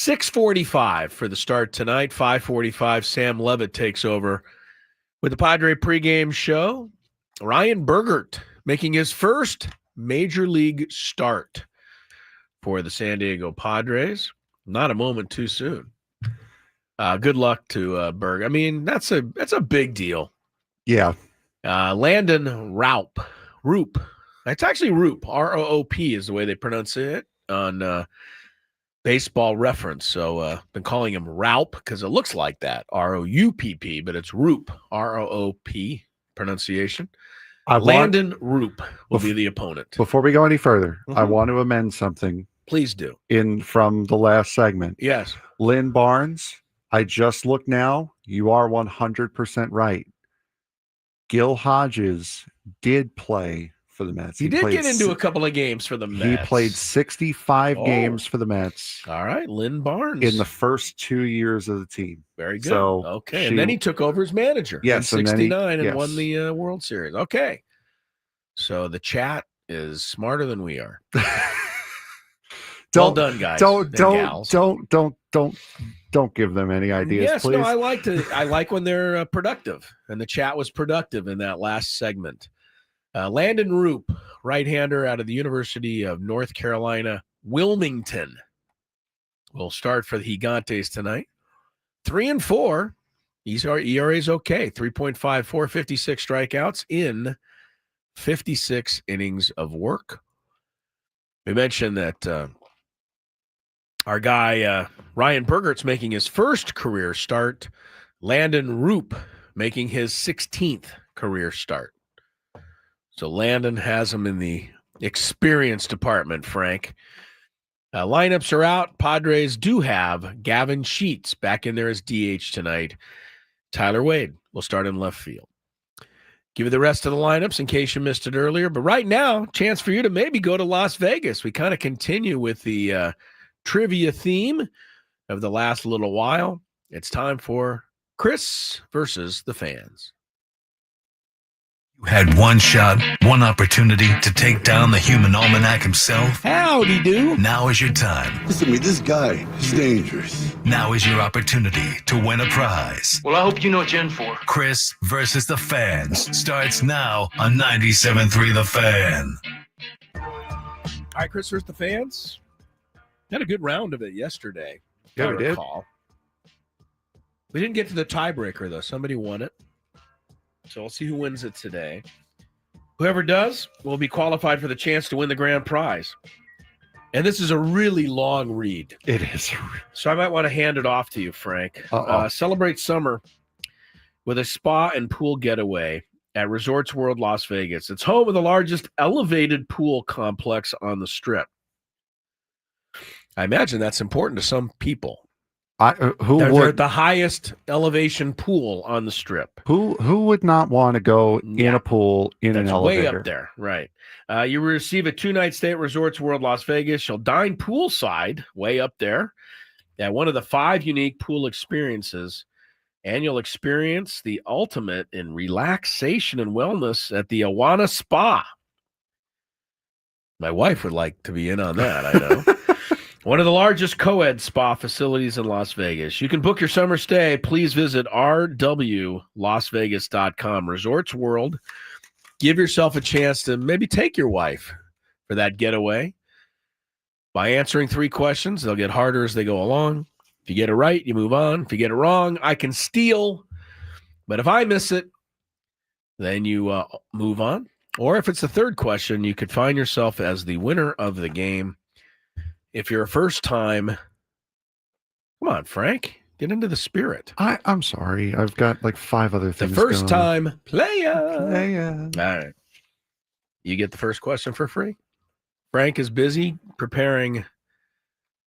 [SPEAKER 2] 6:45 for the start tonight. 5:45, Sam Levitt takes over with the Padre pregame show. Ryan Bergert making his first major league start for the San Diego Padres. Not a moment too soon. Good luck to Berg. I mean, that's a big deal.
[SPEAKER 6] Yeah.
[SPEAKER 2] Landon Roop. That's actually Roop. R-O-O-P is the way they pronounce it on Baseball Reference. So been calling him Raup because it looks like that. R-O-U-P-P, but it's Roop. R-O-O-P pronunciation. Landon Roop will be the opponent.
[SPEAKER 6] Before we go any further, I want to amend something.
[SPEAKER 2] Please do.
[SPEAKER 6] From the last segment.
[SPEAKER 2] Yes.
[SPEAKER 6] Lynn Barnes, I just looked now. You are 100% right. Gil Hodges did play for the Mets.
[SPEAKER 2] He did get into a couple of games for the Mets.
[SPEAKER 6] He played 65 games for the Mets.
[SPEAKER 2] All right, Lynn Barnes.
[SPEAKER 6] In the first 2 years of the team.
[SPEAKER 2] Very good.
[SPEAKER 6] So
[SPEAKER 2] okay, and then he took over as manager in 69 and won the World Series. Okay. So the chat is smarter than we are. Well done, guys.
[SPEAKER 6] Don't give them any ideas,
[SPEAKER 2] yes,
[SPEAKER 6] please.
[SPEAKER 2] No, I like when they're productive, and the chat was productive in that last segment. Landon Roop, right-hander out of the University of North Carolina, Wilmington, will start for the Gigantes tonight. 3-4. ERA is okay. 3.54, 56 strikeouts in 56 innings of work. We mentioned that our guy Ryan Bergert's making his first career start. Landon Roop making his 16th career start. So Landon has him in the experience department, Frank. Lineups are out. Padres do have Gavin Sheets back in there as DH tonight. Tyler Wade will start in left field. Give you the rest of the lineups in case you missed it earlier. But right now, chance for you to maybe go to Las Vegas. We kind of continue with the trivia theme of the last little while. It's time for Chris versus the fans.
[SPEAKER 3] You had one shot, one opportunity to take down the human almanac himself.
[SPEAKER 2] Howdy do.
[SPEAKER 3] Now is your time.
[SPEAKER 10] Listen to me, this guy is dangerous.
[SPEAKER 3] Now is your opportunity to win a prize.
[SPEAKER 11] Well, I hope you know what you're in for.
[SPEAKER 3] Chris versus the fans starts now on 97.3 The Fan.
[SPEAKER 2] All right, Chris versus the fans. Had a good round of it yesterday.
[SPEAKER 6] Yeah, we did.
[SPEAKER 2] We didn't get to the tiebreaker, though. Somebody won it. So we'll see who wins it today. Whoever does will be qualified for the chance to win the grand prize. And this is a really long read.
[SPEAKER 6] It is.
[SPEAKER 2] So I might want to hand it off to you, Frank. Celebrate summer with a spa and pool getaway at Resorts World Las Vegas. It's home of the largest elevated pool complex on the Strip. I imagine that's important to some people. They're at the highest elevation pool on the Strip.
[SPEAKER 6] Who would not want to go in a pool in an elevator?
[SPEAKER 2] Way up there, right? You receive a 2-night stay at Resorts World Las Vegas. You'll dine poolside, way up there, at one of the 5 unique pool experiences. And you'll experience the ultimate in relaxation and wellness at the Awana Spa. My wife would like to be in on that, I know. One of the largest co-ed spa facilities in Las Vegas. You can book your summer stay. Please visit rwlasvegas.com. Resorts World. Give yourself a chance to maybe take your wife for that getaway. By answering 3 questions, they'll get harder as they go along. If you get it right, you move on. If you get it wrong, I can steal. But if I miss it, then you move on. Or if it's the 3rd question, you could find yourself as the winner of the game. If you're a first time, come on, Frank, get into the spirit.
[SPEAKER 6] I'm sorry. I've got like 5 other things.
[SPEAKER 2] The first time player.
[SPEAKER 6] All
[SPEAKER 2] right. You get the first question for free. Frank is busy preparing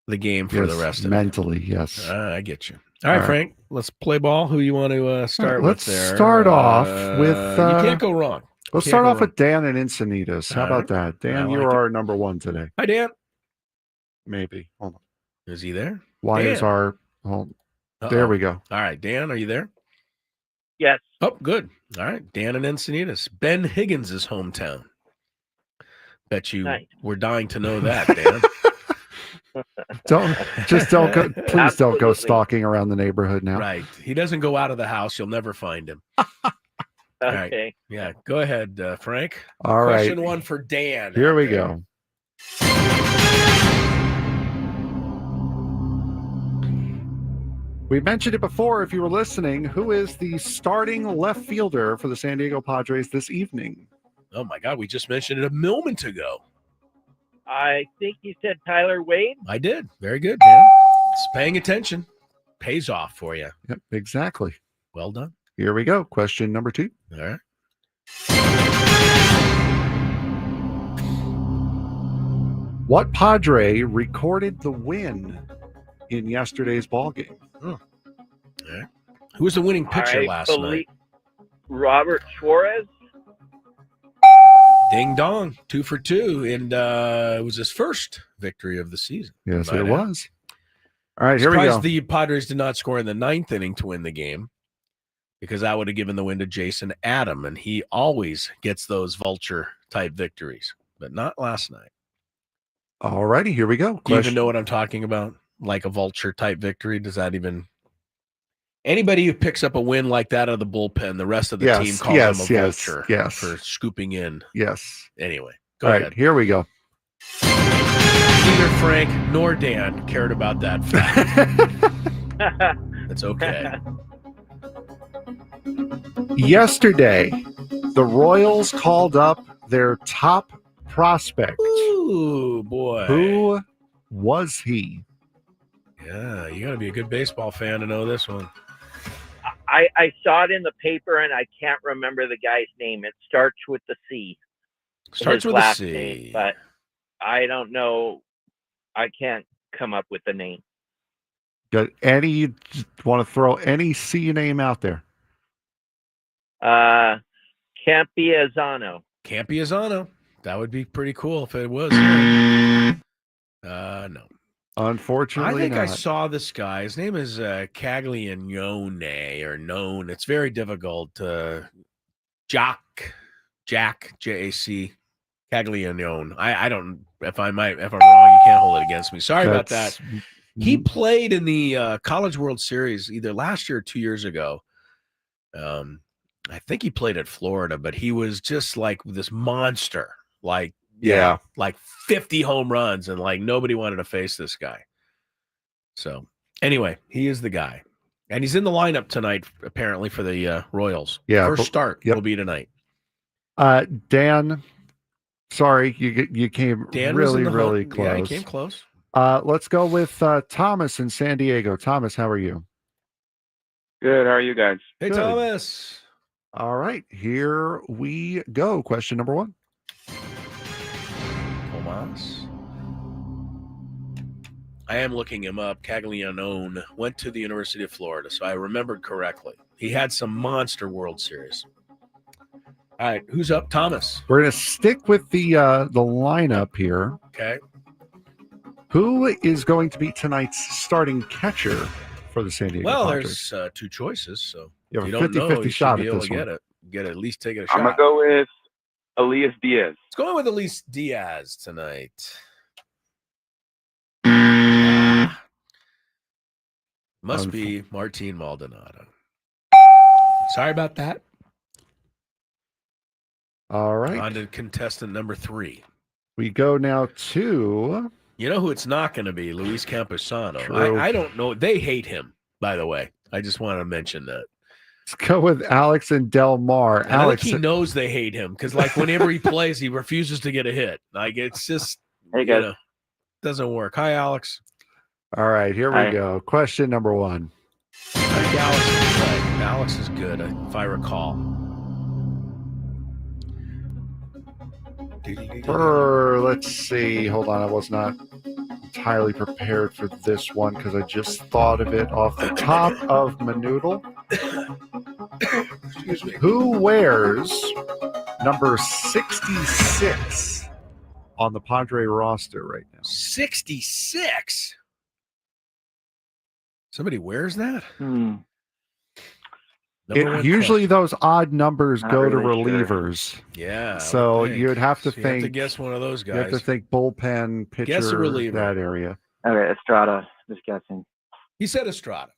[SPEAKER 2] the game for the rest of
[SPEAKER 6] mentally, yes.
[SPEAKER 2] I get you. All right, Frank, let's play ball. Who you want to start
[SPEAKER 6] with
[SPEAKER 2] there?
[SPEAKER 6] Let's start off with...
[SPEAKER 2] you can't go wrong.
[SPEAKER 6] Let's start off with Dan and Encinitas. How about that? Dan, you're our number 1 today.
[SPEAKER 2] Hi, Dan.
[SPEAKER 6] Maybe. Hold on.
[SPEAKER 2] Is he there?
[SPEAKER 6] Why is our... There we go.
[SPEAKER 2] All right, Dan, are you there?
[SPEAKER 12] Yes.
[SPEAKER 2] Oh, good. All right, Dan and Encinitas. Ben Higgins' hometown. Bet you were dying to know that, Dan.
[SPEAKER 6] Don't go. Please don't go stalking around the neighborhood now.
[SPEAKER 2] Right. He doesn't go out of the house. You'll never find him.
[SPEAKER 11] Okay.
[SPEAKER 2] Right. Yeah. Go ahead, Frank.
[SPEAKER 6] All right.
[SPEAKER 2] Question 1 for Dan.
[SPEAKER 6] Here we go. We mentioned it before. If you were listening, who is the starting left fielder for the San Diego Padres this evening?
[SPEAKER 2] Oh my God, we just mentioned it a moment ago.
[SPEAKER 11] I think you said Tyler Wade.
[SPEAKER 2] I did. Very good, man. It's paying attention. Pays off for you.
[SPEAKER 6] Yep, exactly.
[SPEAKER 2] Well done.
[SPEAKER 6] Here we go. Question number 2.
[SPEAKER 2] All right.
[SPEAKER 6] What Padre recorded the win in yesterday's ball game?
[SPEAKER 2] All right. Who was the winning pitcher last night?
[SPEAKER 11] Robert Suarez.
[SPEAKER 2] Ding dong, 2 for 2, and it was his first victory of the season.
[SPEAKER 6] Yes, it was. All right, here we
[SPEAKER 2] Surprised
[SPEAKER 6] go.
[SPEAKER 2] the Padres did not score in the 9th inning to win the game, because that would have given the win to Jason Adam, and he always gets those vulture-type victories, but not last night.
[SPEAKER 6] All righty, here we go.
[SPEAKER 2] Do you even know what I'm talking about? Like a vulture-type victory? Does that even... Anybody who picks up a win like that out of the bullpen, the rest of the team calls him a vulture for scooping in.
[SPEAKER 6] Yes.
[SPEAKER 2] Anyway, go
[SPEAKER 6] All
[SPEAKER 2] ahead.
[SPEAKER 6] right, here we go.
[SPEAKER 2] Neither Frank nor Dan cared about that fact. It's okay.
[SPEAKER 6] Yesterday, the Royals called up their top prospect.
[SPEAKER 2] Ooh, boy.
[SPEAKER 6] Who was he?
[SPEAKER 2] Yeah, you got to be a good baseball fan to know this one.
[SPEAKER 11] I saw it in the paper, and I can't remember the guy's name. It starts with the C.
[SPEAKER 2] Starts with a C.
[SPEAKER 11] Name, but I don't know. I can't come up with the name.
[SPEAKER 6] Got any? Want to throw any C name out there?
[SPEAKER 11] Campiazano.
[SPEAKER 2] Campiazano. That would be pretty cool if it was. No.
[SPEAKER 6] Unfortunately,
[SPEAKER 2] I think
[SPEAKER 6] not.
[SPEAKER 2] I saw this guy. His name is Caglianone or known. It's very difficult. Jack, J-A-C, Caglianone. I don't. If I'm wrong, you can't hold it against me. Sorry about that. He played in the College World Series either last year or 2 years ago. I think he played at Florida, but he was just like this monster. Like 50 home runs, and like nobody wanted to face this guy. So anyway, he is the guy, and he's in the lineup tonight apparently for the Royals.
[SPEAKER 6] Yeah,
[SPEAKER 2] first start will be tonight.
[SPEAKER 6] Dan, sorry, you came really close.
[SPEAKER 2] Yeah, he came close.
[SPEAKER 6] Let's go with Thomas in San Diego. Thomas, how are you?
[SPEAKER 12] Good. How are you guys?
[SPEAKER 2] Hey,
[SPEAKER 6] Good.
[SPEAKER 2] Thomas.
[SPEAKER 6] All right, here we go. Question number 1.
[SPEAKER 2] Tomas. I am looking him up. Caglianone went to the University of Florida, so I remembered correctly. He had some monster World Series. All right, who's up? Thomas.
[SPEAKER 6] We're going to stick with the lineup here.
[SPEAKER 2] Okay.
[SPEAKER 6] Who is going to be tonight's starting catcher for the San Diego Padres?
[SPEAKER 2] There's 2 choices, so
[SPEAKER 6] you have
[SPEAKER 2] if you
[SPEAKER 6] a
[SPEAKER 2] don't know,
[SPEAKER 6] 50-50
[SPEAKER 2] you
[SPEAKER 6] shot
[SPEAKER 2] should be
[SPEAKER 6] at
[SPEAKER 2] able
[SPEAKER 6] this
[SPEAKER 2] to
[SPEAKER 6] one.
[SPEAKER 2] get it, at least take it a shot.
[SPEAKER 12] I'm going to go with Elias Diaz.
[SPEAKER 2] Let's go with Elias Diaz tonight. Must be Martin Maldonado. Sorry about that.
[SPEAKER 6] All right.
[SPEAKER 2] On to contestant number 3.
[SPEAKER 6] We go now to...
[SPEAKER 2] You know who it's not going to be? Luis Campusano.
[SPEAKER 6] True.
[SPEAKER 2] I don't know. They hate him, by the way. I just want to mention that.
[SPEAKER 6] Let's go with Alex and Del Mar.
[SPEAKER 2] And
[SPEAKER 6] Alex,
[SPEAKER 2] I think he knows they hate him because, like, whenever he plays, he refuses to get a hit. Like, it's just,
[SPEAKER 12] Hey, guys.
[SPEAKER 2] Doesn't work. Hi, Alex.
[SPEAKER 6] All right, here
[SPEAKER 12] Hi.
[SPEAKER 6] we go. Question number 1.
[SPEAKER 2] I think Alex is right. Alex is good, if I recall.
[SPEAKER 6] Let's see. Hold on. I was not entirely prepared for this one because I just thought of it off the top of my noodle.
[SPEAKER 2] Excuse me.
[SPEAKER 6] Who wears number 66 on the Padre roster right now?
[SPEAKER 2] 66? Somebody wears that?
[SPEAKER 6] Usually those odd numbers
[SPEAKER 12] Not
[SPEAKER 6] go to
[SPEAKER 12] really sure.
[SPEAKER 6] relievers.
[SPEAKER 2] Yeah. I
[SPEAKER 6] So
[SPEAKER 2] would think.
[SPEAKER 6] you'd have to
[SPEAKER 2] So you
[SPEAKER 6] think.
[SPEAKER 2] have to guess one of those guys.
[SPEAKER 6] You have to think bullpen, pitcher,
[SPEAKER 2] Guess a reliever.
[SPEAKER 6] that area.
[SPEAKER 13] Okay, Estrada. Just guessing.
[SPEAKER 2] He said Estrada.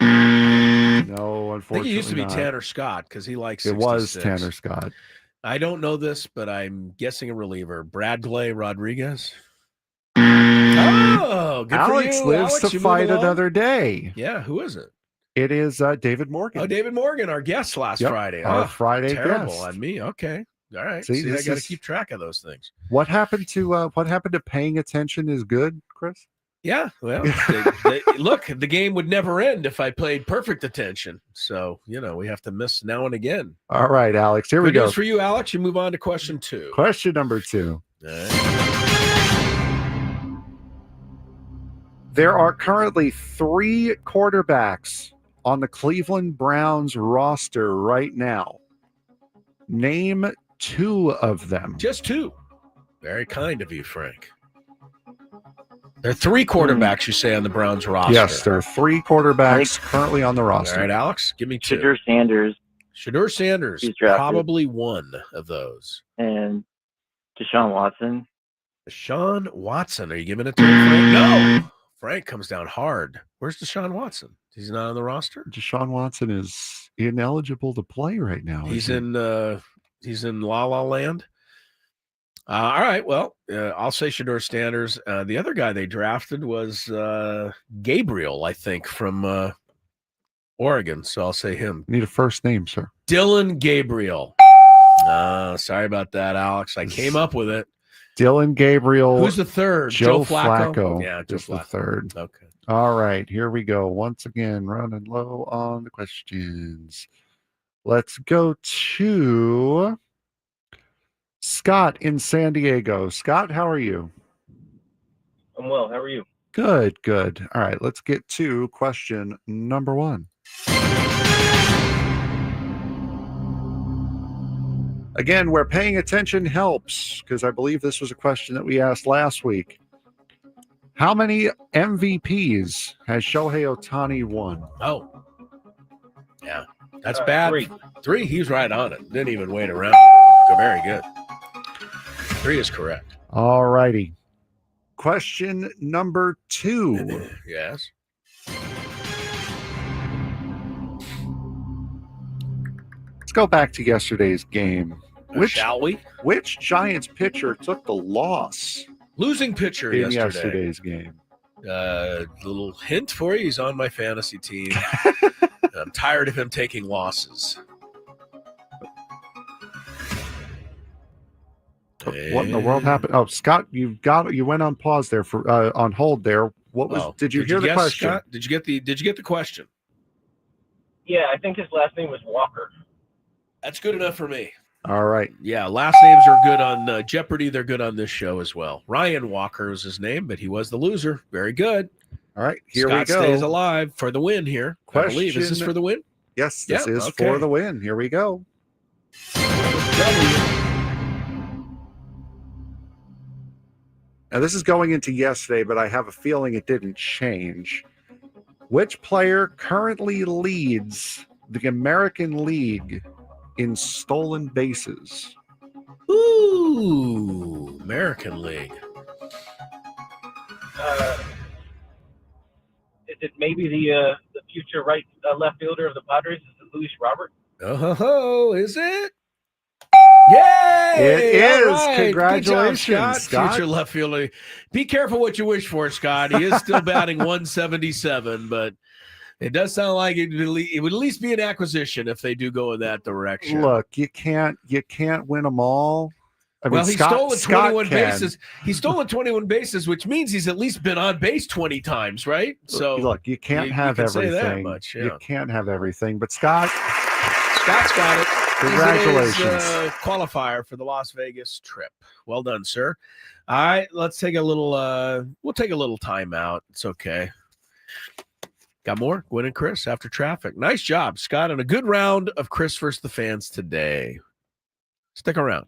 [SPEAKER 6] No, unfortunately,
[SPEAKER 2] I think he used to be
[SPEAKER 6] not.
[SPEAKER 2] Tanner Scott because he likes 66.
[SPEAKER 6] It was Tanner Scott.
[SPEAKER 2] I don't know this, but I'm guessing a reliever. Bradley Rodriguez.
[SPEAKER 6] Mm.
[SPEAKER 2] Oh, good
[SPEAKER 6] Alex
[SPEAKER 2] for you.
[SPEAKER 6] lives
[SPEAKER 2] Alex,
[SPEAKER 6] to
[SPEAKER 2] you
[SPEAKER 6] fight
[SPEAKER 2] move along.
[SPEAKER 6] another day.
[SPEAKER 2] Yeah, who is it?
[SPEAKER 6] It is David Morgan.
[SPEAKER 2] Oh, David Morgan, our guest last Friday.
[SPEAKER 6] Our
[SPEAKER 2] Oh,
[SPEAKER 6] Friday
[SPEAKER 2] terrible
[SPEAKER 6] guest.
[SPEAKER 2] on me. Okay, all right.
[SPEAKER 6] See,
[SPEAKER 2] I
[SPEAKER 6] this
[SPEAKER 2] got to
[SPEAKER 6] is-
[SPEAKER 2] keep track of those things.
[SPEAKER 6] What happened to paying attention is good, Chris?
[SPEAKER 2] Yeah, well, look, the game would never end if I paid perfect attention. So, we have to miss now and again.
[SPEAKER 6] All right, Alex, here we
[SPEAKER 2] Good
[SPEAKER 6] go.
[SPEAKER 2] news for you, Alex. You move on to question 2.
[SPEAKER 6] Question number 2.
[SPEAKER 2] All right.
[SPEAKER 6] There are currently 3 quarterbacks on the Cleveland Browns roster right now. Name 2 of them.
[SPEAKER 2] Just 2. Very kind of you, Frank. There are 3 quarterbacks, you say, on the Browns roster.
[SPEAKER 6] Yes, there are 3 quarterbacks currently on the roster.
[SPEAKER 2] All right, Alex, give me 2.
[SPEAKER 13] Shadur Sanders.
[SPEAKER 2] Shadur Sanders,
[SPEAKER 13] He's drafted.
[SPEAKER 2] probably one of those.
[SPEAKER 13] And Deshaun Watson.
[SPEAKER 2] Deshaun Watson. Are you giving it to him, Frank? No. Frank comes down hard. Where's Deshaun Watson? He's not on the roster?
[SPEAKER 6] Deshaun Watson is ineligible to play right now.
[SPEAKER 2] He's in La La Land. All right. Well, I'll say Shadur Sanders. The other guy they drafted was Gabriel, I think, from Oregon. So I'll say him.
[SPEAKER 6] Need a first name, sir.
[SPEAKER 2] Dylan Gabriel. Sorry about that, Alex. I came up with it.
[SPEAKER 6] Dylan Gabriel.
[SPEAKER 2] Who's the third?
[SPEAKER 6] Joe
[SPEAKER 2] Flacco? Yeah, Joe
[SPEAKER 6] is the
[SPEAKER 2] Flacco.
[SPEAKER 6] third.
[SPEAKER 2] Okay.
[SPEAKER 6] All right, here we go. Once again, running low on the questions. Let's go to Scott in San Diego. Scott, how are you?
[SPEAKER 14] I'm well. How are you?
[SPEAKER 6] Good, good. All right, let's get to question number 1. Again, where paying attention helps, because I believe this was a question that we asked last week. How many MVPs has Shohei Ohtani won?
[SPEAKER 2] Oh. Yeah. That's bad. 3. He's right on it. Didn't even wait around. Very good. 3 is correct.
[SPEAKER 6] All righty. Question number 2.
[SPEAKER 2] Yes.
[SPEAKER 6] Let's go back to yesterday's game.
[SPEAKER 2] Shall we?
[SPEAKER 6] Which Giants pitcher took the loss?
[SPEAKER 2] Losing pitcher
[SPEAKER 6] in
[SPEAKER 2] yesterday.
[SPEAKER 6] yesterday's game.
[SPEAKER 2] Little hint for you. He's on my fantasy team. I'm tired of him taking losses.
[SPEAKER 6] What in the world happened? Oh, Scott, you went on pause there for on hold there. What was? Did you hear the
[SPEAKER 2] guess,
[SPEAKER 6] question?
[SPEAKER 2] Scott? Did you get the question?
[SPEAKER 14] Yeah, I think his last name was Walker.
[SPEAKER 2] That's good enough for me.
[SPEAKER 6] All right.
[SPEAKER 2] Yeah, last names are good on Jeopardy. They're good on this show as well. Ryan Walker was his name, but he was the loser. Very good.
[SPEAKER 6] All right, here
[SPEAKER 2] Scott
[SPEAKER 6] we go.
[SPEAKER 2] stays alive for the win here. I believe. Is this for the win?
[SPEAKER 6] Yes, this
[SPEAKER 2] Yeah,
[SPEAKER 6] is
[SPEAKER 2] okay.
[SPEAKER 6] for the win. Here we go. Now, this is going into yesterday, but I have a feeling it didn't change. Which player currently leads the American League in stolen bases?
[SPEAKER 2] Ooh, American League.
[SPEAKER 14] Is it maybe the future left fielder of the Padres? Is it Luis Robert?
[SPEAKER 2] Oh, is it? Yay!
[SPEAKER 6] It is.
[SPEAKER 2] All right.
[SPEAKER 6] Congratulations,
[SPEAKER 2] Good job,
[SPEAKER 6] Scott.
[SPEAKER 2] Future left fielder. Be careful what you wish for, Scott. He is still batting 177, but it does sound like it would at least be an acquisition if they do go in that direction.
[SPEAKER 6] Look, you can't win them all. I mean,
[SPEAKER 2] Well, he
[SPEAKER 6] Scott,
[SPEAKER 2] stole
[SPEAKER 6] Scott
[SPEAKER 2] 21
[SPEAKER 6] can.
[SPEAKER 2] bases. He stole 21 bases, which means he's at least been on base 20 times, right? So
[SPEAKER 6] Look, you can't
[SPEAKER 2] you
[SPEAKER 6] have
[SPEAKER 2] can say
[SPEAKER 6] everything.
[SPEAKER 2] that much, yeah.
[SPEAKER 6] You can't have everything. But Scott's
[SPEAKER 2] got it.
[SPEAKER 6] Congratulations.
[SPEAKER 2] He's in his, qualifier for the Las Vegas trip. Well done, sir. All right, let's take a little. We'll take a little time out. It's okay. Got more? Gwynn and Chris after traffic. Nice job, Scott, and a good round of Chris versus the fans today. Stick around.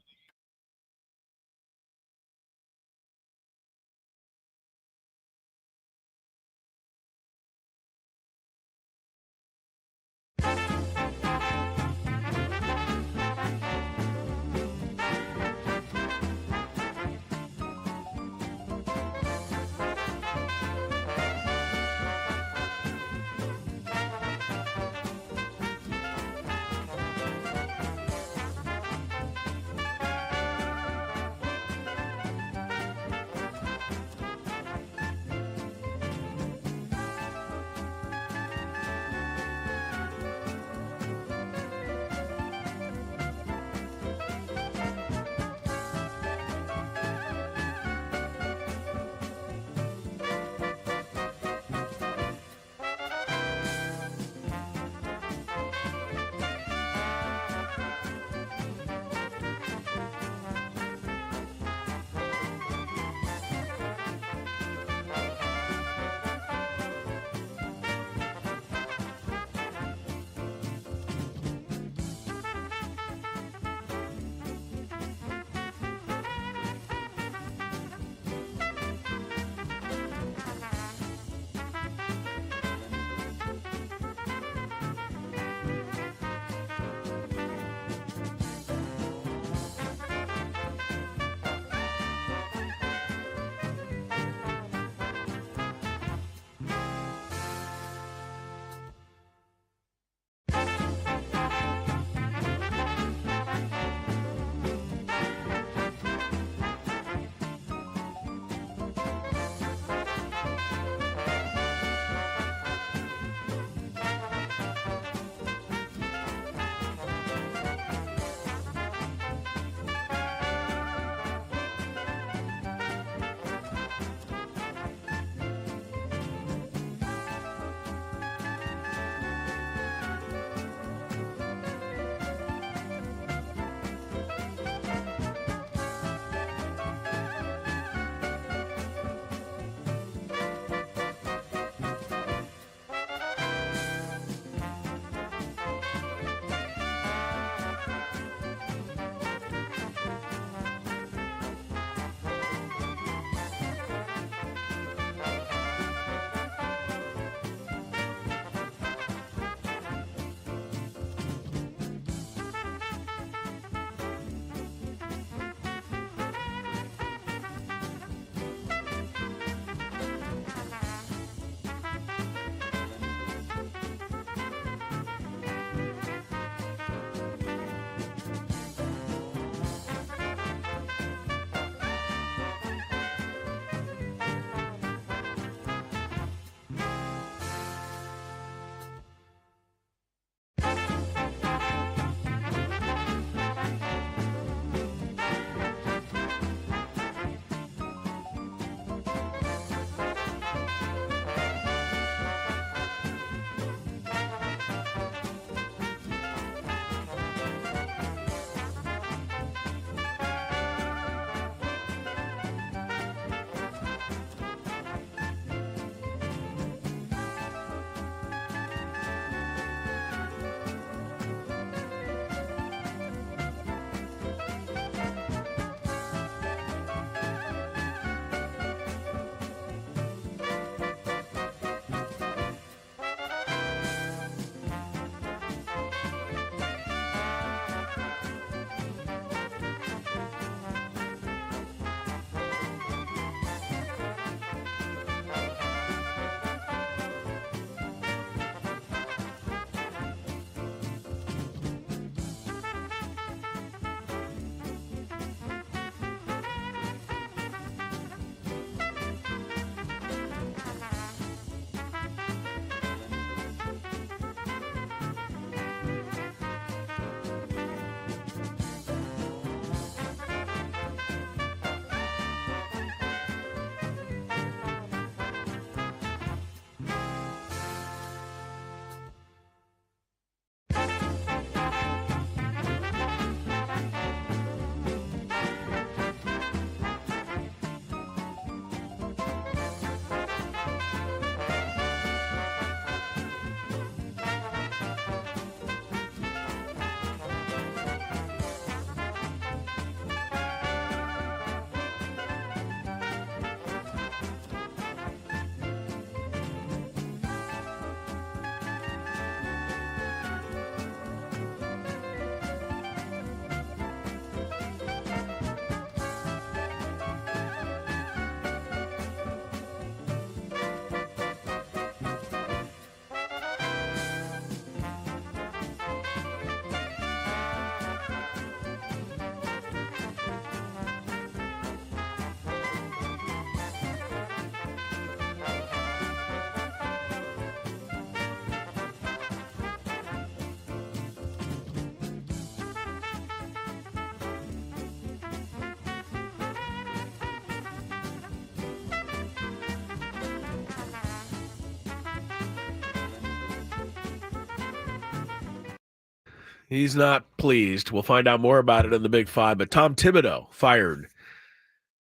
[SPEAKER 2] He's not pleased. We'll find out more about it in the Big Five. But Tom Thibodeau fired,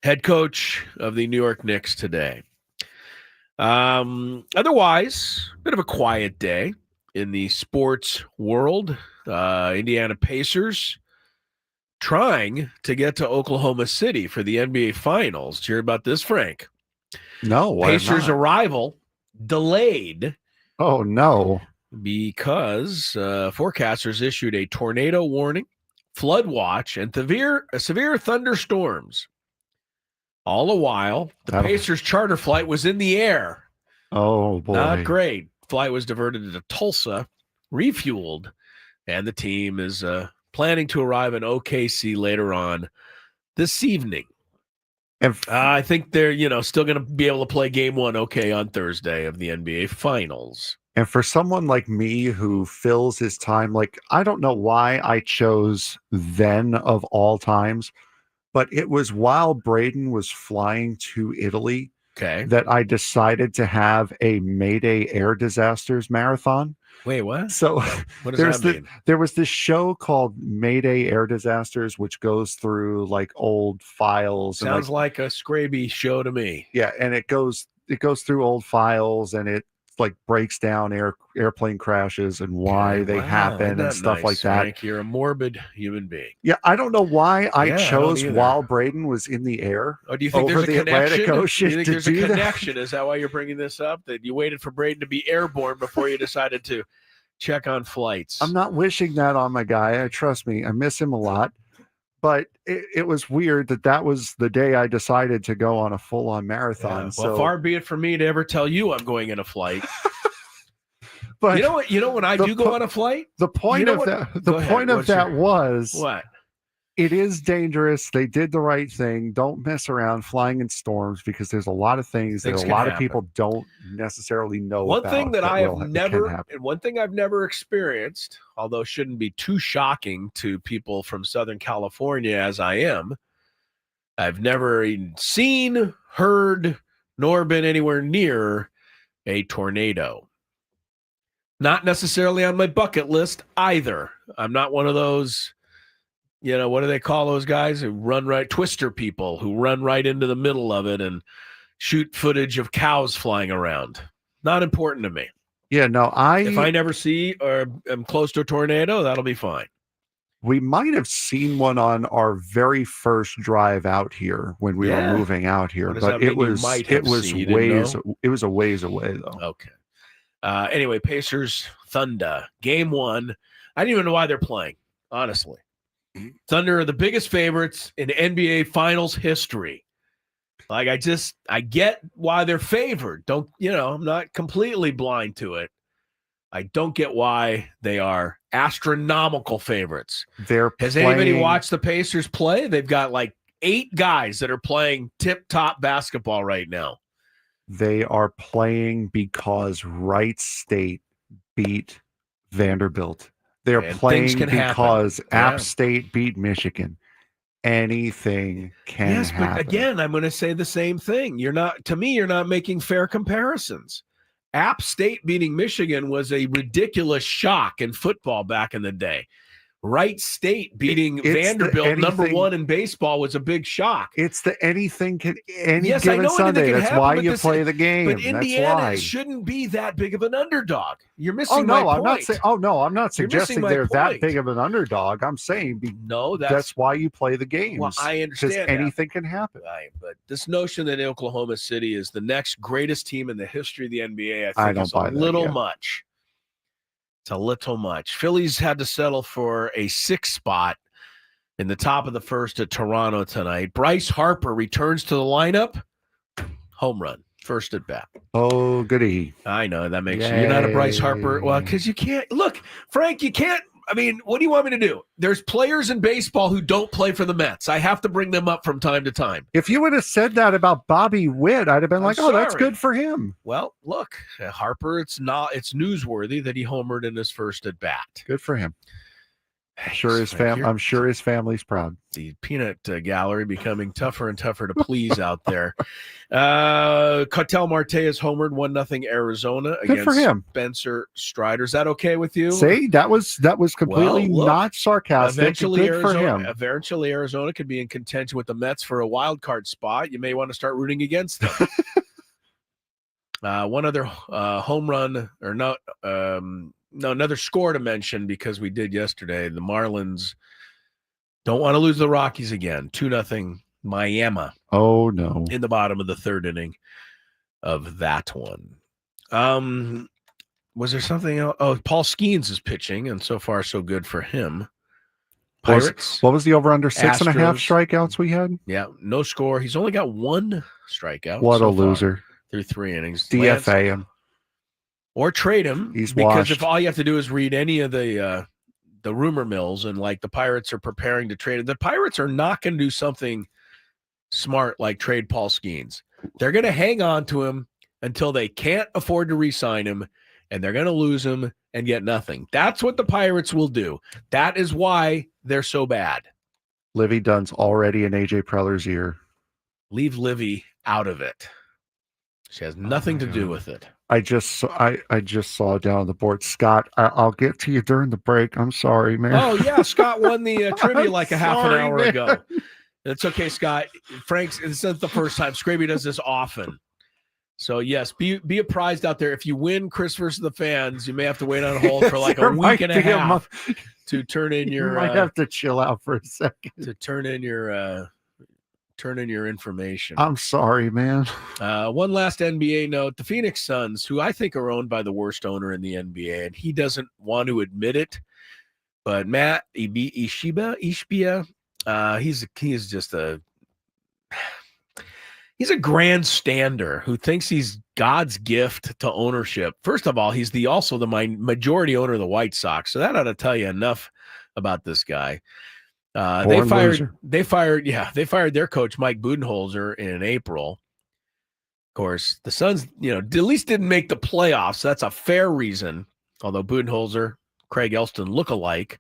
[SPEAKER 2] head coach of the New York Knicks today. Otherwise, a bit of a quiet day in the sports world. Indiana Pacers trying to get to Oklahoma City for the NBA Finals. Did you hear about this, Frank?
[SPEAKER 6] No.
[SPEAKER 2] Pacers' arrival delayed.
[SPEAKER 6] Oh, no.
[SPEAKER 2] Because forecasters issued a tornado warning, flood watch, and severe thunderstorms. All the while, the Pacers charter flight was in the air.
[SPEAKER 6] Oh, boy.
[SPEAKER 2] Not great. Flight was diverted to Tulsa, refueled, and the team is planning to arrive in OKC later on this evening. I think they're, still going to be able to play game one on Thursday of the NBA Finals.
[SPEAKER 6] And for someone like me who fills his time, I don't know why I chose then of all times, but it was while Braden was flying to Italy that I decided to have a Mayday Air Disasters marathon.
[SPEAKER 2] Wait, what?
[SPEAKER 6] So
[SPEAKER 2] what does that mean?
[SPEAKER 6] There was this show called Mayday Air Disasters, which goes through old files.
[SPEAKER 2] Sounds like a Scraby show to me.
[SPEAKER 6] Yeah, and it goes through old files, and it breaks down airplane crashes and why they happen and stuff like that.
[SPEAKER 2] Frank, you're a morbid human being.
[SPEAKER 6] Yeah, I don't know why I chose while Braden was in the air.
[SPEAKER 2] Oh, do you think
[SPEAKER 6] over
[SPEAKER 2] there's a
[SPEAKER 6] the Atlantic
[SPEAKER 2] connection?
[SPEAKER 6] Ocean
[SPEAKER 2] Do you think
[SPEAKER 6] to
[SPEAKER 2] there's a
[SPEAKER 6] do that?
[SPEAKER 2] connection? Is that why you're bringing this up? That you waited for Braden to be airborne before you decided to check on flights?
[SPEAKER 6] I'm not wishing that on my guy. Trust me, I miss him a lot. But it was weird that was the day I decided to go on a full-on marathon.
[SPEAKER 2] Well,
[SPEAKER 6] so
[SPEAKER 2] far be it from me to ever tell you I'm going in a flight.
[SPEAKER 6] But
[SPEAKER 2] you know what? When I do go on a flight,
[SPEAKER 6] the point of that was
[SPEAKER 2] what?
[SPEAKER 6] It is dangerous. They did the right thing. Don't mess around flying in storms because there's a lot of things that a lot of people don't necessarily know.
[SPEAKER 2] One thing that I have never, and one thing I've never experienced, although shouldn't be too shocking to people from Southern California as I am, I've never even seen, heard, nor been anywhere near a tornado. Not necessarily on my bucket list either. I'm not one of those, what do they call those guys who twister people who run right into the middle of it and shoot footage of cows flying around. Not important to me.
[SPEAKER 6] Yeah, no,
[SPEAKER 2] if I never see or am close to a tornado, that'll be fine.
[SPEAKER 6] We might have seen one on our very first drive out here when we were moving out here, but it was a ways away though.
[SPEAKER 2] Okay. Anyway, Pacers, Thunder, game one. I don't even know why they're playing, honestly. Thunder are the biggest favorites in NBA Finals history. I get why they're favored. I'm not completely blind to it. I don't get why they are astronomical favorites. Has anybody watched the Pacers play? They've got 8 guys that are playing tip-top basketball right now.
[SPEAKER 6] They are playing because Wright State beat Vanderbilt. They're playing because App State beat Michigan. Anything can happen.
[SPEAKER 2] Yes, but again, I'm going to say the same thing. You're not making fair comparisons. App State beating Michigan was a ridiculous shock in football back in the day. Wright State beating Vanderbilt, number 1 in baseball, was a big shock.
[SPEAKER 6] It's the anything can given Sunday. That's why you play the game.
[SPEAKER 2] But Indiana shouldn't be that big of an underdog. You're missing my point.
[SPEAKER 6] I'm not suggesting they're that big of an underdog. I'm saying that's why you play the games.
[SPEAKER 2] Well, I understand
[SPEAKER 6] because anything can happen.
[SPEAKER 2] Right, but this notion that Oklahoma City is the next greatest team in the history of the NBA, I think is a little much. It's a little much. Phillies had to settle for a 6th spot in the top of the first at Toronto tonight. Bryce Harper returns to the lineup. Home run. First at bat.
[SPEAKER 6] Oh, goody.
[SPEAKER 2] I know. That makes you're not a Bryce Harper. Well, because you can't. Look, Frank, you can't. I mean, what do you want me to do? There's players in baseball who don't play for the Mets. I have to bring them up from time to time.
[SPEAKER 6] If you would have said that about Bobby Witt, I'd have been that's good for him.
[SPEAKER 2] Well, look, Harper, it's newsworthy that he homered in his first at bat.
[SPEAKER 6] Good for him. I'm sure his family's proud.
[SPEAKER 2] The peanut gallery becoming tougher and tougher to please out there. Ketel Marte is homered 1-0 Arizona against
[SPEAKER 6] for him.
[SPEAKER 2] Spencer Strider. Is that okay with you?
[SPEAKER 6] See, that was completely not sarcastic.
[SPEAKER 2] Eventually,
[SPEAKER 6] Good for him.
[SPEAKER 2] Eventually, Arizona could be in contention with the Mets for a wild card spot. You may want to start rooting against them. One other home run, or no, another score to mention because we did yesterday. The Marlins don't want to lose the Rockies again. 2-0 Miami.
[SPEAKER 6] Oh no!
[SPEAKER 2] In the bottom of the third inning of that one. Was there something else? Oh, Paul Skeens is pitching, and so far so good for him. Pirates.
[SPEAKER 6] What was the over under 6.5
[SPEAKER 2] Astros.
[SPEAKER 6] strikeouts we had?
[SPEAKER 2] Yeah, no score. He's only got 1 strikeout.
[SPEAKER 6] What
[SPEAKER 2] so
[SPEAKER 6] a loser!
[SPEAKER 2] Far, through 3 innings.
[SPEAKER 6] DFA him.
[SPEAKER 2] Or trade him.
[SPEAKER 6] He's
[SPEAKER 2] because
[SPEAKER 6] washed.
[SPEAKER 2] if all you have to do is read any of the rumor mills and like the Pirates are preparing to trade, the Pirates are not going to do something smart like trade Paul Skeens. They're going to hang on to him until they can't afford to re-sign him, and they're going to lose him and get nothing. That's what the Pirates will do. That is why they're so bad.
[SPEAKER 6] Livy Dunn's already in AJ Preller's ear.
[SPEAKER 2] Leave Livy out of it. She has nothing to do with it.
[SPEAKER 6] I just saw down on the board. Scott, I'll get to you during the break. I'm sorry, man.
[SPEAKER 2] Oh, yeah. Scott won the trivia like a half an hour
[SPEAKER 6] man.
[SPEAKER 2] ago. It's okay, Scott. Frank's, this isn't the first time. Scraby does this often. So, yes, be apprised out there. If you win Chris versus the fans, you may have to wait on hold for like a week and a half to turn in your...
[SPEAKER 6] You might have to chill out for a second.
[SPEAKER 2] To turn in your information.
[SPEAKER 6] I'm sorry, man.
[SPEAKER 2] One last NBA note. The Phoenix Suns, who I think are owned by the worst owner in the NBA, and he doesn't want to admit it, but Matt Ishbia, he's a grandstander who thinks he's God's gift to ownership. First of all, he's also the majority owner of the White Sox, so that ought to tell you enough about this guy. They fired their coach Mike Budenholzer in April. Of course, the Suns, at least didn't make the playoffs. So that's a fair reason. Although Budenholzer, Craig Elston look-alike,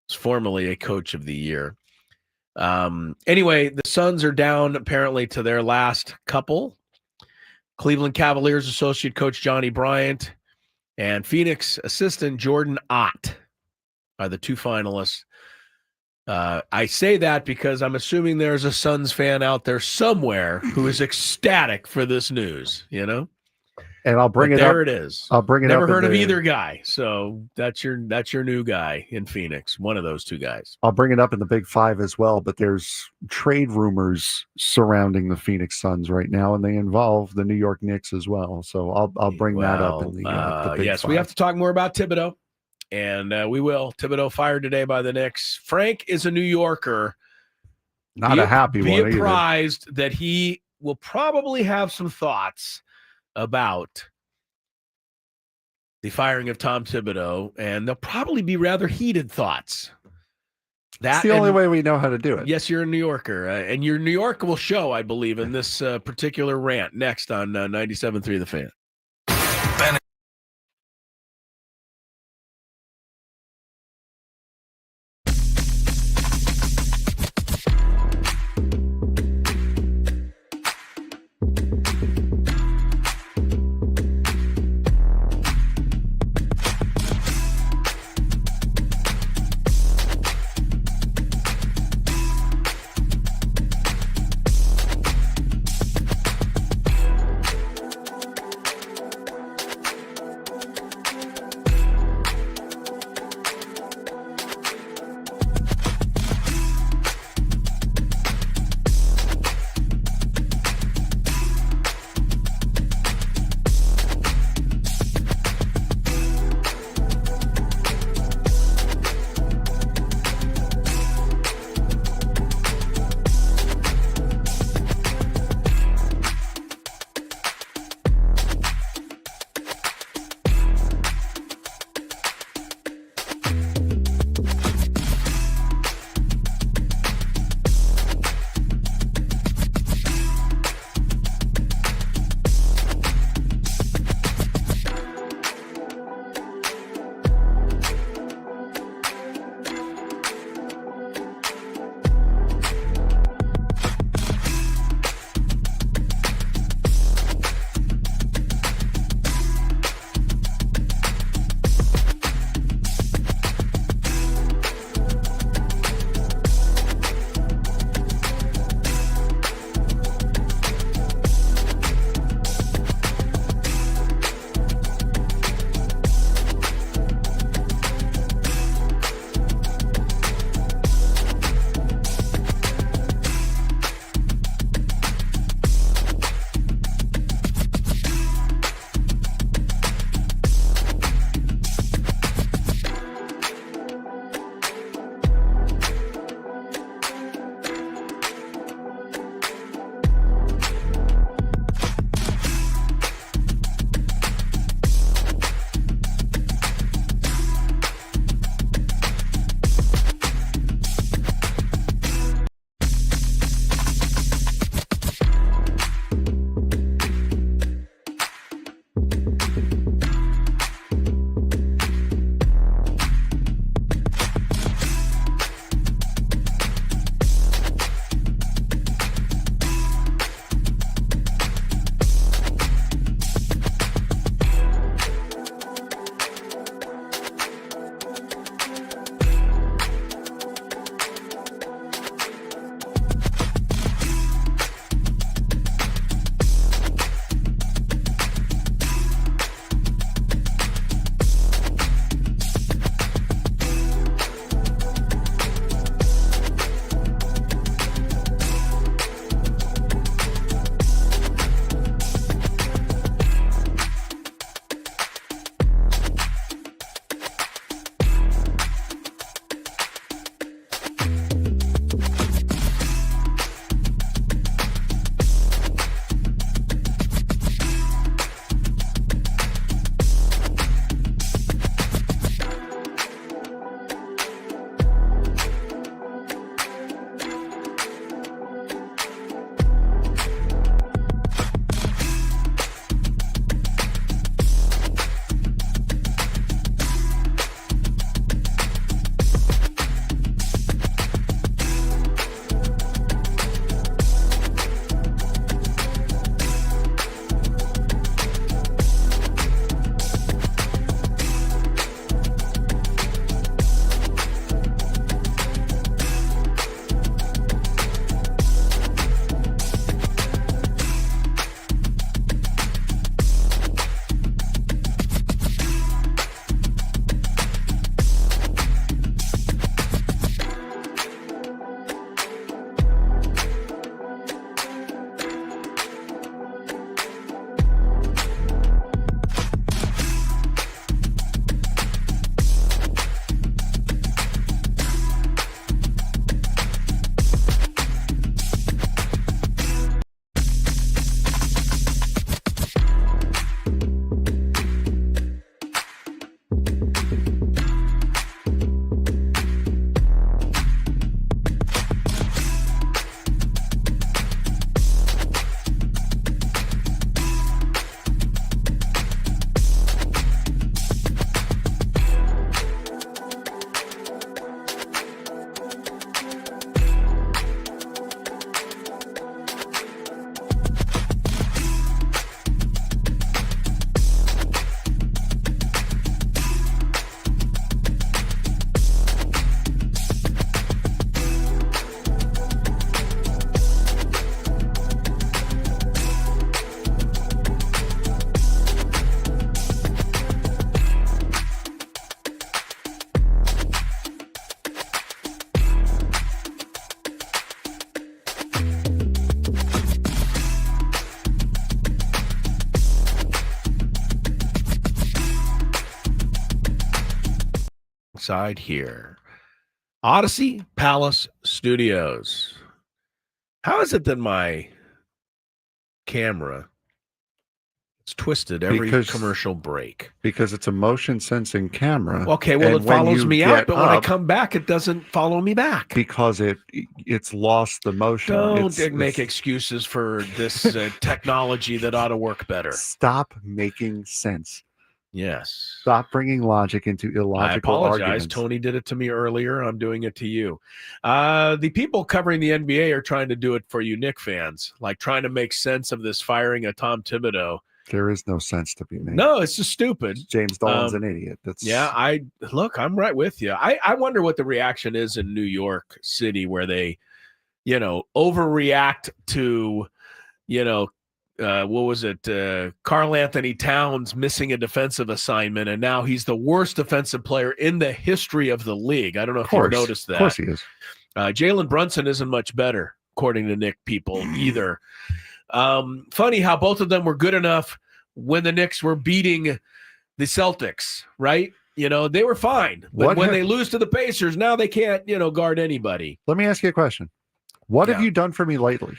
[SPEAKER 2] was formerly a coach of the year. Anyway, the Suns are down apparently to their last couple. Cleveland Cavaliers associate coach Johnny Bryant and Phoenix assistant Jordan Ott are the 2 finalists. I say that because I'm assuming there's a Suns fan out there somewhere who is ecstatic for this news, And
[SPEAKER 6] I'll bring it up.
[SPEAKER 2] There it is.
[SPEAKER 6] I'll bring it
[SPEAKER 2] Never
[SPEAKER 6] up.
[SPEAKER 2] heard of either guy. So that's your new guy in Phoenix. One of those 2 guys.
[SPEAKER 6] I'll bring it up in the Big 5 as well, but there's trade rumors surrounding the Phoenix Suns right now, and they involve the New York Knicks as well. So I'll bring that up in the Big 5.
[SPEAKER 2] We have to talk more about Thibodeau. And we will. Thibodeau fired today by the Knicks. Frank is a New Yorker.
[SPEAKER 6] Not a happy one either.
[SPEAKER 2] Be apprised that he will probably have some thoughts about the firing of Tom Thibodeau, and they'll probably be rather heated thoughts.
[SPEAKER 6] That's the only way we know how to do it.
[SPEAKER 2] Yes, you're a New Yorker, and your New York will show, I believe, in this particular rant next on 97.3 The Fan. side here. Odyssey Palace Studios. How is it that my camera is twisted every commercial break?
[SPEAKER 6] Because it's a motion sensing camera.
[SPEAKER 2] Okay, well,
[SPEAKER 6] and
[SPEAKER 2] it
[SPEAKER 6] when
[SPEAKER 2] follows
[SPEAKER 6] you
[SPEAKER 2] me
[SPEAKER 6] get
[SPEAKER 2] out, but when I
[SPEAKER 6] up,
[SPEAKER 2] come back, it doesn't follow me back.
[SPEAKER 6] because it's lost the motion.
[SPEAKER 2] Don't make excuses for this technology that ought to work better.
[SPEAKER 6] Stop making sense.
[SPEAKER 2] Yes.
[SPEAKER 6] Stop bringing logic into illogical
[SPEAKER 2] I apologize.
[SPEAKER 6] arguments.
[SPEAKER 2] Tony did it to me earlier. I'm doing it to you. The people covering the NBA are trying to do it for you Knicks fans, like trying to make sense of this firing of Tom Thibodeau.
[SPEAKER 6] There is no sense to be made.
[SPEAKER 2] No, it's just stupid.
[SPEAKER 6] James Dolan's an idiot.
[SPEAKER 2] I'm right with you. I wonder what the reaction is in New York City, where they, overreact to, what was it? Karl Anthony Towns missing a defensive assignment, and now he's the worst defensive player in the history of the league. I don't know if you've noticed that.
[SPEAKER 6] Of course he is.
[SPEAKER 2] Jalen Brunson isn't much better, according to Knicks people, either. Funny how both of them were good enough when the Knicks were beating the Celtics, right? They were fine. But when they lose to the Pacers, now they can't, guard anybody.
[SPEAKER 6] Let me ask you a question. What have you done for me lately?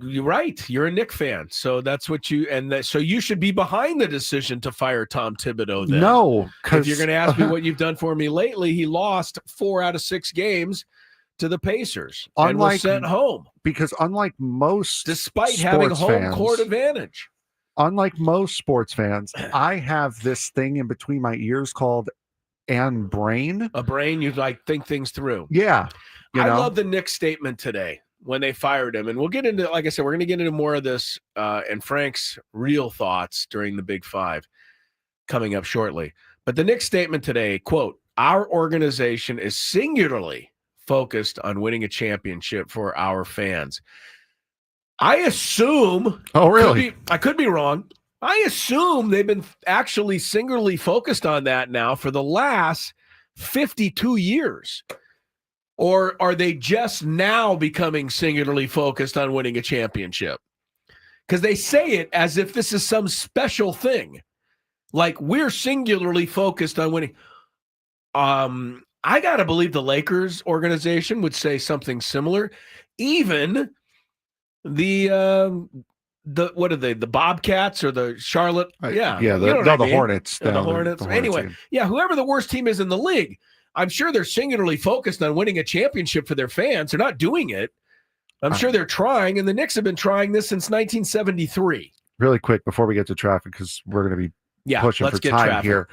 [SPEAKER 2] You're right. You're a Knicks fan, so that's what so you should be behind the decision to fire Tom Thibodeau. Then.
[SPEAKER 6] No,
[SPEAKER 2] if you're going to ask me what you've done for me lately, he lost 4 out of 6 games to the Pacers and was sent home.
[SPEAKER 6] Because unlike most,
[SPEAKER 2] despite having home court advantage,
[SPEAKER 6] unlike most sports fans, I have this thing in between my ears called an brain.
[SPEAKER 2] A brain, you think things through.
[SPEAKER 6] Yeah,
[SPEAKER 2] I love the Knicks statement today when they fired him. And we'll get into, like I said, we're going to get into more of this and Frank's real thoughts during the Big Five coming up shortly. But the Knicks statement today, quote, "Our organization is singularly focused on winning a championship for our fans." I assume.
[SPEAKER 6] Oh, really?
[SPEAKER 2] I could be wrong. I assume they've been actually singularly focused on that now for the last 52 years. Or are they just now becoming singularly focused on winning a championship? Because they say it as if this is some special thing. Like, we're singularly focused on winning. I got to believe the Lakers organization would say something similar. Even the what are they? The Bobcats or the Charlotte?
[SPEAKER 6] The Hornets.
[SPEAKER 2] The Hornets. Anyway, whoever the worst team is in the league, I'm sure they're singularly focused on winning a championship for their fans. They're not doing it. I'm sure they're trying, and the Knicks have been trying this since 1973.
[SPEAKER 6] Really quick before we get to traffic, because we're going to be pushing for time here.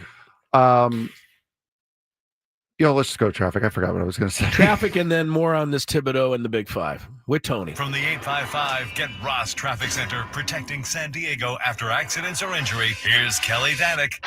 [SPEAKER 6] Let's just go traffic. I forgot what I was going to say.
[SPEAKER 2] Traffic, and then more on this Thibodeau and the Big Five with Tony.
[SPEAKER 3] From the 855 Get Ross Traffic Center, protecting San Diego after accidents or injury, here's Kelly Danick.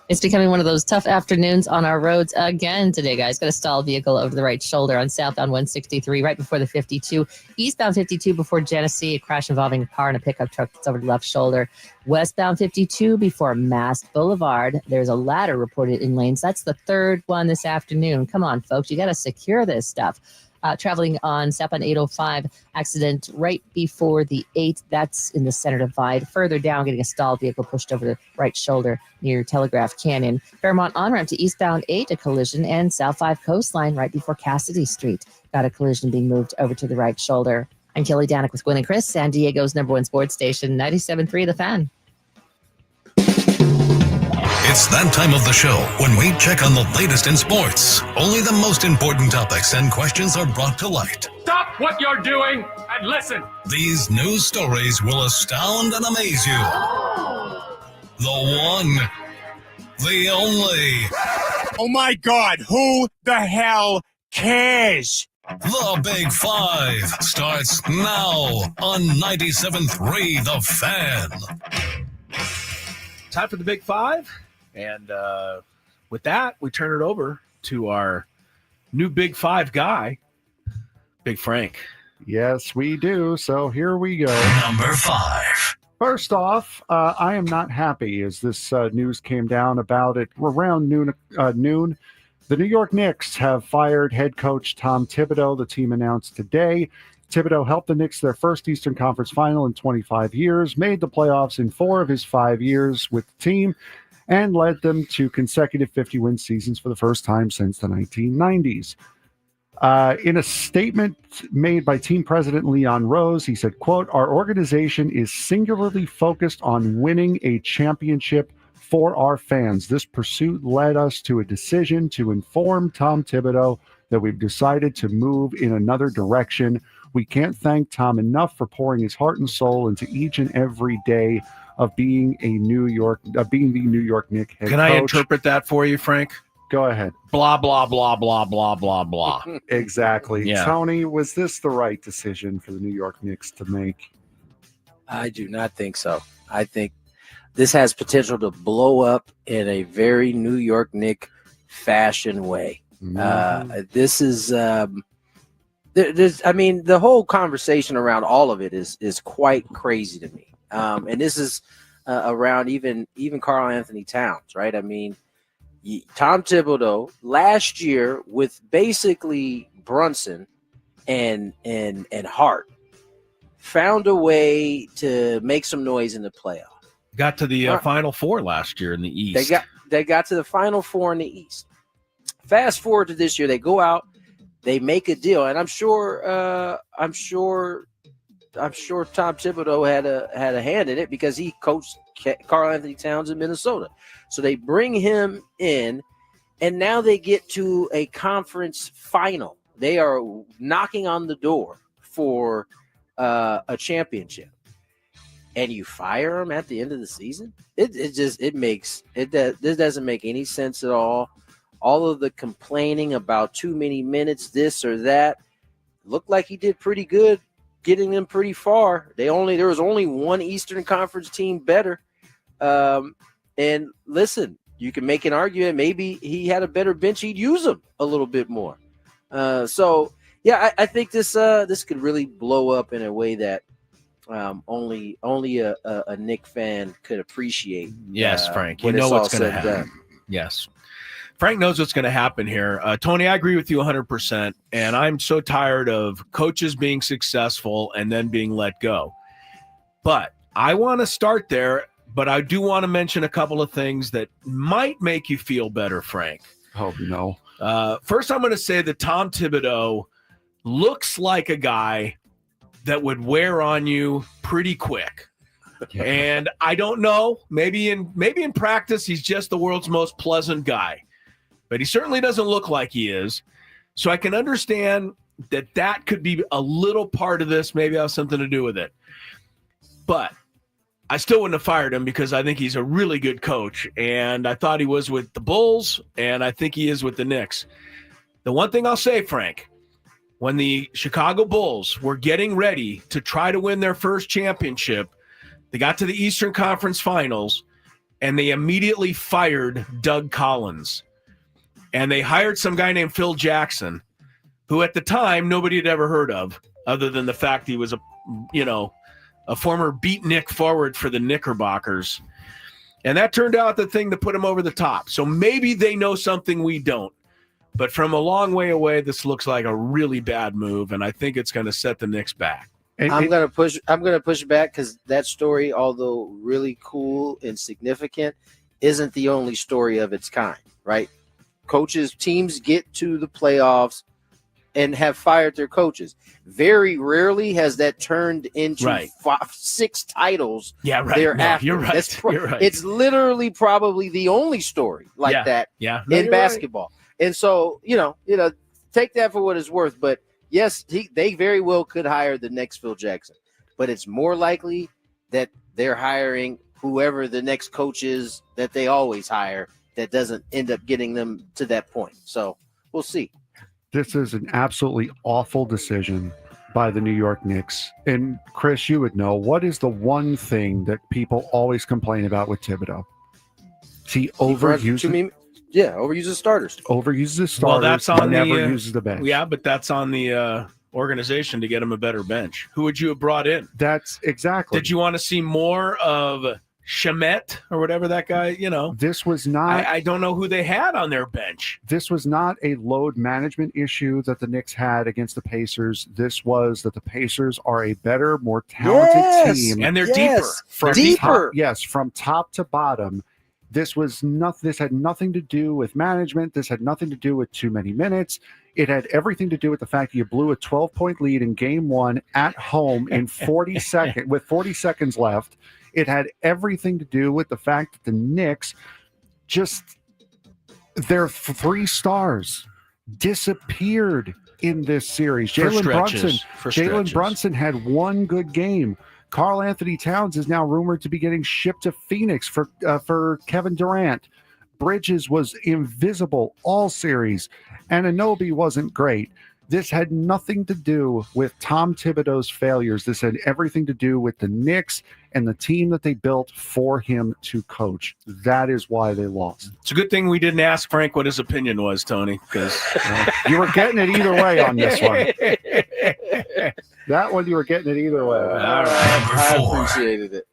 [SPEAKER 9] It's becoming one of those tough afternoons on our roads again today, guys. Got a stalled vehicle over the right shoulder on southbound 163, right before the 52. Eastbound 52 before Genesee, a crash involving a car and a pickup truck that's over the left shoulder. Westbound 52 before Mast Boulevard. There's a ladder reported in lanes. That's the third one this afternoon. Come on, folks. You got to secure this stuff. Traveling on southbound 805, accident right before the 8. That's in the center divide. Further down, getting a stalled vehicle pushed over the right shoulder near Telegraph Canyon. Fairmont on-ramp to eastbound 8, a collision, and South 5 coastline right before Cassidy Street. Got a collision being moved over to the right shoulder. I'm Kelly Danick with Gwynn and Chris, San Diego's #1 sports station, 97.3 The Fan.
[SPEAKER 3] It's that time of the show when we check on the latest in sports. Only the most important topics and questions are brought to light.
[SPEAKER 15] Stop what you're doing and listen.
[SPEAKER 3] These news stories will astound and amaze you. The one, the only.
[SPEAKER 15] Oh my God, who the hell cares?
[SPEAKER 3] The Big Five starts now on 97.3 The Fan.
[SPEAKER 2] Time for the Big Five. And with that, we turn it over to our new Big Five guy, Big Frank.
[SPEAKER 6] Yes, we do. So here we go.
[SPEAKER 3] Number 5.
[SPEAKER 6] First off, I am not happy as this news came down about it around noon. The New York Knicks have fired head coach Tom Thibodeau. The team announced today. Thibodeau helped the Knicks their first Eastern Conference final in 25 years, made the playoffs in 4 of his 5 years with the team, and led them to consecutive 50-win seasons for the first time since the 1990s. In a statement made by team president Leon Rose, he said, quote, "Our organization is singularly focused on winning a championship for our fans. This pursuit led us to a decision to inform Tom Thibodeau that we've decided to move in another direction. We can't thank Tom enough for pouring his heart and soul into each and every day of being the New York Knicks head
[SPEAKER 2] Can
[SPEAKER 6] coach."
[SPEAKER 2] I interpret that for you, Frank?
[SPEAKER 6] Go ahead.
[SPEAKER 2] Blah, blah, blah, blah, blah, blah, blah.
[SPEAKER 6] Exactly.
[SPEAKER 2] Yeah.
[SPEAKER 6] Tony, was this the right decision for the New York Knicks to make?
[SPEAKER 5] I do not think so. I think this has potential to blow up in a very New York Knicks fashion way. This is, the whole conversation around all of it is quite crazy to me. And this is around even Karl Anthony Towns, right? I mean, Tom Thibodeau last year with basically Brunson and Hart found a way to make some noise in the playoff.
[SPEAKER 2] Got to the Final Four last year in the East.
[SPEAKER 5] They got to the Final Four in the East. Fast forward to this year, they go out, they make a deal, and I'm sure Tom Thibodeau had a hand in it because he coached Karl Anthony Towns in Minnesota. So they bring him in, and now they get to a conference final. They are knocking on the door for a championship, and you fire him at the end of the season. This doesn't make any sense at all. All of the complaining about too many minutes, this or that, looked like he did pretty good, getting them pretty far. There was only one Eastern Conference team better. And listen, you can make an argument. Maybe he had a better bench. He'd use him a little bit more. I think this could really blow up in a way that only a Knicks fan could appreciate.
[SPEAKER 2] Yes, Frank. You know what's going to happen. Yes. Frank knows what's going to happen here. Tony, I agree with you 100%. And I'm so tired of coaches being successful and then being let go. But I want to start there. But I do want to mention a couple of things that might make you feel better, Frank.
[SPEAKER 6] Oh, no.
[SPEAKER 2] First, I'm going to say that Tom Thibodeau looks like a guy that would wear on you pretty quick. Yeah. And I don't know, maybe in practice, he's just the world's most pleasant guy. But he certainly doesn't look like he is. So I can understand that could be a little part of this, maybe have something to do with it. But I still wouldn't have fired him because I think he's a really good coach. And I thought he was with the Bulls, and I think he is with the Knicks. The one thing I'll say, Frank, when the Chicago Bulls were getting ready to try to win their first championship, they got to the Eastern Conference Finals, and they immediately fired Doug Collins. And they hired some guy named Phil Jackson, who at the time nobody had ever heard of, other than the fact he was a former beatnik forward for the Knickerbockers. And that turned out the thing to put him over the top. So maybe they know something we don't. But from a long way away, this looks like a really bad move, and I think it's going to set the Knicks back.
[SPEAKER 5] I'm going to push back because that story, although really cool and significant, isn't the only story of its kind, right? Teams get to the playoffs and have fired their coaches. Very rarely has that turned into 6 titles thereafter.
[SPEAKER 2] No, you're right. You're right.
[SPEAKER 5] It's literally probably the only story like that in basketball. Right. And so, take that for what it's worth. But yes, they very well could hire the next Phil Jackson. But it's more likely that they're hiring whoever the next coach is that they always hire that doesn't end up getting them to that point. So we'll see.
[SPEAKER 6] This is an absolutely awful decision by the New York Knicks. And Chris, you would know, what is the one thing that people always complain about with Thibodeau? He overuses
[SPEAKER 5] starters.
[SPEAKER 6] Overuses starters.
[SPEAKER 2] Well, that's on
[SPEAKER 6] never uses the bench.
[SPEAKER 2] Yeah, but that's on the organization to get him a better bench. Who would you have brought in?
[SPEAKER 6] That's exactly.
[SPEAKER 2] Did you want to see more of Shamet or whatever that guy,
[SPEAKER 6] This was not.
[SPEAKER 2] I don't know who they had on their bench.
[SPEAKER 6] This was not a load management issue that the Knicks had against the Pacers. This was that the Pacers are a better, more talented team.
[SPEAKER 2] And they're deeper.
[SPEAKER 6] From top to bottom. This had nothing to do with management. This had nothing to do with too many minutes. It had everything to do with the fact that you blew a 12-point lead in game one at home in 40 seconds left. It had everything to do with the fact that the Knicks their 3 stars disappeared in this series. Jalen Brunson had one good game. Karl Anthony Towns is now rumored to be getting shipped to Phoenix for Kevin Durant. Bridges was invisible all series. Anunoby wasn't great. This had nothing to do with Tom Thibodeau's failures. This had everything to do with the Knicks and the team that they built for him to coach. That is why they lost.
[SPEAKER 2] It's a good thing we didn't ask Frank what his opinion was, Tony, because
[SPEAKER 6] you were getting it either way on this one. That one, you were getting it either way.
[SPEAKER 5] All right. I appreciated it.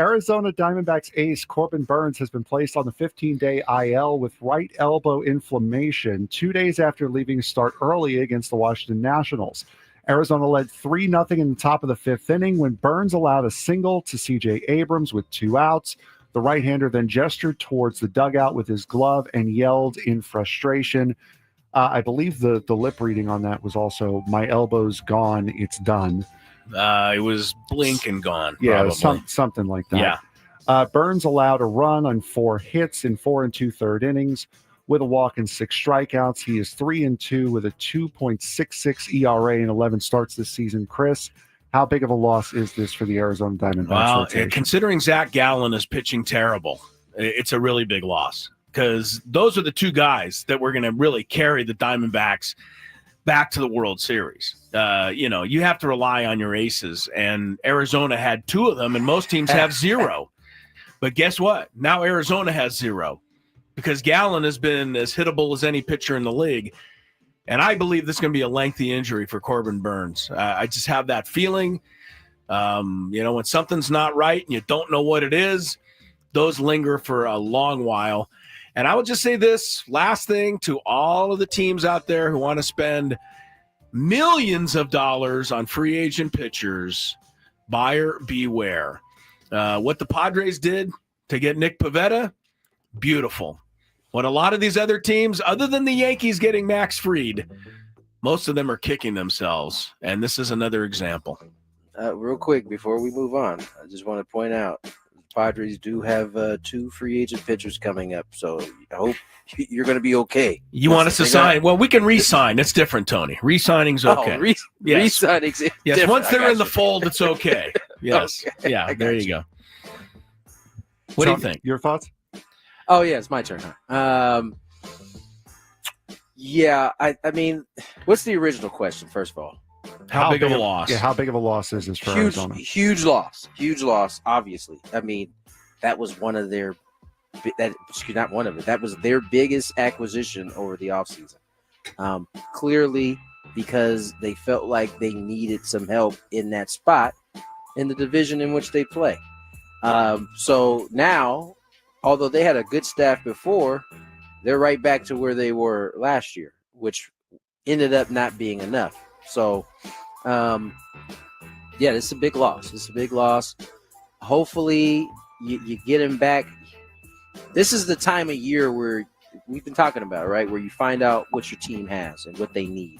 [SPEAKER 6] Arizona Diamondbacks ace Corbin Burns has been placed on the 15-day IL with right elbow inflammation 2 days after leaving start early against the Washington Nationals. Arizona led 3-0 in the top of the 5th inning when Burns allowed a single to C.J. Abrams with 2 outs. The right-hander then gestured towards the dugout with his glove and yelled in frustration. I believe the lip reading on that was also, "My elbow's gone, it's done."
[SPEAKER 2] It was blink and gone.
[SPEAKER 6] Yeah, something like that.
[SPEAKER 2] Yeah.
[SPEAKER 6] Burns allowed a run on 4 hits in 4 2/3 innings with a walk and 6 strikeouts. He is 3-2 with a 2.66 ERA and 11 starts this season. Chris, how big of a loss is this for the Arizona Diamondbacks?
[SPEAKER 2] Well,
[SPEAKER 6] rotation?
[SPEAKER 2] considering Zach Gallen is pitching terrible, it's a really big loss because those are the 2 guys that were going to really carry the Diamondbacks back to the World Series. You have to rely on your aces, and Arizona had 2 of them, and most teams have 0. But guess what? Now Arizona has 0 because Gallen has been as hittable as any pitcher in the league, and I believe this is going to be a lengthy injury for Corbin Burns. I just have that feeling. When something's not right and you don't know what it is, those linger for a long while. And I would just say this last thing to all of the teams out there who want to spend millions of dollars on free agent pitchers, buyer beware. What the Padres did to get Nick Pivetta, beautiful. What a lot of these other teams, other than the Yankees getting Max Fried, most of them are kicking themselves. And this is another example.
[SPEAKER 5] Real quick, before we move on, I just want to point out, Padres do have 2 free agent pitchers coming up, so I hope you're going to be okay.
[SPEAKER 2] You want us to sign? Well, we can re-sign. It's different, Tony. Re-signing's okay.
[SPEAKER 5] Re-signing's
[SPEAKER 2] yes.
[SPEAKER 5] different.
[SPEAKER 2] Once they're in the fold, it's okay. Yes.
[SPEAKER 5] Okay.
[SPEAKER 2] Yeah, there you go. What do you think?
[SPEAKER 6] Your thoughts?
[SPEAKER 5] Oh, yeah, it's my turn, huh? I mean, what's the original question, first of all?
[SPEAKER 2] How big of a loss?
[SPEAKER 6] Yeah, how big of a loss is this for Arizona?
[SPEAKER 5] Huge loss, obviously. I mean, that was one of their that was their biggest acquisition over the offseason. Clearly, because they felt like they needed some help in that spot in the division in which they play. So now, although they had a good staff before, they're right back to where they were last year, which ended up not being enough. So, this is a big loss. Hopefully, you get him back. This is the time of year where we've been talking about, right? Where you find out what your team has and what they need.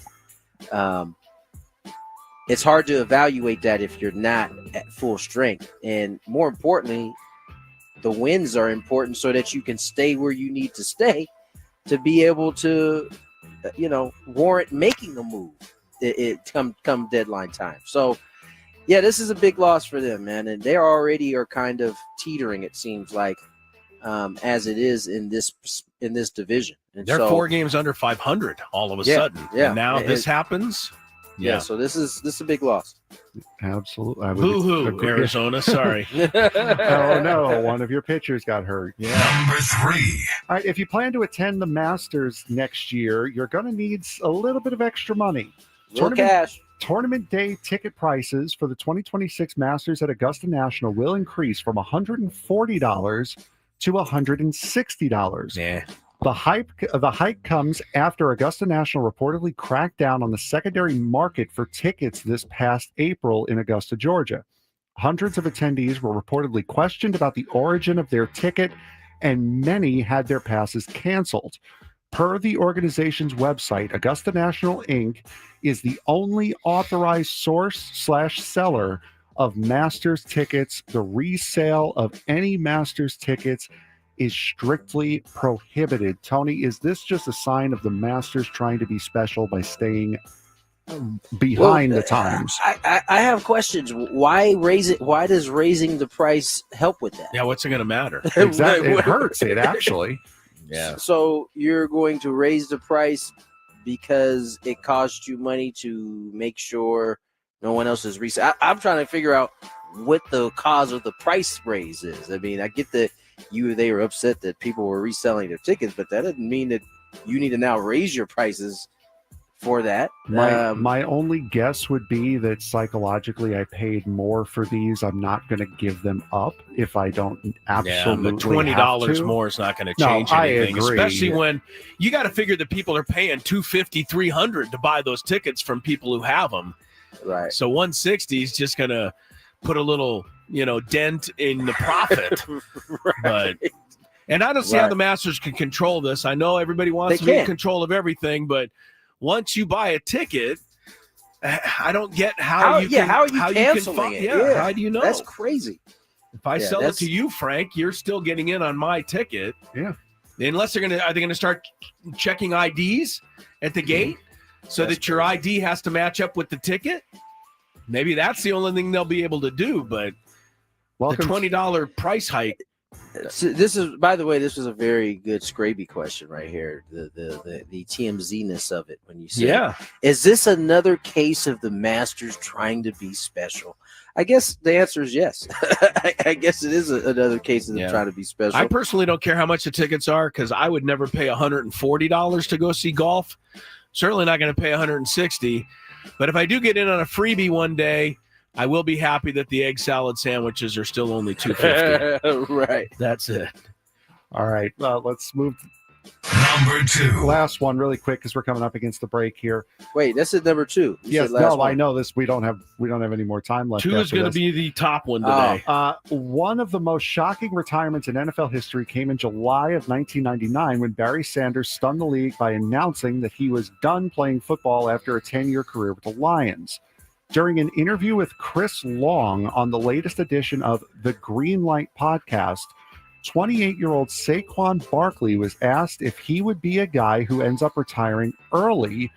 [SPEAKER 5] It's hard to evaluate that if you're not at full strength. And more importantly, the wins are important so that you can stay where you need to stay to be able to, warrant making a move. It come deadline time. So, yeah, this is a big loss for them, man. And they already are kind of teetering, it seems like, as it is in this division. And
[SPEAKER 2] they're 4 games under 500 all of a sudden.
[SPEAKER 5] Yeah.
[SPEAKER 2] And now this happens.
[SPEAKER 5] Yeah. So this is a big loss.
[SPEAKER 6] Absolutely.
[SPEAKER 2] Boo-hoo, Arizona. Sorry.
[SPEAKER 6] Oh, no. One of your pitchers got hurt.
[SPEAKER 3] Yeah. Number 3.
[SPEAKER 6] All right. If you plan to attend the Masters next year, you're going to need a little bit of extra money.
[SPEAKER 5] Cash.
[SPEAKER 6] Tournament day ticket prices for the 2026 Masters at Augusta National will increase from $140 to $160.
[SPEAKER 2] Yeah.
[SPEAKER 6] The hike comes after Augusta National reportedly cracked down on the secondary market for tickets this past April in Augusta, Georgia. Hundreds of attendees were reportedly questioned about the origin of their ticket and many had their passes canceled. Per the organization's website, Augusta National Inc. is the only authorized source/seller of Masters tickets. The resale of any Masters tickets is strictly prohibited. Tony, is this just a sign of the Masters trying to be special by staying behind the times?
[SPEAKER 5] I have questions. Why raise it? Why does raising the price help with that?
[SPEAKER 2] Yeah, what's it going to matter?
[SPEAKER 6] Exactly. It hurts it, actually.
[SPEAKER 2] Yeah.
[SPEAKER 5] So you're going to raise the price because it costs you money to make sure no one else is reselling. I'm trying to figure out what the cause of the price raise is. I mean, I get that they were upset that people were reselling their tickets, but that doesn't mean that you need to now raise your prices for that.
[SPEAKER 6] My only guess would be that psychologically I paid more for these. I'm not going to give them up if I don't absolutely
[SPEAKER 2] but $20
[SPEAKER 6] have to.
[SPEAKER 2] more is not going to change anything, especially when you got to figure that people are paying $250, $300 to buy those tickets from people who have them.
[SPEAKER 5] Right.
[SPEAKER 2] So $160 is just going to put a little, dent in the profit.
[SPEAKER 5] Right.
[SPEAKER 2] And I don't see how the Masters can control this. I know everybody wants to be in control of everything, but once you buy a ticket, I don't get how you
[SPEAKER 5] canceling it?
[SPEAKER 2] How do you know?
[SPEAKER 5] That's crazy.
[SPEAKER 2] If I sell it to you, Frank, you're still getting in on my ticket.
[SPEAKER 6] Yeah.
[SPEAKER 2] Unless are they gonna start checking IDs at the gate so that your ID has to match up with the ticket? Maybe that's the only thing they'll be able to do. But the $20 price hike.
[SPEAKER 5] So this is, by the way, this was a very good Scraby question right here. The TMZ-ness of it when you say, is this another case of the Masters trying to be special? I guess the answer is yes. I guess it is another case of them trying to be special.
[SPEAKER 2] I personally don't care how much the tickets are because I would never pay $140 to go see golf. Certainly not going to pay $160. But if I do get in on a freebie one day, I will be happy that the egg salad sandwiches are still only $250.
[SPEAKER 5] Right.
[SPEAKER 2] That's it.
[SPEAKER 6] All right. Let's move.
[SPEAKER 3] Number 2.
[SPEAKER 6] Last one really quick because we're coming up against the break here.
[SPEAKER 5] Wait, that's at number 2.
[SPEAKER 6] Yes, no, I know this. We don't have any more time left.
[SPEAKER 2] 2 is going to be the top one today.
[SPEAKER 6] One of the most shocking retirements in NFL history came in July of 1999 when Barry Sanders stunned the league by announcing that he was done playing football after a 10-year career with the Lions. During an interview with Chris Long on the latest edition of the Green Light podcast, 28-year-old Saquon Barkley was asked if he would be a guy who ends up retiring early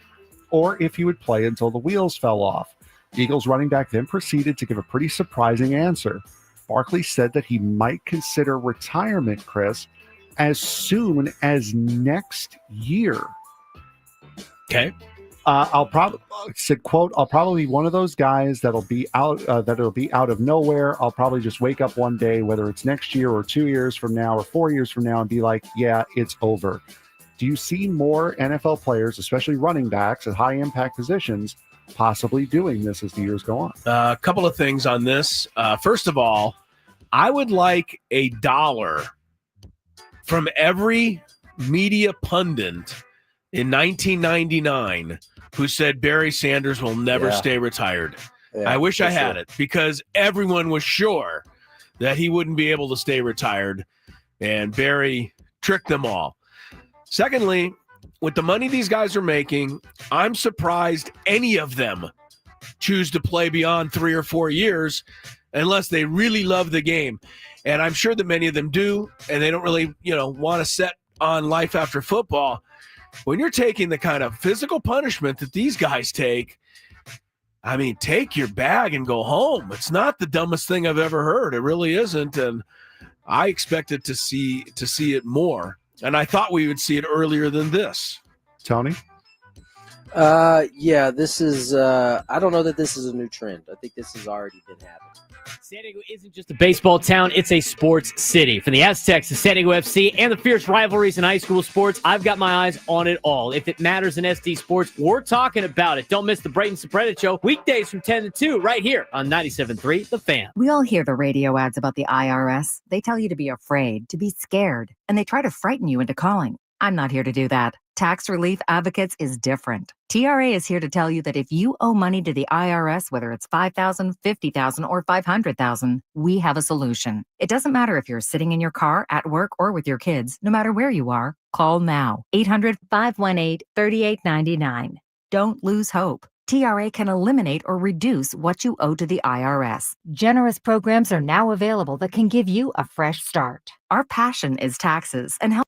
[SPEAKER 6] or if he would play until the wheels fell off. Eagles running back then proceeded to give a pretty surprising answer. Barkley said that he might consider retirement, Chris, as soon as next year.
[SPEAKER 2] Okay.
[SPEAKER 6] I'll probably said, quote, I'll probably be one of those guys that'll be out of nowhere. I'll probably just wake up one day, whether it's next year or 2 years from now or 4 years from now, and be like, yeah, it's over. Do you see more NFL players, especially running backs at high impact positions, possibly doing this as the years go on?
[SPEAKER 2] A couple of things on this. First of all, I would like $1 from every media pundit in 1999 who said Barry Sanders will never stay retired.
[SPEAKER 5] Yeah,
[SPEAKER 2] I wish I had it because everyone was sure that he wouldn't be able to stay retired, and Barry tricked them all. Secondly, with the money these guys are making, I'm surprised any of them choose to play beyond 3 or 4 years unless they really love the game. And I'm sure that many of them do, and they don't really, want to set on life after football. When you're taking the kind of physical punishment that these guys take, I mean, take your bag and go home. It's not the dumbest thing I've ever heard. It really isn't. And I expected to see it more. And I thought we would see it earlier than this.
[SPEAKER 6] Tony?
[SPEAKER 5] Yeah, this is, I don't know that this is a new trend. I think this has already been happening.
[SPEAKER 16] San Diego isn't just a baseball town, it's a sports city. From the Aztecs to San Diego FC and the fierce rivalries in high school sports, I've got my eyes on it all. If it matters in SD Sports, we're talking about it. Don't miss the Brayton Soprano Show, weekdays from 10 to 2, right here on 97.3 The Fan.
[SPEAKER 17] We all hear the radio ads about the IRS. They tell you to be afraid, to be scared, and they try to frighten you into calling. I'm not here to do that. Tax Relief Advocates is different. TRA is here to tell you that if you owe money to the IRS, whether it's $5,000, $50,000, or $500,000, we have a solution. It doesn't matter if you're sitting in your car, at work, or with your kids. No matter where you are, call now. 800-518-3899. Don't lose hope. TRA can eliminate or reduce what you owe to the IRS.
[SPEAKER 18] Generous programs are now available that can give you a fresh start.
[SPEAKER 17] Our passion is taxes and help.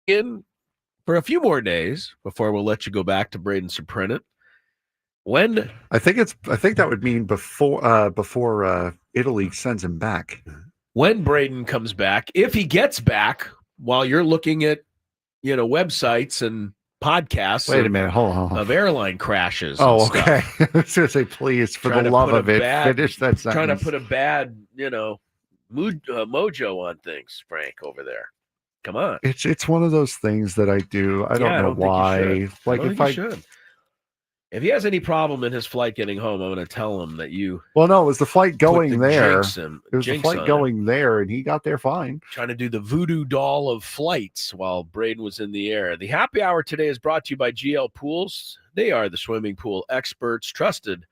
[SPEAKER 2] In for a few more days before we'll let you go back to Braden Soprennant. When
[SPEAKER 6] I think that would mean before Italy sends him back.
[SPEAKER 2] When Braden comes back, if he gets back, while you're looking at websites and podcasts.
[SPEAKER 6] Wait a minute, hold on.
[SPEAKER 2] Of airline crashes.
[SPEAKER 6] Oh,
[SPEAKER 2] and
[SPEAKER 6] okay.
[SPEAKER 2] Stuff.
[SPEAKER 6] I was going to say, please, for the love of it, finish that sentence.
[SPEAKER 2] Trying to put a bad, mojo on things, Frank, over there. Come on.
[SPEAKER 6] It's one of those things that I do. I don't know why. Like if I should.
[SPEAKER 2] If he has any problem in his flight getting home, I'm going to tell him that you.
[SPEAKER 6] Well, no, it was the flight going there. It was the
[SPEAKER 2] jinx
[SPEAKER 6] flight going there, and he got there fine.
[SPEAKER 2] Trying to do the voodoo doll of flights while Braden was in the air. The happy hour today is brought to you by GL Pools. They are the swimming pool experts, trusted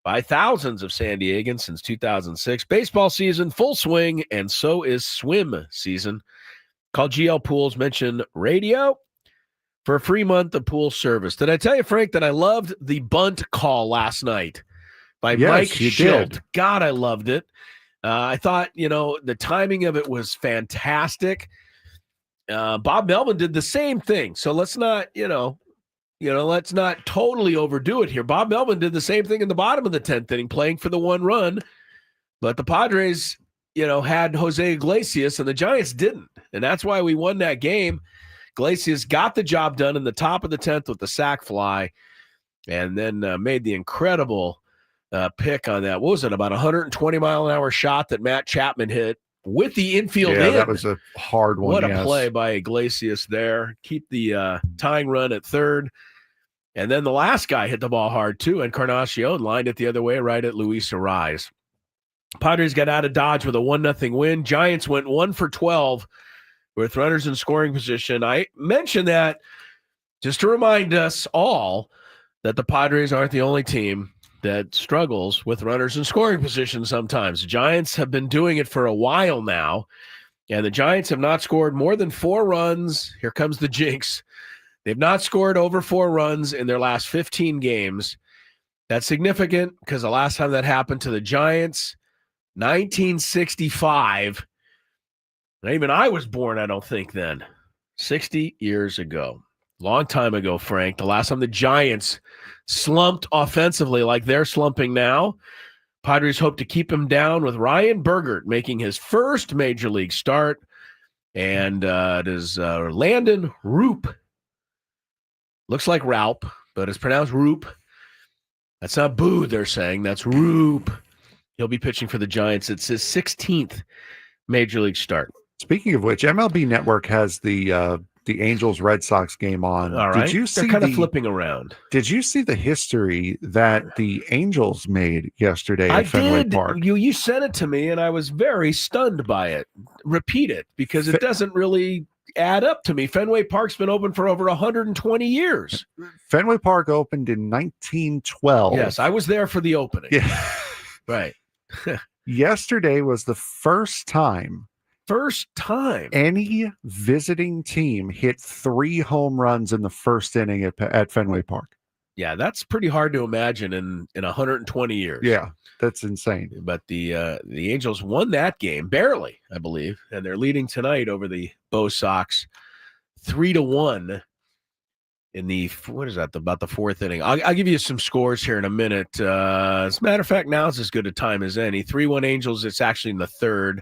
[SPEAKER 2] by thousands of San Diegans since 2006. Baseball season, full swing, and so is swim season. Call GL Pools, mention radio for a free month of pool service. Did I tell you, Frank, that I loved the bunt call last night by Mike Schilt? God, I loved it. I thought, the timing of it was fantastic. Bob Melvin did the same thing. So let's not, let's not totally overdo it here. Bob Melvin did the same thing in the bottom of the 10th inning, playing for the one run. But the Padres, had Jose Iglesias and the Giants didn't. And that's why we won that game. Iglesias got the job done in the top of the 10th with the sac fly, and then made the incredible pick on that. What was it, about 120-mile-an-hour shot that Matt Chapman hit with the infield in?
[SPEAKER 6] That was a hard one.
[SPEAKER 2] What a play by Iglesias there. Keep the tying run at third. And then the last guy hit the ball hard, too, Encarnacion lined it the other way right at Luis Arraez. Padres got out of Dodge with a 1-0 win. Giants went 1 for 12 with runners in scoring position. I mentioned that just to remind us all that the Padres aren't the only team that struggles with runners in scoring position sometimes. The Giants have been doing it for a while now, and the Giants have not scored more than 4 runs. Here comes the jinx. They've not scored over 4 runs in their last 15 games. That's significant because the last time that happened to the Giants, 1965. Even I was born, I don't think, then. 60 years ago. Long time ago, Frank. The last time the Giants slumped offensively like they're slumping now. Padres hope to keep him down with Ryan Bergert making his first major league start. And it is Landon Roop. Looks like Raup, but it's pronounced Roop. That's not Boo, they're saying. That's Roop. He'll be pitching for the Giants. It's his 16th major league start.
[SPEAKER 6] Speaking of which, MLB Network has the Angels Red Sox game on.
[SPEAKER 2] All right.
[SPEAKER 6] Did you see
[SPEAKER 2] They're kind of flipping around.
[SPEAKER 6] Did you see the history that the Angels made yesterday at Fenway Park?
[SPEAKER 2] You sent it to me, and I was very stunned by it. Repeat it, because it doesn't really add up to me. Fenway Park's been open for over 120 years.
[SPEAKER 6] Fenway Park opened in 1912.
[SPEAKER 2] Yes, I was there for the opening.
[SPEAKER 6] Yeah.
[SPEAKER 2] Right.
[SPEAKER 6] Yesterday was the first time any visiting team hit 3 home runs in the first inning at Fenway Park.
[SPEAKER 2] Yeah, that's pretty hard to imagine in 120 years.
[SPEAKER 6] Yeah, that's insane.
[SPEAKER 2] But the Angels won that game barely, I believe, and they're leading tonight over the Bo Sox 3-1 in the about the 4th inning. I'll give you some scores here in a minute. As a matter of fact, now it's as good a time as any. 3-1 Angels. It's actually in the 3rd.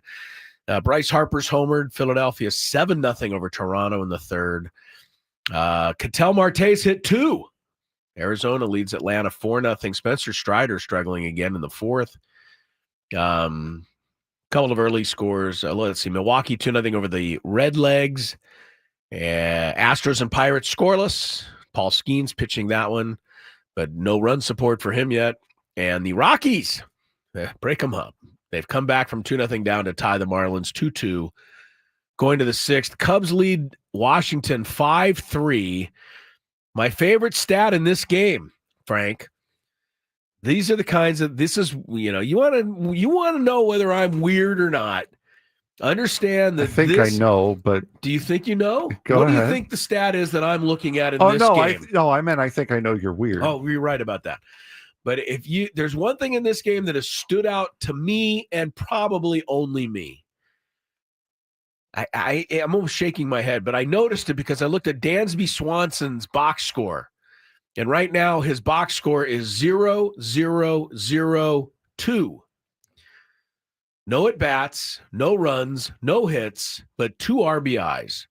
[SPEAKER 2] Bryce Harper's homered. Philadelphia 7-0 over Toronto in the 3rd. Ketel Marte's hit 2. Arizona leads Atlanta 4-0. Spencer Strider struggling again in the 4th. Couple of early scores. Let's see. Milwaukee 2-0 over the Redlegs. Astros and Pirates scoreless. Paul Skeens pitching that one, but no run support for him yet. And the Rockies, break them up. They've come back from 2-0 down to tie the Marlins 2-2. Going to the 6th, Cubs lead Washington 5-3. My favorite stat in this game, Frank. These are the kinds of, you want to know whether I'm weird or not. Understand that
[SPEAKER 6] I think I know, but
[SPEAKER 2] do you think you know?
[SPEAKER 6] Go
[SPEAKER 2] what do you
[SPEAKER 6] ahead.
[SPEAKER 2] think the stat is that I'm looking at in
[SPEAKER 6] Oh,
[SPEAKER 2] this
[SPEAKER 6] no,
[SPEAKER 2] game?
[SPEAKER 6] I meant I think I know you're weird.
[SPEAKER 2] Oh, you're right about that. But there's one thing in this game that has stood out to me and probably only me. I'm almost shaking my head, but I noticed it because I looked at Dansby Swanson's box score. And right now his box score is 0-0-0-2. No at-bats, no runs, no hits, but 2 RBIs.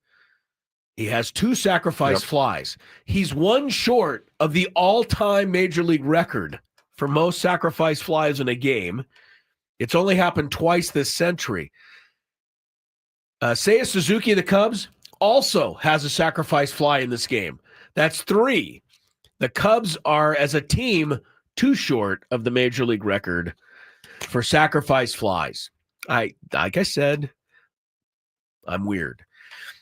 [SPEAKER 2] He has 2 sacrifice flies. He's one short of the all-time Major League record for most sacrifice flies in a game. It's only happened twice this century. Seiya Suzuki of the Cubs also has a sacrifice fly in this game. That's 3. The Cubs are, as a team, 2 short of the Major League record for sacrifice flies. Like I said, I'm weird.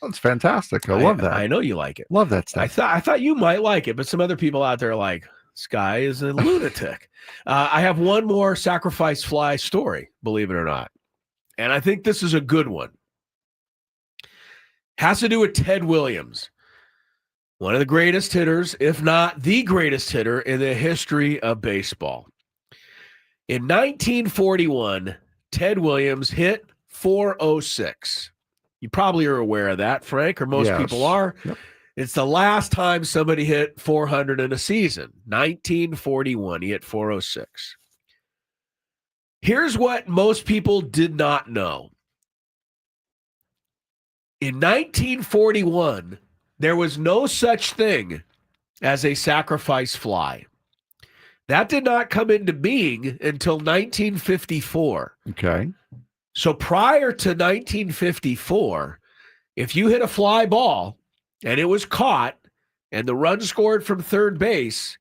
[SPEAKER 6] That's fantastic. I love that.
[SPEAKER 2] I know you like it.
[SPEAKER 6] Love that stuff.
[SPEAKER 2] I thought you might like it, but some other people out there are like, this guy is a lunatic. I have one more sacrifice fly story, believe it or not. And I think this is a good one. Has to do with Ted Williams, one of the greatest hitters, if not the greatest hitter in the history of baseball. In 1941, Ted Williams hit .406. You probably are aware of that, Frank, or most people are.
[SPEAKER 6] Yep.
[SPEAKER 2] It's the last time somebody hit 400 in a season. 1941, he hit .406. Here's what most people did not know. In 1941, there was no such thing as a sacrifice fly. That did not come into being until 1954.
[SPEAKER 6] Okay.
[SPEAKER 2] So prior to 1954, if you hit a fly ball and it was caught and the run scored from third base,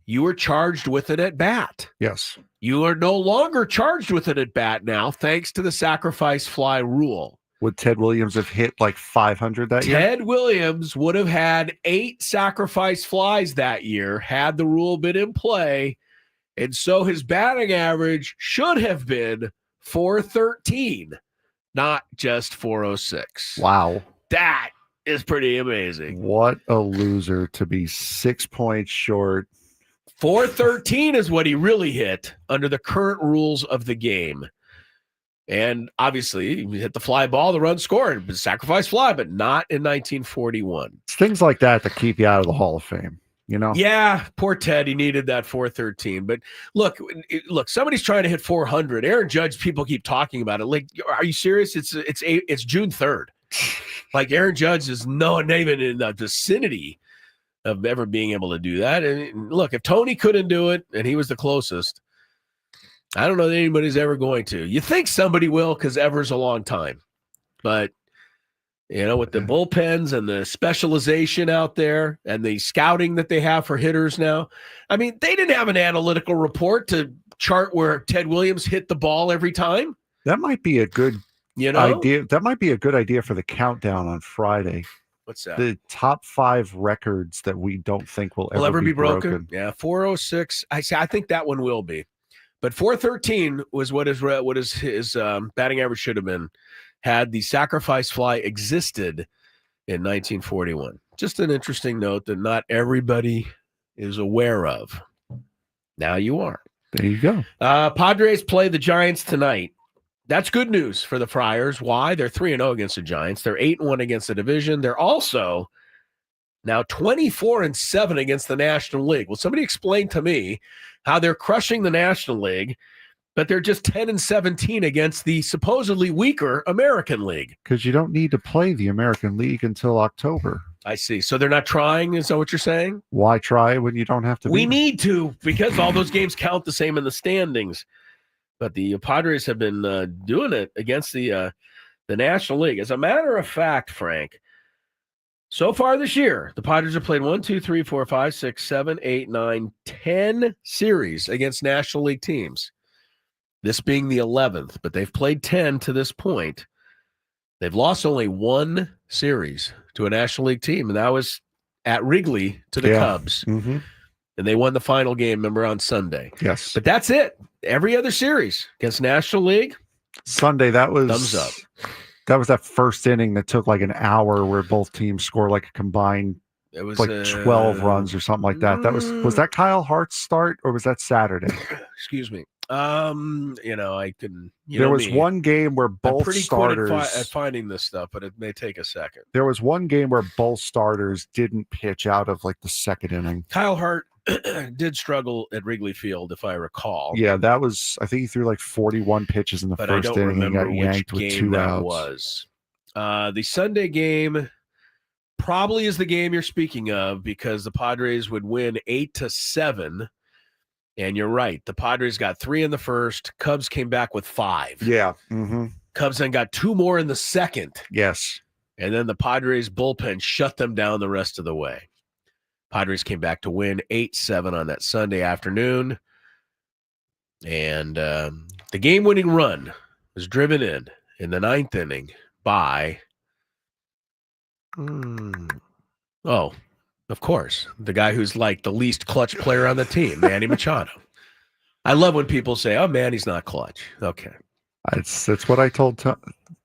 [SPEAKER 2] you were charged with an at-bat.
[SPEAKER 6] Yes.
[SPEAKER 2] You are no longer charged with an at-bat now, thanks to the sacrifice fly rule.
[SPEAKER 6] Would Ted Williams have hit like 500 that year?
[SPEAKER 2] Ted Williams would have had 8 sacrifice flies that year had the rule been in play, and so his batting average should have been .413, not just .406.
[SPEAKER 6] Wow.
[SPEAKER 2] That is pretty amazing.
[SPEAKER 6] What a loser to be 6 points short.
[SPEAKER 2] .413 is what he really hit under the current rules of the game. And obviously, he hit the fly ball, the run scored, sacrifice fly, but not in 1941.
[SPEAKER 6] It's things like that that keep you out of the Hall of Fame, you know?
[SPEAKER 2] Yeah, poor Ted. He needed that .413. But look, somebody's trying to hit 400. Aaron Judge, people keep talking about it. Like, are you serious? It's June 3rd. Like, Aaron Judge is not even in the vicinity of ever being able to do that. And look, if Tony couldn't do it and he was the closest, I don't know that anybody's ever going to. You think somebody will because ever's a long time. But, with the bullpens and the specialization out there and the scouting that they have for hitters now, I mean, they didn't have an analytical report to chart where Ted Williams hit the ball every time.
[SPEAKER 6] That might be a good idea. That might be a good idea for the countdown on Friday.
[SPEAKER 2] What's that?
[SPEAKER 6] The top 5 records that we don't think will ever be broken.
[SPEAKER 2] Yeah, 406. I think that one will be. But .413 was what his batting average should have been had the sacrifice fly existed in 1941. Just an interesting note that not everybody is aware of. Now you are.
[SPEAKER 6] There you go.
[SPEAKER 2] Padres play the Giants tonight. That's good news for the Friars. Why? They're 3-0 against the Giants. They're 8-1 against the division. They're also now 24-7 against the National League. Will somebody explain to me how they're crushing the National League, but they're just 10-17 against the supposedly weaker American League?
[SPEAKER 6] Because you don't need to play the American League until October.
[SPEAKER 2] I see. So they're not trying? Is that what you're saying?
[SPEAKER 6] Why try when you don't have to?
[SPEAKER 2] We need to, because all those games count the same in the standings. But the Padres have been doing it against the National League. As a matter of fact, Frank, so far this year, the Padres have played 1, 2, 3, 4, 5, 6, 7, 8, 9, 10 series against National League teams. This being the 11th, but they've played 10 to this point. They've lost only 1 series to a National League team, and that was at Wrigley to the Cubs.
[SPEAKER 6] Mm-hmm.
[SPEAKER 2] And they won the final game, remember, on Sunday.
[SPEAKER 6] Yes.
[SPEAKER 2] But that's it. Every other series against National League,
[SPEAKER 6] Sunday, that was
[SPEAKER 2] Thumbs up.
[SPEAKER 6] That was that first inning that took like an hour where both teams scored like a combined
[SPEAKER 2] It was
[SPEAKER 6] like 12 runs or something like that. That was that Kyle Hart's start or was that Saturday?
[SPEAKER 2] Excuse me. I can.
[SPEAKER 6] There was one game where
[SPEAKER 2] I'm
[SPEAKER 6] both
[SPEAKER 2] pretty
[SPEAKER 6] starters
[SPEAKER 2] quick at finding this stuff, but it may take a second.
[SPEAKER 6] There was one game where both starters didn't pitch out of like the second inning.
[SPEAKER 2] Kyle Hart did struggle at Wrigley Field, if I recall.
[SPEAKER 6] Yeah, that was. I think he threw like 41 pitches in the
[SPEAKER 2] But I
[SPEAKER 6] first
[SPEAKER 2] don't
[SPEAKER 6] inning and
[SPEAKER 2] remember
[SPEAKER 6] got
[SPEAKER 2] which
[SPEAKER 6] yanked with
[SPEAKER 2] game
[SPEAKER 6] 2
[SPEAKER 2] that
[SPEAKER 6] outs.
[SPEAKER 2] was. The Sunday game probably is the game you're speaking of because the Padres would win 8-7. And you're right. The Padres got 3 in the first. Cubs came back with 5.
[SPEAKER 6] Yeah. Mm-hmm.
[SPEAKER 2] Cubs then got 2 more in the second.
[SPEAKER 6] Yes.
[SPEAKER 2] And then the Padres bullpen shut them down the rest of the way. Padres came back to win 8-7 on that Sunday afternoon. And the game-winning run was driven in the 9th inning by, of course, the guy who's like the least clutch player on the team, Manny Machado. I love when people say, "Oh, Manny's not clutch." Okay,
[SPEAKER 6] that's what I told.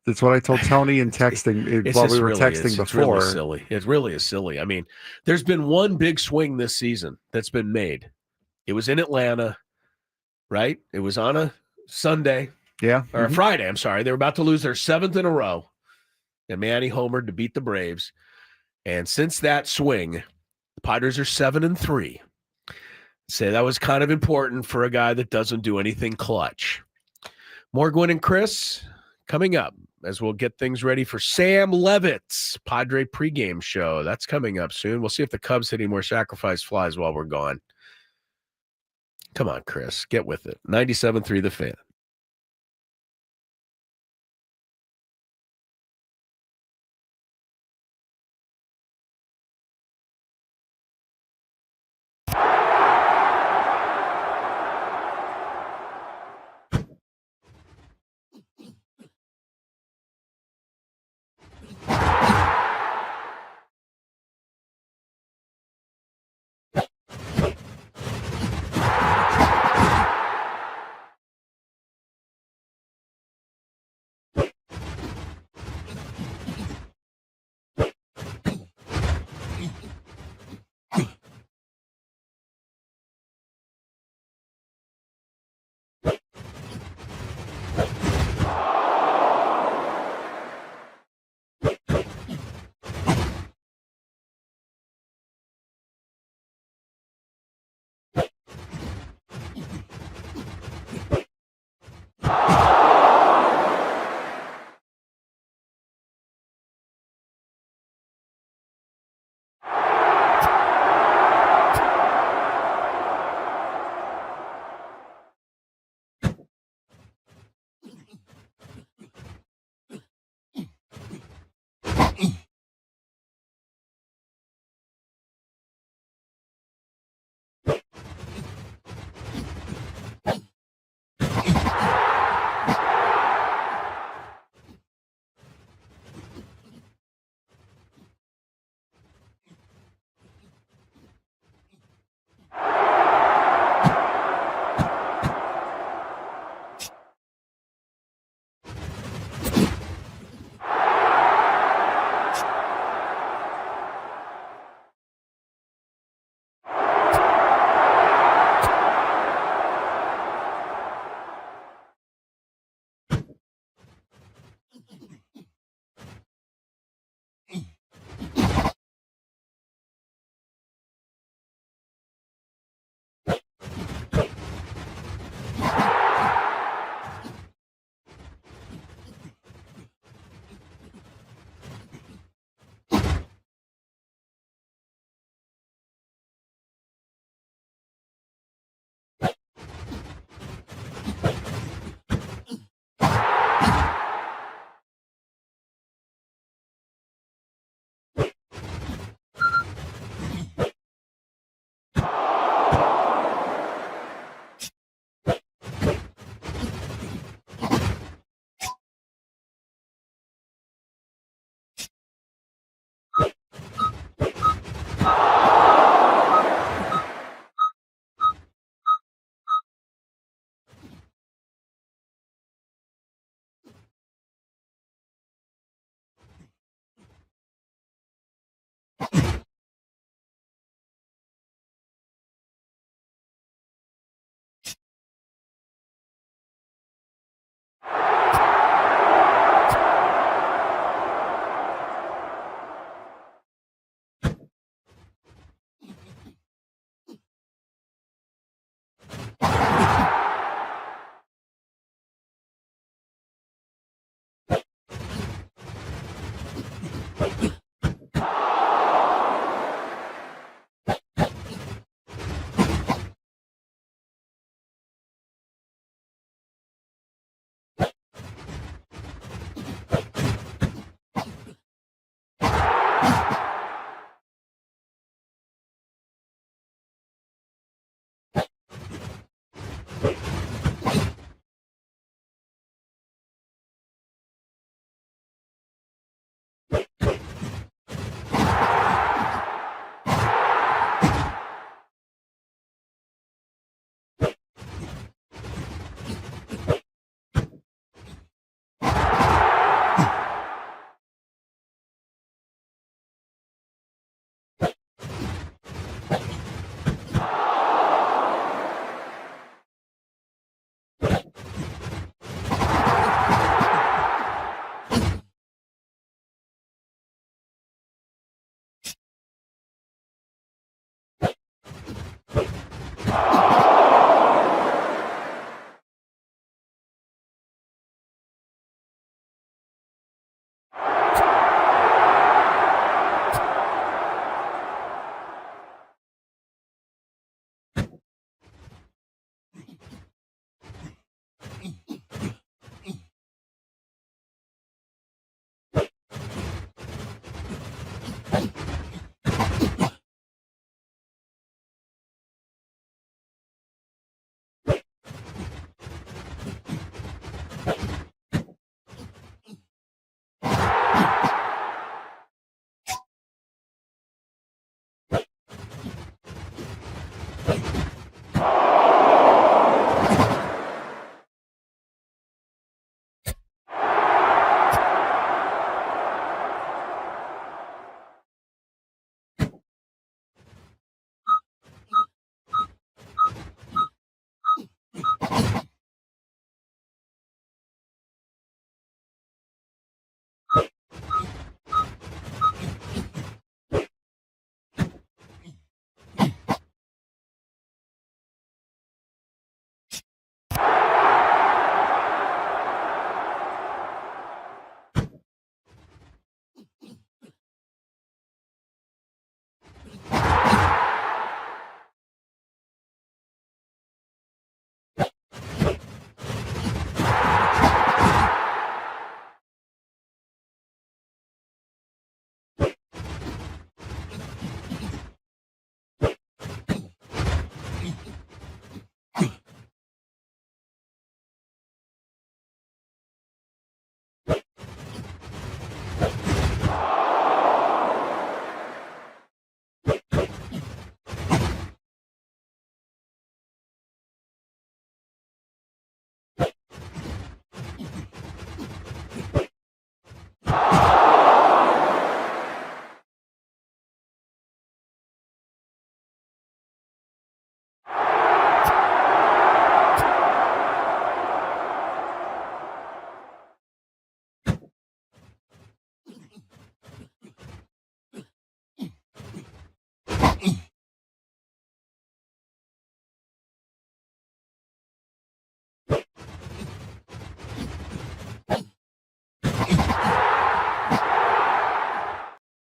[SPEAKER 6] That's what I told Tony in texting while we were texting before.
[SPEAKER 2] It's really silly. It really is silly. I mean, there's been one big swing this season that's been made. It was in Atlanta, right? It was on a Sunday, or a Friday. I'm sorry. They were about to lose their 7th in a row, and Manny homered to beat the Braves. And since that swing, the Padres are 7-3. Say that was kind of important for a guy that doesn't do anything clutch. More Gwynn and Chris coming up as we'll get things ready for Sam Levitt's Padre pregame show. That's coming up soon. We'll see if the Cubs hit any more sacrifice flies while we're gone. Come on, Chris. Get with it. 97.3 The Fan.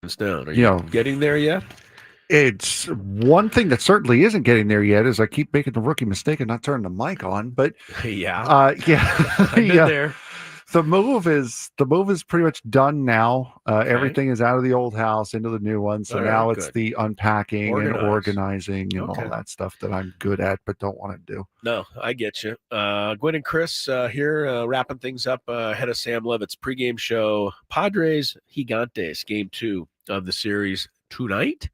[SPEAKER 2] this down. Are you getting there yet?
[SPEAKER 6] It's one thing that certainly isn't getting there yet is I keep making the rookie mistake and not turning the mic on. But
[SPEAKER 2] yeah,
[SPEAKER 6] I've
[SPEAKER 2] been there.
[SPEAKER 6] The move is pretty much done now. Everything is out of the old house into the new one. So now it's the unpacking and organizing and all that stuff that I'm good at but don't want to do.
[SPEAKER 2] No, I get you. Gwynn and Chris here wrapping things up ahead of Sam Levitt's pregame show. Padres Gigantes, game 2 of the series tonight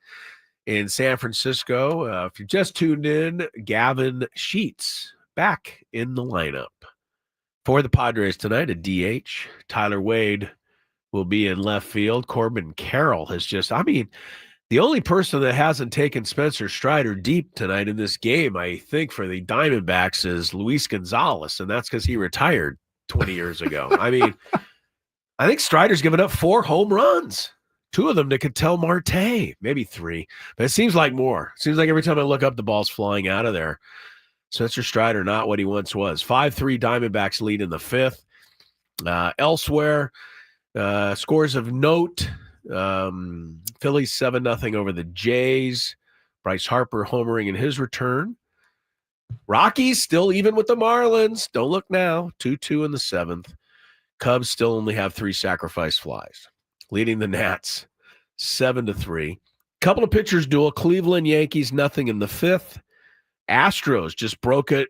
[SPEAKER 2] in San Francisco. If you just tuned in, Gavin Sheets back in the lineup for the Padres tonight at DH. Tyler Wade will be in left field. Corbin Carroll has the only person that hasn't taken Spencer Strider deep tonight in this game, I think, for the Diamondbacks is Luis Gonzalez, and that's because he retired 20 years ago. I think Strider's given up 4 home runs. 2 of them to Ketel Marte, maybe 3. But it seems like more. It seems like every time I look up, the ball's flying out of there. Spencer Strider, not what he once was. 5-3 Diamondbacks lead in the 5th. Elsewhere, scores of note. Phillies 7-0 over the Jays. Bryce Harper homering in his return. Rockies still even with the Marlins. Don't look now. 2-2 in the 7th. Cubs still only have 3 sacrifice flies. Leading the Nats 7-3. Couple of pitchers duel. Cleveland Yankees, nothing in the 5th. Astros just broke it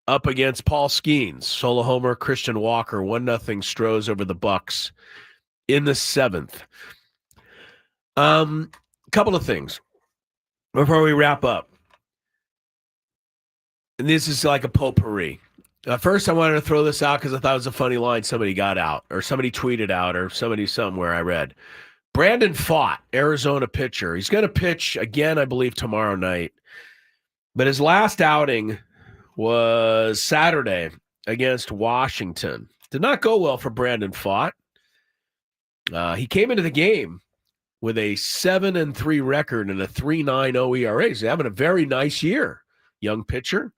[SPEAKER 2] up against Paul Skeens. Solo homer, Christian Walker, 1-0 Stros over the Bucks in the 7th. Couple of things before we wrap up. And this is like a potpourri. First, I wanted to throw this out because I thought it was a funny line somebody got out, or somebody tweeted out, or somebody somewhere I read. Brandon Pfaadt, Arizona pitcher. He's going to pitch again, I believe, tomorrow night. But his last outing was Saturday against Washington. Did not go well for Brandon Pfaadt. He came into the game with a 7-3 record and a 3.90 ERA. He's having a very nice year, young pitcher.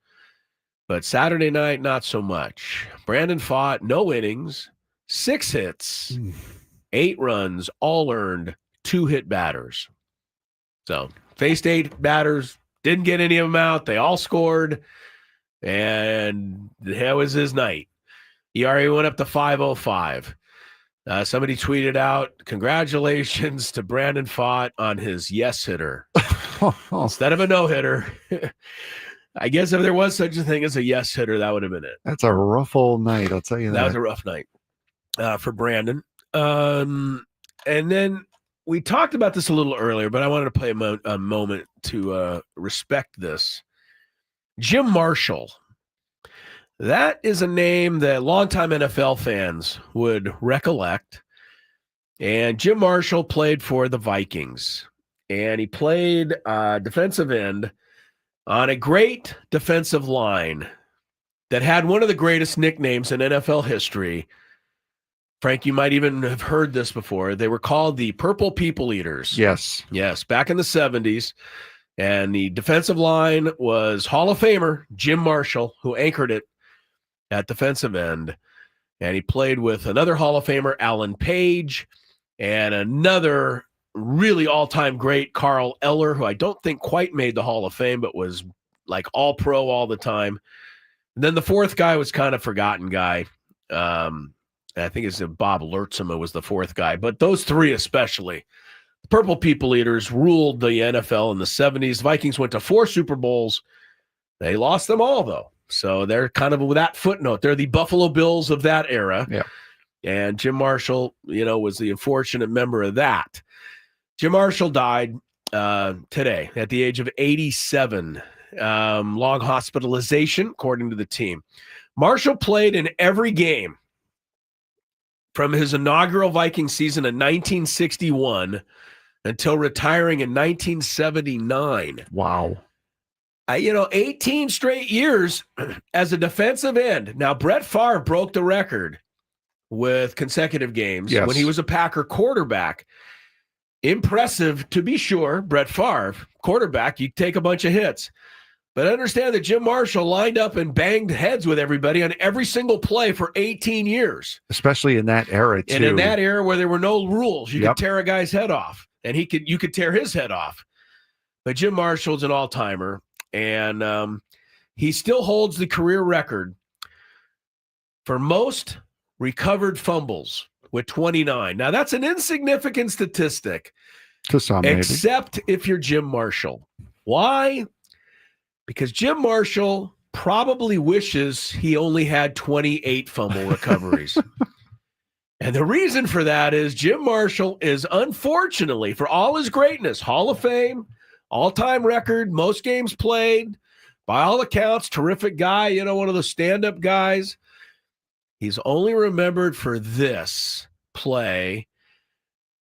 [SPEAKER 2] But Saturday night, not so much. Brandon Pfaadt, no innings, 6 hits, 8 runs, all earned, 2 hit batters. So faced 8 batters, didn't get any of them out. They all scored, and that was his night. ERA went up to 5.05. Somebody tweeted out, congratulations to Brandon Pfaadt on his yes hitter instead of a no hitter. I guess if there was such a thing as a yes hitter, that would have been it.
[SPEAKER 6] That's a rough old night, I'll tell you that.
[SPEAKER 2] That was a rough night for Brandon. And then we talked about this a little earlier, but I wanted to play a moment to respect this. Jim Marshall. That is a name that longtime NFL fans would recollect. And Jim Marshall played for the Vikings. And he played defensive end on a great defensive line that had one of the greatest nicknames in NFL history. Frank, you might even have heard this before. They were called the Purple People Eaters.
[SPEAKER 6] Yes.
[SPEAKER 2] Yes, back in the 70s. And the defensive line was Hall of Famer Jim Marshall, who anchored it at defensive end. And he played with another Hall of Famer, Alan Page, and another really all-time great, Carl Eller, who I don't think quite made the Hall of Fame, but was like all-pro all the time. And then the fourth guy was kind of forgotten guy. I think it's Bob Lurtzema was the fourth guy. But those three especially, the Purple People Eaters, ruled the NFL in the 70s. Vikings went to 4 Super Bowls. They lost them all, though. So they're kind of with that footnote. They're the Buffalo Bills of that era.
[SPEAKER 6] Yeah.
[SPEAKER 2] And Jim Marshall, was the unfortunate member of that. Jim Marshall died today at the age of 87. Long hospitalization, according to the team. Marshall played in every game from his inaugural Viking season in 1961 until retiring in 1979.
[SPEAKER 6] Wow.
[SPEAKER 2] 18 straight years as a defensive end. Now, Brett Favre broke the record with consecutive games when he was a Packer quarterback. Impressive, to be sure. Brett Favre, quarterback, you take a bunch of hits. But understand that Jim Marshall lined up and banged heads with everybody on every single play for 18 years.
[SPEAKER 6] Especially in that era, too.
[SPEAKER 2] And in that era where there were no rules, you could tear a guy's head off, and you could tear his head off. But Jim Marshall's an all-timer, and he still holds the career record for most recovered fumbles with 29. Now, that's an insignificant statistic.
[SPEAKER 6] To some, maybe.
[SPEAKER 2] Except if you're Jim Marshall. Why? Because Jim Marshall probably wishes he only had 28 fumble recoveries. And the reason for that is Jim Marshall is, unfortunately, for all his greatness, Hall of Fame, all-time record, most games played, by all accounts, terrific guy, one of the stand-up guys. He's only remembered for this play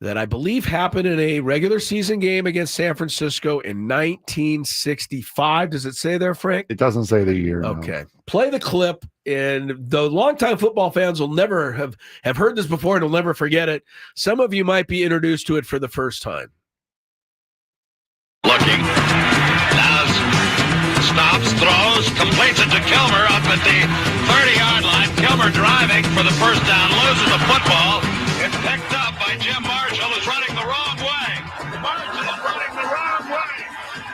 [SPEAKER 2] that I believe happened in a regular season game against San Francisco in 1965. Does it say there, Frank?
[SPEAKER 6] It doesn't say the year.
[SPEAKER 2] Okay. No. Play the clip, and the longtime football fans will never have heard this before and will never forget it. Some of you might be introduced to it for the first time.
[SPEAKER 19] Looking. Now stops, throws, completes it to Kilmer up at the 30-yard line. Kilmer driving for the first down, loses the football. It's picked up by Jim Marshall, who's running the wrong way. Marshall is running the wrong way,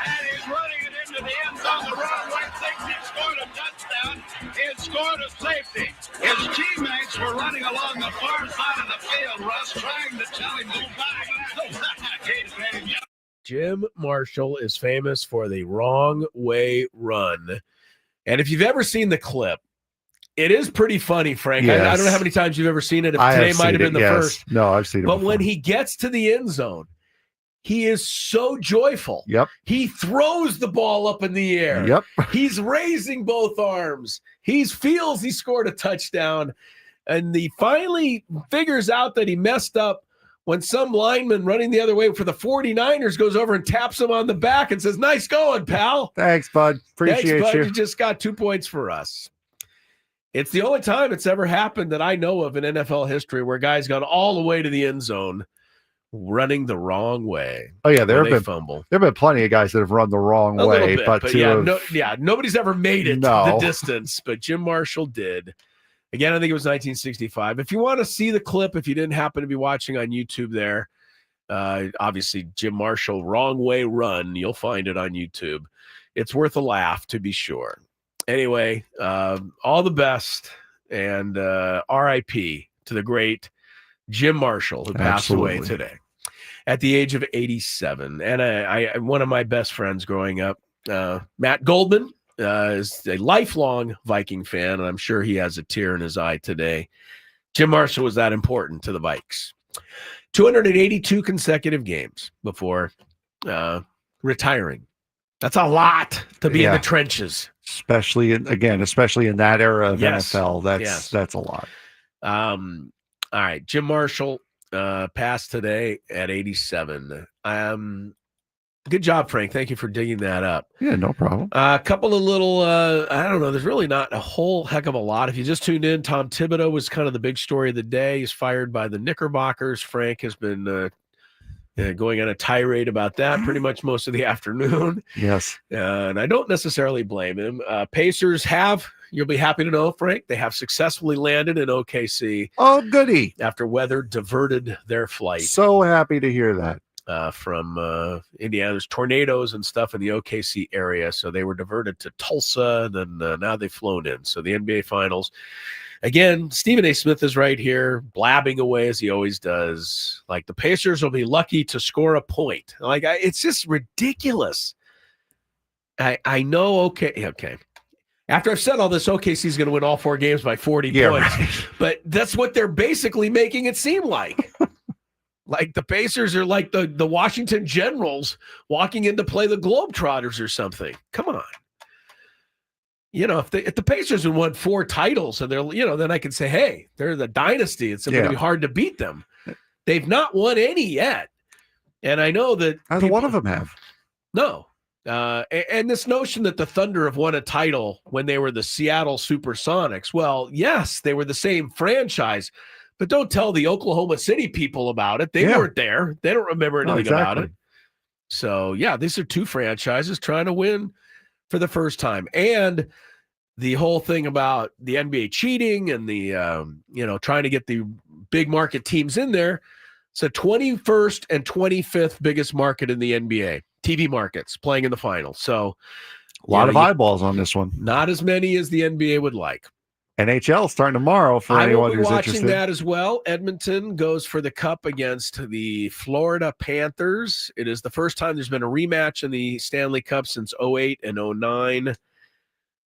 [SPEAKER 19] and he's running it into the end zone the wrong way. Thinks he scored a touchdown. He had scored a safety. His teammates were running along the far side of the field, Russ, trying to tell him to go back.
[SPEAKER 2] Jim Marshall is famous for the wrong way run. And if you've ever seen the clip, it is pretty funny, Frank.
[SPEAKER 6] Yes.
[SPEAKER 2] I don't know how many times you've ever seen it. If today might have been the first.
[SPEAKER 6] No, I've seen it
[SPEAKER 2] But
[SPEAKER 6] before.
[SPEAKER 2] when he gets to the end zone, he is so joyful.
[SPEAKER 6] Yep.
[SPEAKER 2] He throws the ball up in the air.
[SPEAKER 6] Yep.
[SPEAKER 2] He's raising both arms. He feels he scored a touchdown. And he finally figures out that he messed up when some lineman running the other way for the 49ers goes over and taps him on the back and says, "Nice going, pal."
[SPEAKER 6] Thanks, bud. Appreciate
[SPEAKER 2] Thanks, bud.
[SPEAKER 6] you.
[SPEAKER 2] You just got 2 points for us. It's the only time it's ever happened that I know of in NFL history where guys gone all the way to the end zone running the wrong way.
[SPEAKER 6] Oh yeah, there have been plenty of guys that have run the wrong
[SPEAKER 2] A little
[SPEAKER 6] way,
[SPEAKER 2] bit,
[SPEAKER 6] but
[SPEAKER 2] nobody's ever made it
[SPEAKER 6] No.
[SPEAKER 2] the distance, but Jim Marshall did. Again, I think it was 1965. If you want to see the clip, if you didn't happen to be watching on YouTube there, obviously Jim Marshall wrong way run, you'll find it on YouTube. It's worth a laugh, to be sure. Anyway, all the best, and R.I.P. to the great Jim Marshall, who passed away today at the age of 87. And I one of my best friends growing up, Matt Goldman, is a lifelong Viking fan, and I'm sure he has a tear in his eye today. Jim Marshall was that important to the Vikes. 282 consecutive games before retiring. That's a lot to be in the trenches.
[SPEAKER 6] Especially in that era of NFL. That's a lot.
[SPEAKER 2] All right. Jim Marshall passed today at 87. Good job, Frank. Thank you for digging that up.
[SPEAKER 6] Yeah, no problem.
[SPEAKER 2] A couple of little, I don't know, there's really not a whole heck of a lot. If you just tuned in, Tom Thibodeau was kind of the big story of the day. He's fired by the Knickerbockers. Frank has been going on a tirade about that pretty much most of the afternoon.
[SPEAKER 6] Yes.
[SPEAKER 2] And I don't necessarily blame him. Pacers have, you'll be happy to know, Frank, they have successfully landed in OKC.
[SPEAKER 6] Oh, goody.
[SPEAKER 2] After weather diverted their flight.
[SPEAKER 6] So happy to hear that.
[SPEAKER 2] From Indiana. There's tornadoes and stuff in the OKC area, so they were diverted to Tulsa, and then now they've flown in. So the NBA Finals. Again, Stephen A. Smith is right here, blabbing away as he always does. Like, the Pacers will be lucky to score a point. Like, it's just ridiculous. I know, okay. After I've said all this, OKC is going to win all 4 games by 40 points. Right. But that's what they're basically making it seem like. Like the Pacers are like the Washington Generals walking in to play the Globetrotters or something. Come on. If the Pacers had won 4 titles and they're, then I could say, hey, they're the dynasty. It's going to be hard to beat them. They've not won any yet. And I know that.
[SPEAKER 6] Neither one of them have.
[SPEAKER 2] No. And this notion that the Thunder have won a title when they were the Seattle Supersonics. Well, yes, they were the same franchise. But don't tell the Oklahoma City people about it. They weren't there. They don't remember anything about it. So, these are 2 franchises trying to win for the first time. And the whole thing about the NBA cheating and the, trying to get the big market teams in there. It's the 21st and 25th biggest market in the NBA, TV markets playing in the finals. So
[SPEAKER 6] a lot of eyeballs on this one.
[SPEAKER 2] Not as many as the NBA would like.
[SPEAKER 6] NHL starting tomorrow for anyone who's interested. I will be watching
[SPEAKER 2] that as well. Edmonton goes for the cup against the Florida Panthers. It is the first time there's been a rematch in the Stanley Cup since 2008 and 2009.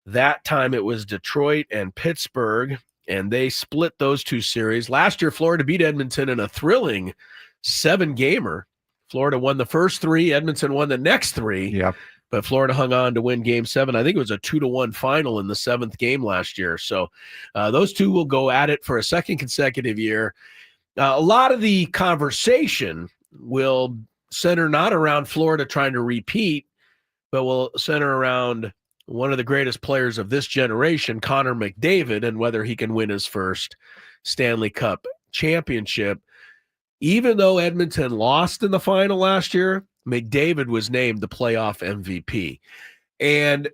[SPEAKER 2] That time it was Detroit and Pittsburgh, and they split those two series. Last year, Florida beat Edmonton in a thrilling 7-gamer. Florida won the first 3. Edmonton won the next 3.
[SPEAKER 6] Yeah.
[SPEAKER 2] But Florida hung on to win Game 7. I think it was a 2-1 final in the 7th game last year. So those two will go at it for a second consecutive year. A lot of the conversation will center not around Florida trying to repeat, but will center around one of the greatest players of this generation, Connor McDavid, and whether he can win his first Stanley Cup championship. Even though Edmonton lost in the final last year, McDavid was named the playoff MVP. And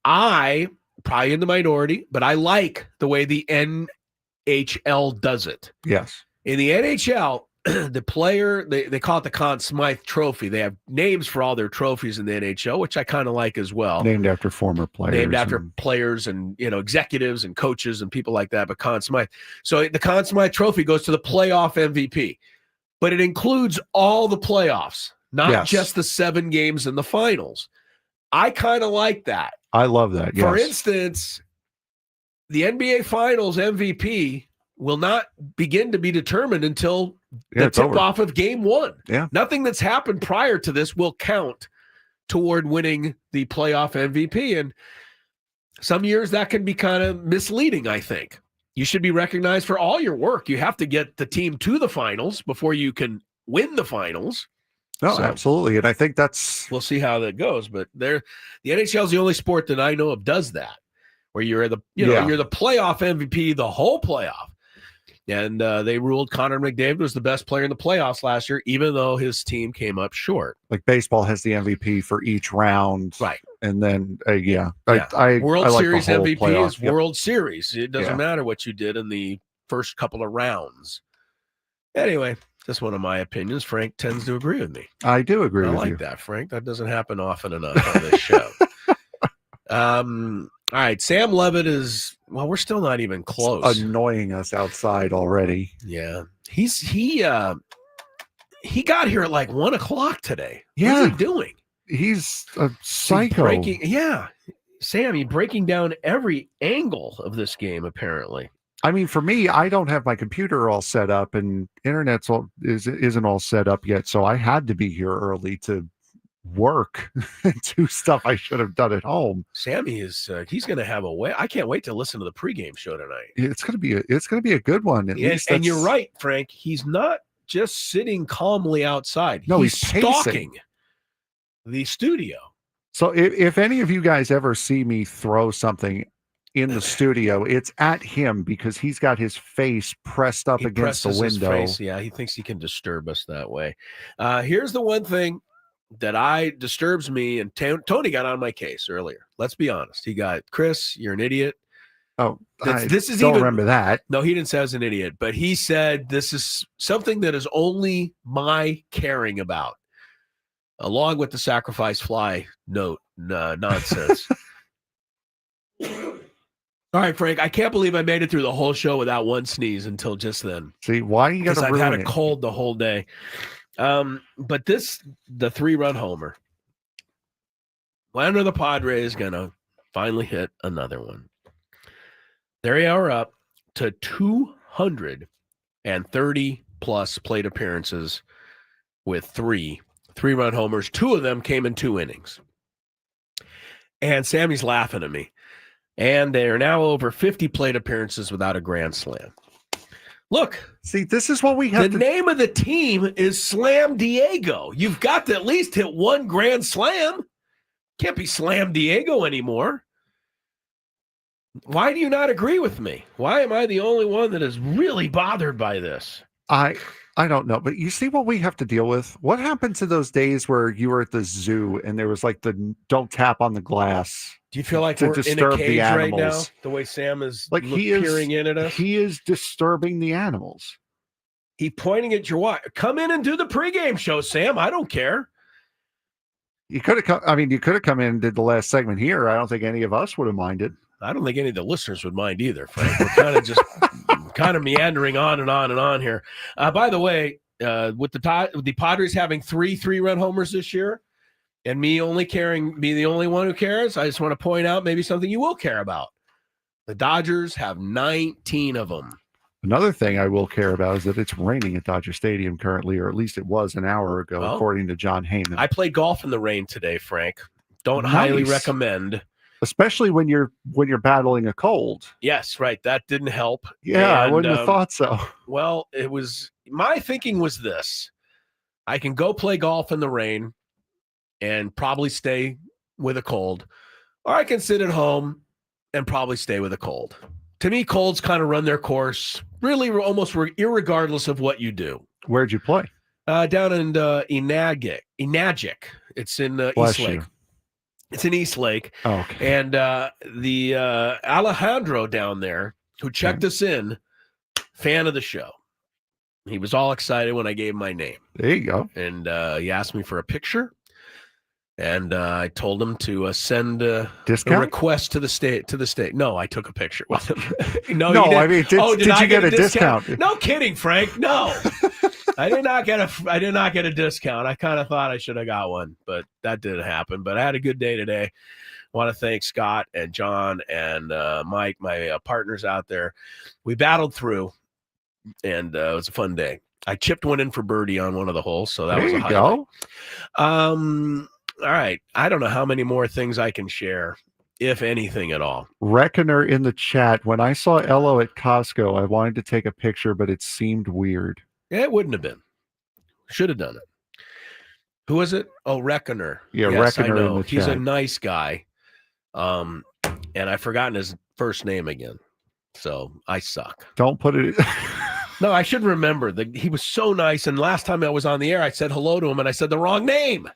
[SPEAKER 2] I, probably in the minority, but I like the way the NHL does it.
[SPEAKER 6] Yes.
[SPEAKER 2] In the NHL, the player, they call it the Conn Smythe Trophy. They have names for all their trophies in the NHL, which I kind of like as well.
[SPEAKER 6] Named after former players.
[SPEAKER 2] Named after players and, executives and coaches and people like that, but Conn Smythe. So the Conn Smythe Trophy goes to the playoff MVP, but it includes all the playoffs. Not just the 7 games in the finals. I kind of like that.
[SPEAKER 6] I love that. Yes.
[SPEAKER 2] For instance, the NBA Finals MVP will not begin to be determined until the tip-off of Game 1.
[SPEAKER 6] Yeah.
[SPEAKER 2] Nothing that's happened prior to this will count toward winning the playoff MVP. And some years that can be kind of misleading, I think. You should be recognized for all your work. You have to get the team to the finals before you can win the finals.
[SPEAKER 6] No, absolutely. And I think
[SPEAKER 2] we'll see how that goes. But the NHL is the only sport that I know of does that, where you're you're the playoff MVP the whole playoff. And they ruled Connor McDavid was the best player in the playoffs last year, even though his team came up short.
[SPEAKER 6] Like baseball has the MVP for each round.
[SPEAKER 2] Right.
[SPEAKER 6] And then,
[SPEAKER 2] World Series MVP
[SPEAKER 6] playoff.
[SPEAKER 2] is World Series. It doesn't matter what you did in the first couple of rounds. Anyway, just one of my opinions. Frank tends to agree with me.
[SPEAKER 6] I do agree with you.
[SPEAKER 2] I like that, Frank. That doesn't happen often enough on this show. All right, Sam Levitt is, we're still not even close.
[SPEAKER 6] It's annoying us outside already.
[SPEAKER 2] Yeah. He got here at like 1:00 today.
[SPEAKER 6] Yeah.
[SPEAKER 2] What is he doing?
[SPEAKER 6] He's a psycho.
[SPEAKER 2] Sam, he's breaking down every angle of this game, apparently.
[SPEAKER 6] I mean, for me, I don't have my computer all set up, and internet isn't all set up yet. So I had to be here early to work and do stuff I should have done at home.
[SPEAKER 2] Sammy is he's going to have a way. I can't wait to listen to the pregame show tonight.
[SPEAKER 6] It's going to be a good one. At least
[SPEAKER 2] and you're right, Frank. He's not just sitting calmly outside.
[SPEAKER 6] No, he's
[SPEAKER 2] stalking the studio.
[SPEAKER 6] So if any of you guys ever see me throw something in the studio, it's at him because he's got his face pressed up against the window.
[SPEAKER 2] Yeah, he thinks he can disturb us that way. Here's the one thing that disturbs me, and Tony got on my case earlier. Let's be honest. He got, Chris, you're an idiot.
[SPEAKER 6] Oh, don't remember that.
[SPEAKER 2] No, he didn't say I was an idiot, but he said this is something that is only my caring about, along with the sacrifice fly nonsense. All right, Frank, I can't believe I made it through the whole show without one sneeze until just then.
[SPEAKER 6] See, why you got to ruin it?
[SPEAKER 2] I've had a cold the whole day. But the 3-run homer, when are the Padres going to finally hit another one? They are up to 230-plus plate appearances with 3-run homers. 2 of them came in 2 innings. And Sammy's laughing at me. And they are now over 50 plate appearances without a grand slam. Look.
[SPEAKER 6] See, this is what we have.
[SPEAKER 2] The name of the team is Slam Diego. You've got to at least hit 1 grand slam. Can't be Slam Diego anymore. Why do you not agree with me? Why am I the only one that is really bothered by this?
[SPEAKER 6] I I don't know, but you see what we have to deal with? What happened to those days where you were at the zoo and there was like the don't tap on the glass?
[SPEAKER 2] Do you feel like
[SPEAKER 6] to
[SPEAKER 2] we're in a
[SPEAKER 6] disturb
[SPEAKER 2] cage
[SPEAKER 6] the
[SPEAKER 2] right now?
[SPEAKER 6] animals?
[SPEAKER 2] The way Sam is
[SPEAKER 6] Like
[SPEAKER 2] peering in at us?
[SPEAKER 6] He is disturbing the animals.
[SPEAKER 2] He pointing at your watch. Come in and do the pregame show, Sam. I don't care.
[SPEAKER 6] You could have come. I mean, you could have come in and did the last segment here. I don't think any of us would have minded.
[SPEAKER 2] I don't think any of the listeners would mind either, Frank. We're kind of just kind of meandering on and on and on here. By the way, with the Padres having 3 3-run homers this year, and me only be the only one who cares, I just want to point out maybe something you will care about. The Dodgers have 19 of them.
[SPEAKER 6] Another thing I will care about is that it's raining at Dodger Stadium currently, or at least it was an hour ago, according to John Heyman.
[SPEAKER 2] I played golf in the rain today, Frank. Don't highly recommend.
[SPEAKER 6] Especially when you're battling a cold.
[SPEAKER 2] Yes, right. That didn't help.
[SPEAKER 6] Yeah, I wouldn't have thought so.
[SPEAKER 2] Well, my thinking was this. I can go play golf in the rain and probably stay with a cold, or I can sit at home and probably stay with a cold. To me, colds kind of run their course, really almost irregardless of what you do.
[SPEAKER 6] Where'd you play?
[SPEAKER 2] Down in Enagic. It's in East Lake. It's in East Lake.
[SPEAKER 6] Oh, okay.
[SPEAKER 2] And the Alejandro down there, who checked us in, fan of the show. He was all excited when I gave him my name.
[SPEAKER 6] There you go.
[SPEAKER 2] And he asked me for a picture. And I told him to send a request to the state. No, I took a picture with him. No,
[SPEAKER 6] I mean, did you get a discount?
[SPEAKER 2] No kidding, Frank. No, I did not get a discount. I kind of thought I should have got one, but that didn't happen. But I had a good day today. I want to thank Scott and John and Mike, my partners out there. We battled through, and it was a fun day. I chipped one in for birdie on one of the holes, so that was a highlight.
[SPEAKER 6] Go.
[SPEAKER 2] All right. I don't know how many more things I can share, if anything at all.
[SPEAKER 6] Reckoner in the chat. When I saw Ello at Costco, I wanted to take a picture, but it seemed weird.
[SPEAKER 2] Yeah, it wouldn't have been. Should have done it. Who was it? Oh, Reckoner.
[SPEAKER 6] Yeah,
[SPEAKER 2] yes,
[SPEAKER 6] Reckoner
[SPEAKER 2] I know.
[SPEAKER 6] in the
[SPEAKER 2] He's
[SPEAKER 6] chat.
[SPEAKER 2] a nice guy. And I've forgotten his first name again. So I suck.
[SPEAKER 6] Don't put it.
[SPEAKER 2] No, I should remember. He was so nice. And last time I was on the air, I said hello to him and I said the wrong name.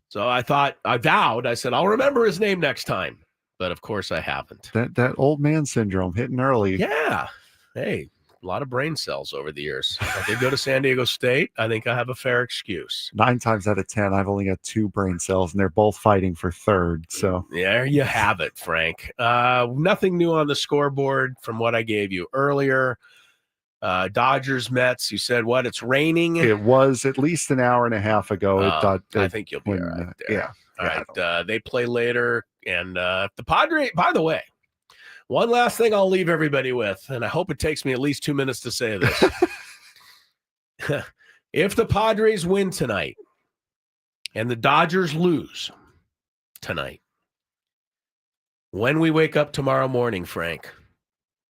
[SPEAKER 2] So I vowed, I said, I'll remember his name next time. But of course I haven't.
[SPEAKER 6] That old man syndrome hitting early.
[SPEAKER 2] Yeah. Hey, a lot of brain cells over the years. I did go to San Diego State. I think I have a fair excuse.
[SPEAKER 6] 9 times out of 10, I've only got 2 brain cells, and they're both fighting for third. So
[SPEAKER 2] there you have it, Frank. Nothing new on the scoreboard from what I gave you earlier. Dodgers, Mets, you said what? It's raining?
[SPEAKER 6] It was at least an hour and a half ago.
[SPEAKER 2] I think you'll be all right there.
[SPEAKER 6] Yeah.
[SPEAKER 2] All right. They play later. And the Padres, by the way, one last thing I'll leave everybody with, and I hope it takes me at least 2 minutes to say this. If the Padres win tonight and the Dodgers lose tonight, when we wake up tomorrow morning, Frank,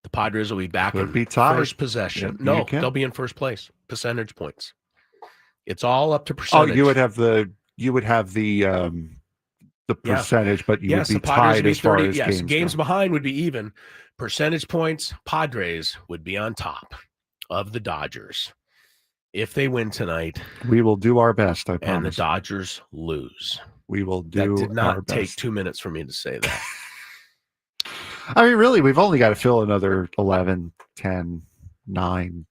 [SPEAKER 2] the Padres will be back in first possession. No, they'll be in first place. Percentage points. It's all up to percentage.
[SPEAKER 6] Oh, you would have the percentage, but you would be tied as far as
[SPEAKER 2] games behind would be even. Percentage points, Padres would be on top of the Dodgers. If they win tonight,
[SPEAKER 6] we will do our best, I promise.
[SPEAKER 2] And the Dodgers lose.
[SPEAKER 6] We will do.
[SPEAKER 2] That did not take 2 minutes for me to say that.
[SPEAKER 6] I mean, really, we've only got to fill another 11, 10, 9,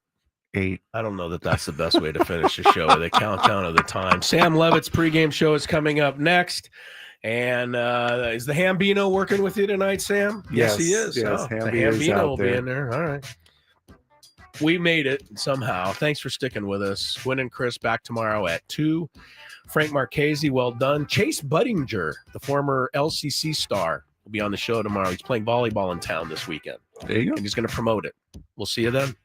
[SPEAKER 6] 8.
[SPEAKER 2] I don't know that that's the best way to finish the show with a countdown of the time. Sam Levitt's pregame show is coming up next. And is the Hambino working with you tonight, Sam? Yes he is.
[SPEAKER 6] Yes,
[SPEAKER 2] the Hambino will be in there. All right. We made it somehow. Thanks for sticking with us. Gwynn and Chris back tomorrow at 2. Frank Marchese, well done. Chase Budinger, the former LCC star, will be on the show tomorrow. He's playing volleyball in town this weekend.
[SPEAKER 6] There you go.
[SPEAKER 2] And he's going to promote it. We'll see you then.